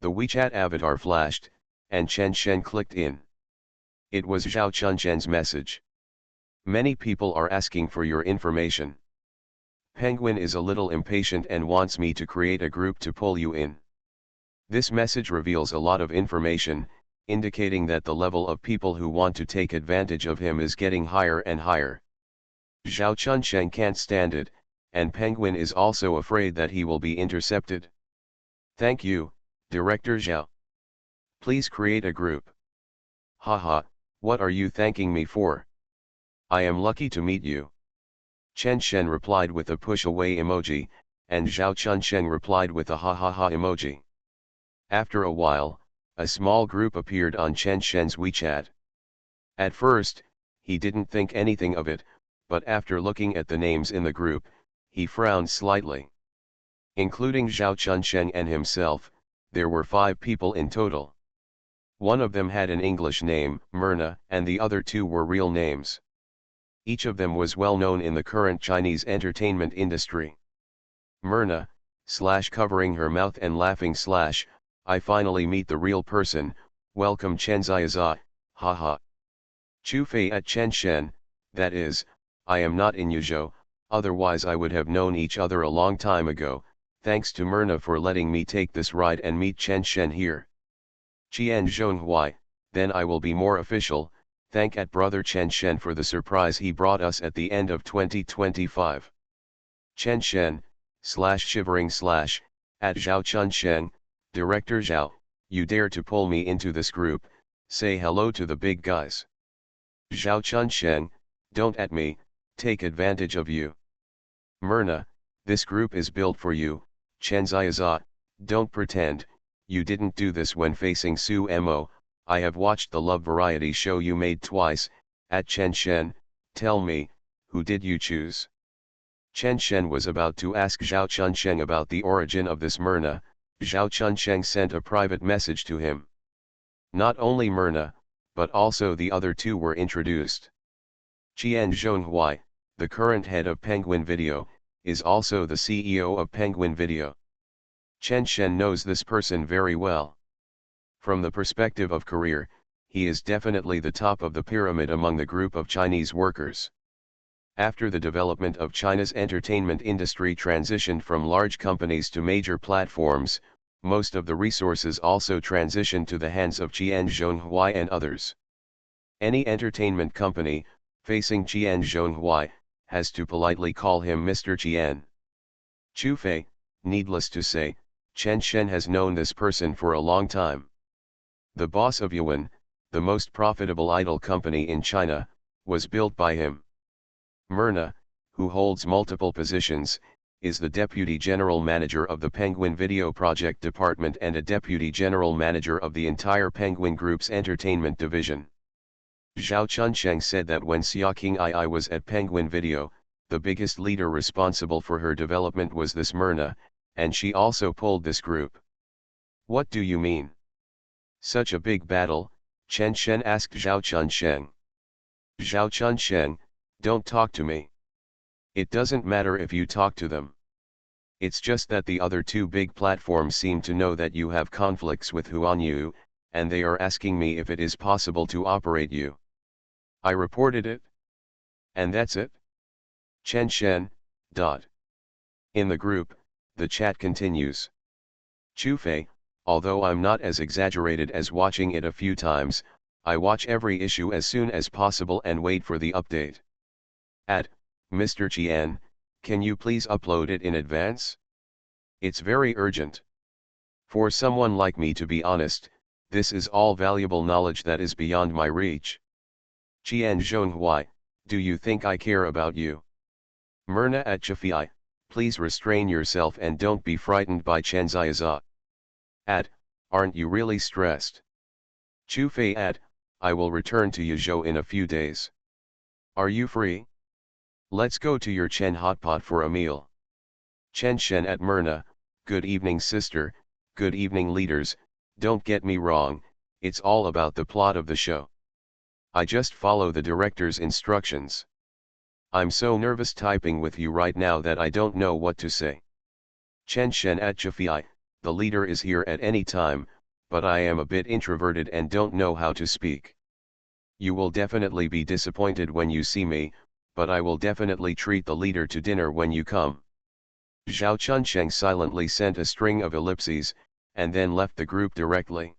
The WeChat avatar flashed, and Chen Shen clicked in. It was Zhao Chunzhen's message. Many people are asking for your information. Penguin is a little impatient and wants me to create a group to pull you in. This message reveals a lot of information, indicating that the level of people who want to take advantage of him is getting higher and higher. Zhao Chunzhen can't stand it, and Penguin is also afraid that he will be intercepted. Thank you, Director Zhao. Please create a group. Haha, what are you thanking me for? I am lucky to meet you. Chen Shen replied with a push-away emoji, and Zhao Chunzhen replied with a ha-ha-ha emoji. After a while, a small group appeared on Chen Shen's WeChat. At first, he didn't think anything of it, but after looking at the names in the group, he frowned slightly. Including Zhao Chunzhen and himself, there were 5 people in total. One of them had an English name, Myrna, and the other 2 were real names. Each of them was well known in the current Chinese entertainment industry. Myrna, covering her mouth and laughing / I finally meet the real person, welcome Chen Ziaza, haha. Chu Fei at Chen Shen, that is, I am not in Yuzhou, otherwise I would have known each other a long time ago, thanks to Myrna for letting me take this ride and meet Chen Shen here. Qian Zhonghuai, then I will be more official, thank at brother Chen Shen for the surprise he brought us at the end of 2025. Chen Shen, shivering / at Zhao Chunzhen, Director Zhao, you dare to pull me into this group, say hello to the big guys. Zhao Chunzhen, don't at me, take advantage of you. Myrna, this group is built for you, Chen Ziaza, don't pretend, you didn't do this when facing Su Mo, I have watched the love variety show you made twice, at Chen Shen, tell me, who did you choose? Chen Shen was about to ask Zhao Chunzhen about the origin of this Myrna, Zhao Chunzhen sent a private message to him. Not only Myrna, but also the other 2 were introduced. Qian Zhonghuai, the current head of Penguin Video, is also the CEO of Penguin Video. Chen Shen knows this person very well. From the perspective of career, he is definitely the top of the pyramid among the group of Chinese workers. After the development of China's entertainment industry transitioned from large companies to major platforms, most of the resources also transitioned to the hands of Qian Zhonghuai and others. Any entertainment company, facing Qian Zhonghui, has to politely call him Mr. Qian. Chu Fei, needless to say, Chen Shen has known this person for a long time. The boss of Yuan, the most profitable idol company in China, was built by him. Myrna, who holds multiple positions, is the Deputy General Manager of the Penguin Video Project Department and a Deputy General Manager of the entire Penguin Group's entertainment division. Zhao Chunsheng said that when Xiaoqing Ai was at Penguin Video, the biggest leader responsible for her development was this Myrna, and she also pulled this group. What do you mean? Such a big battle, Chen Shen asked Zhao Chunsheng. Zhao Chunsheng, don't talk to me. It doesn't matter if you talk to them. It's just that the other two big platforms seem to know that you have conflicts with Huanyu, and they are asking me if it is possible to operate you. I reported it. And that's it? Chen Shen. In the group, the chat continues. Chu Fei, although I'm not as exaggerated as watching it a few times, I watch every issue as soon as possible and wait for the update. Mr. Qian, can you please upload it in advance? It's very urgent. For someone like me, to be honest, this is all valuable knowledge that is beyond my reach. Qian Zhonghui, do you think I care about you? Myrna at Chafei, please restrain yourself and don't be frightened by Chen Ziaza. Aren't you really stressed? Chu Fei I will return to Yuzhou in a few days. Are you free? Let's go to your Chen hotpot for a meal. Chen Shen at Myrna, good evening sister, good evening leaders, don't get me wrong, it's all about the plot of the show. I just follow the director's instructions. I'm so nervous typing with you right now that I don't know what to say. Chen Shen at Chafei, the leader is here at any time, but I am a bit introverted and don't know how to speak. You will definitely be disappointed when you see me, but I will definitely treat the leader to dinner when you come. Zhao Chunsheng silently sent a string of ellipses, and then left the group directly.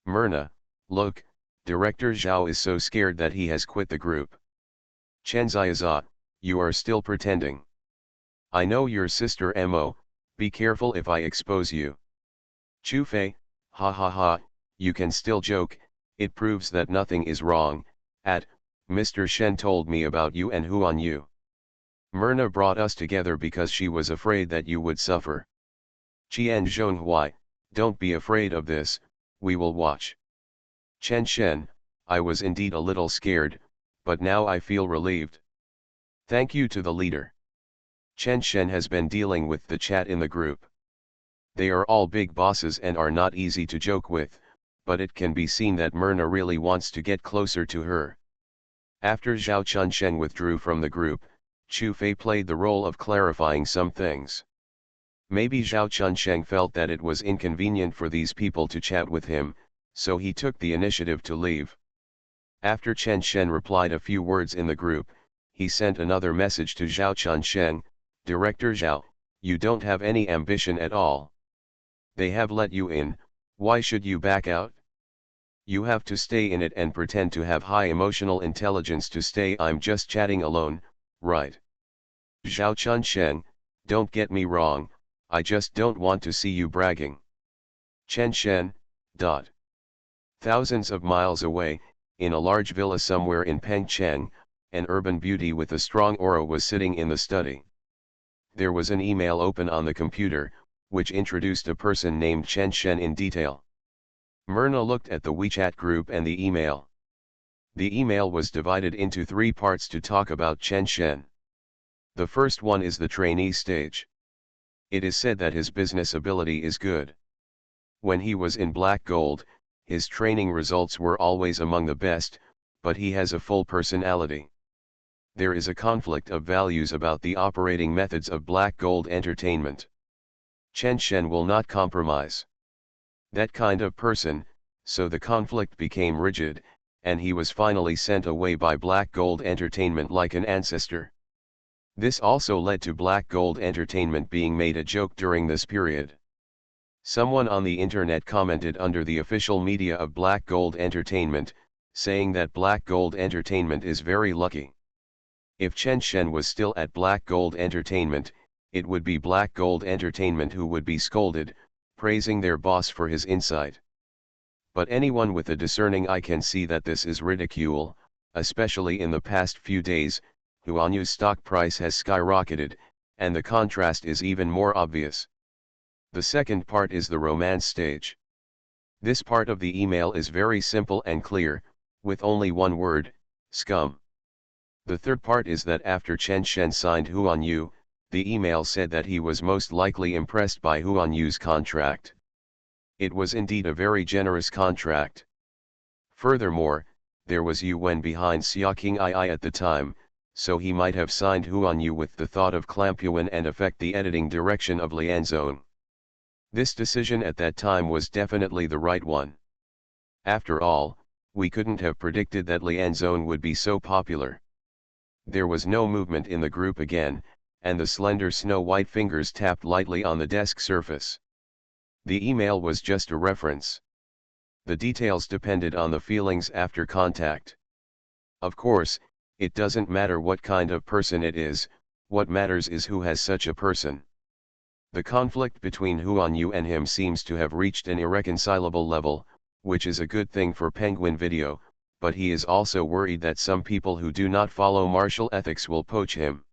Myrna, look, Director Zhao is so scared that he has quit the group. Chen Ziaza, you are still pretending. I know your sister Mo, be careful if I expose you. Chu Fei, ha ha ha, you can still joke, it proves that nothing is wrong. Mr. Shen told me about you and Huanyu. Myrna brought us together because she was afraid that you would suffer. Qian Zhonghui, don't be afraid of this, we will watch. Chen Shen, I was indeed a little scared, but now I feel relieved. Thank you to the leader. Chen Shen has been dealing with the chat in the group. They are all big bosses and are not easy to joke with, but it can be seen that Myrna really wants to get closer to her. After Zhao Chunsheng withdrew from the group, Chu Fei played the role of clarifying some things. Maybe Zhao Chunsheng felt that it was inconvenient for these people to chat with him, so he took the initiative to leave. After Chen Shen replied a few words in the group, he sent another message to Zhao Chunsheng, Director Zhao, you don't have any ambition at all. They have let you in, why should you back out? You have to stay in it and pretend to have high emotional intelligence to stay. I'm just chatting alone, right? Zhao Chunsheng, don't get me wrong, I just don't want to see you bragging. Chen Shen. Thousands of miles away, in a large villa somewhere in Pengcheng, an urban beauty with a strong aura was sitting in the study. There was an email open on the computer, which introduced a person named Chen Shen in detail. Myrna looked at the WeChat group and the email. The email was divided into 3 parts to talk about Chen Shen. The first one is the trainee stage. It is said that his business ability is good. When he was in Black Gold, his training results were always among the best, but he has a full personality. There is a conflict of values about the operating methods of Black Gold Entertainment. Chen Shen will not compromise that kind of person, so the conflict became rigid, and he was finally sent away by Black Gold Entertainment like an ancestor. This also led to Black Gold Entertainment being made a joke during this period. Someone on the internet commented under the official media of Black Gold Entertainment, saying that Black Gold Entertainment is very lucky. If Chen Shen was still at Black Gold Entertainment, it would be Black Gold Entertainment who would be scolded, praising their boss for his insight. But anyone with a discerning eye can see that this is ridicule, especially in the past few days. Huanyu's stock price has skyrocketed, and the contrast is even more obvious. The second part is the romance stage. This part of the email is very simple and clear, with only one word: scum. The third part is that after Chen Shen signed Huanyu, the email said that he was most likely impressed by Huanyu's contract. It was indeed a very generous contract. Furthermore, there was Yuan behind Xiaoqing II at the time, so he might have signed Huanyu with the thought of Clampuan and affect the editing direction of Lianzhong. This decision at that time was definitely the right one. After all, we couldn't have predicted that Lianzhong would be so popular. There was no movement in the group again, and the slender snow-white fingers tapped lightly on the desk surface. The email was just a reference. The details depended on the feelings after contact. Of course, it doesn't matter what kind of person it is, what matters is who has such a person. The conflict between Huanyu and him seems to have reached an irreconcilable level, which is a good thing for Penguin Video, but he is also worried that some people who do not follow martial ethics will poach him.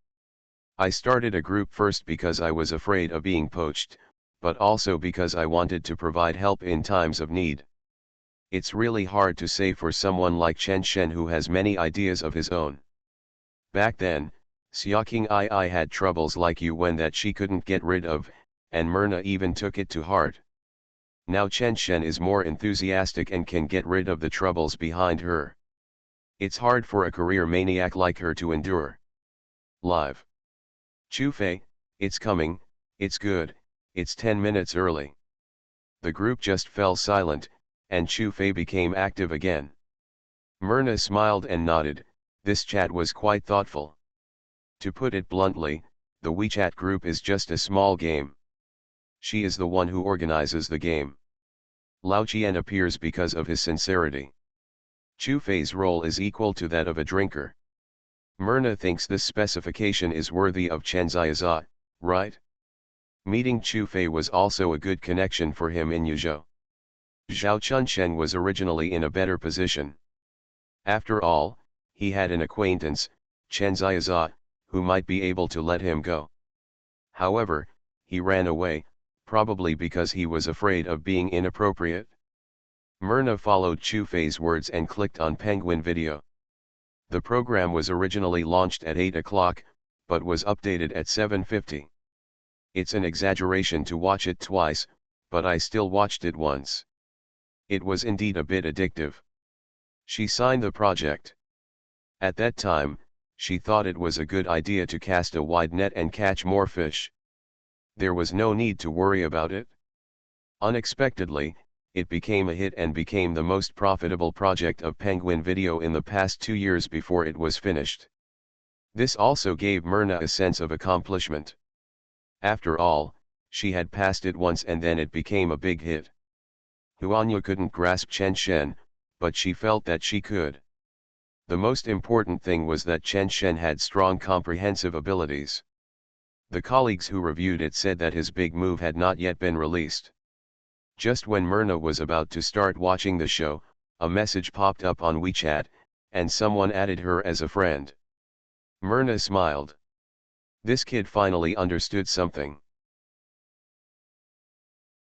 I started a group first because I was afraid of being poached, but also because I wanted to provide help in times of need. It's really hard to say for someone like Chen Shen who has many ideas of his own. Back then, Xiaoqing II had troubles like Yuan that she couldn't get rid of, and Myrna even took it to heart. Now Chen Shen is more enthusiastic and can get rid of the troubles behind her. It's hard for a career maniac like her to endure. Live. Chu Fei, it's coming, it's good, it's 10 minutes early. The group just fell silent, and Chu Fei became active again. Myrna smiled and nodded. This chat was quite thoughtful. To put it bluntly, the WeChat group is just a small game. She is the one who organizes the game. Lao Qian appears because of his sincerity. Chu Fei's role is equal to that of a drinker. Myrna thinks this specification is worthy of Chen Ziaza, right? Meeting Chu Fei was also a good connection for him in Yuzhou. Zhao Chunsheng was originally in a better position. After all, he had an acquaintance, Chen Ziaza, who might be able to let him go. However, he ran away, probably because he was afraid of being inappropriate. Myrna followed Chu Fei's words and clicked on Penguin Video. The program was originally launched at 8 o'clock, but was updated at 7:50. It's an exaggeration to watch it twice, but I still watched it once. It was indeed a bit addictive. She signed the project. At that time, she thought it was a good idea to cast a wide net and catch more fish. There was no need to worry about it. Unexpectedly, it became a hit and became the most profitable project of Penguin Video in the past 2 years before it was finished. This also gave Myrna a sense of accomplishment. After all, she had passed it once and then it became a big hit. Huanyu couldn't grasp Chen Shen, but she felt that she could. The most important thing was that Chen Shen had strong comprehensive abilities. The colleagues who reviewed it said that his big move had not yet been released. Just when Myrna was about to start watching the show, a message popped up on WeChat, and someone added her as a friend. Myrna smiled. This kid finally understood something.